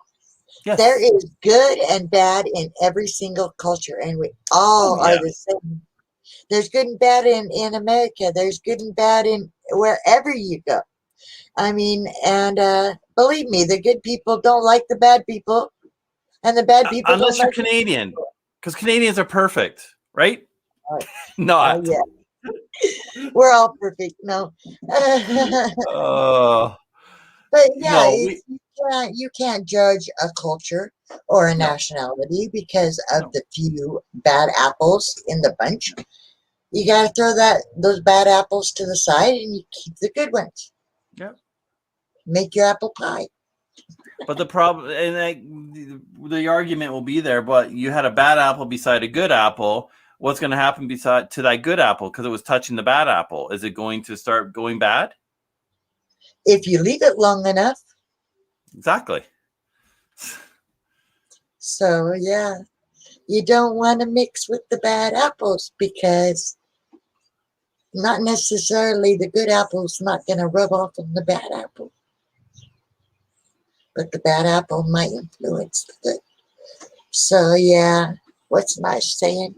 yes. There is good and bad in every single culture, and we all are the same. There's good and bad in America. There's good and bad in wherever you go. I mean, and believe me, the good people don't like the bad people, and the bad people unless don't you're like Canadian, because Canadians are perfect, right? Not. Yeah. We're all perfect. No. But yeah, no, you can't judge a culture or a nationality because of the few bad apples in the bunch. You got to throw those bad apples to the side and you keep the good ones. Yeah. Make your apple pie. But the problem, and the argument will be there, but you had a bad apple beside a good apple. What's going to happen to that good apple because it was touching the bad apple? Is it going to start going bad? If you leave it long enough. Exactly. So, yeah, you don't want to mix with the bad apples because not necessarily the good apple's not going to rub off on the bad apple. But the bad apple might influence the good. So, yeah, what's nice saying?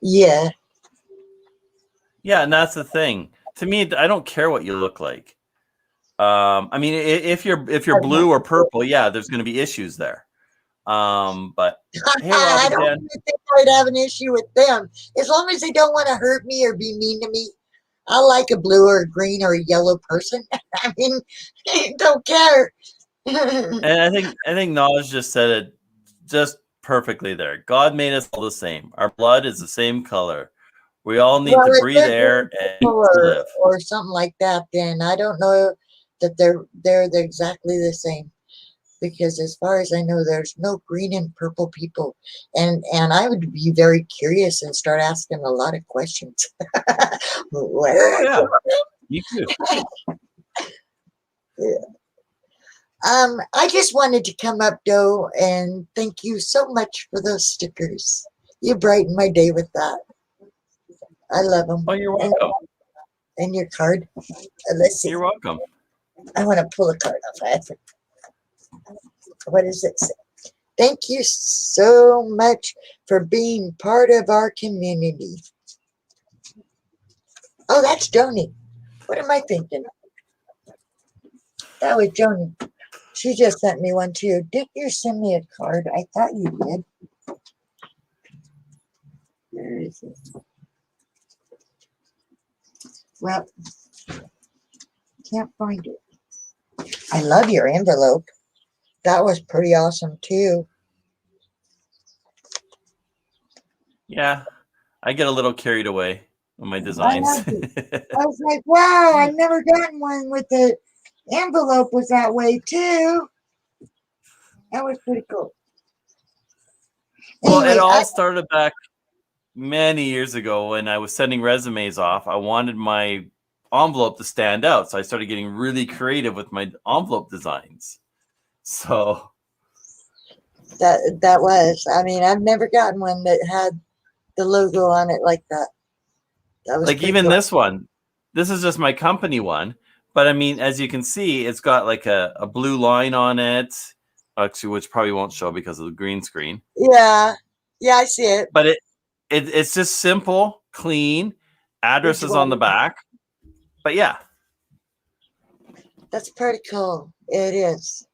Yeah. Yeah, and that's the thing. To me, I don't care what you look like. I mean, if you're blue or purple, yeah, there's going to be issues there. But hey, I Rob don't again. even think I'd have an issue with them. As long as they don't want to hurt me or be mean to me. I like a blue or a green or a yellow person. I mean, I don't care. And I think Naj just said it just perfectly there. God made us all the same. Our blood is the same color. We all need Well, to if breathe they're air and live. or something like that, then I don't know that they're exactly the same. Because as far as I know, there's no green and purple people, and I would be very curious and start asking a lot of questions. Oh yeah, me too. I just wanted to come up, Doe, and thank you so much for those stickers. You brighten my day with that. I love them. Oh, you're welcome. And your card. Let's see. You're welcome. I want to pull a card off. What does it say? Thank you so much for being part of our community. Oh, that's Joni. What am I thinking? That was Joni. She just sent me one too. Didn't you send me a card? I thought you did. Where is it? Well, can't find it. I love your envelope. That was pretty awesome too. Yeah, I get a little carried away with my designs. I was like, wow, I've never gotten one with the envelope was that way too. That was pretty cool. Well, it Anyway, all started back many years ago when I was sending resumes off. I wanted my envelope to stand out, so I started getting really creative with my envelope designs. So that was. I mean, I've never gotten one that had the logo on it like that. That was like pretty even cool. this one, this is just my company one, but I mean, as you can see, it's got like a blue line on it, actually, which probably won't show because of the green screen. Yeah, I see it. But it's just simple, clean. Addresses on the back. But yeah. That's pretty cool. It is.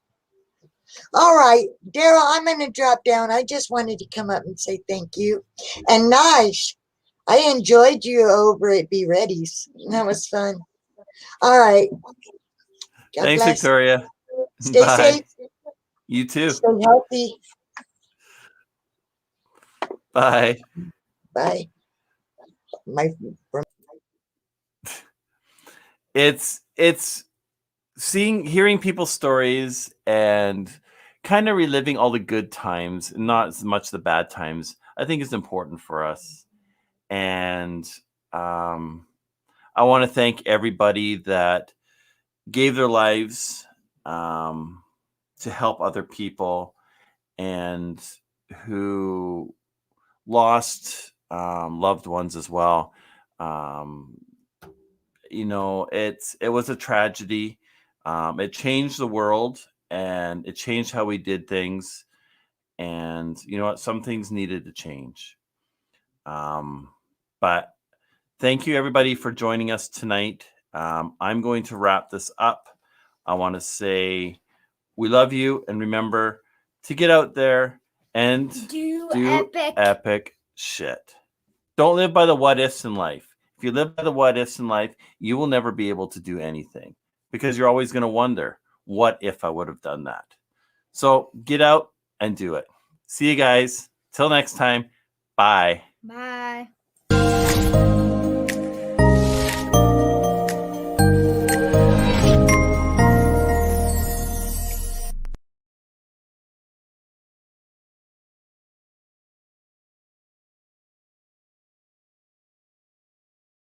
All right, Daryl, I'm going to drop down. I just wanted to come up and say thank you. And Naj, I enjoyed you over at Be Ready's. That was fun. All right. God Thanks, bless. Victoria. Stay Bye. safe. You too. Stay healthy. Bye. Bye. It's hearing people's stories and kind of reliving all the good times, not as much the bad times, I think is important for us. And I want to thank everybody that gave their lives to help other people and who lost loved ones as well. You know, it was a tragedy. It changed the world and it changed how we did things. And you know what? Some things needed to change. But thank you everybody for joining us tonight. I'm going to wrap this up. I want to say we love you and remember to get out there and Do epic shit. Don't live by the what ifs in life. If you live by the what ifs in life, you will never be able to do anything because you're always going to wonder, what if I would have done that? So get out and do it. See you guys. Till next time. Bye. Bye.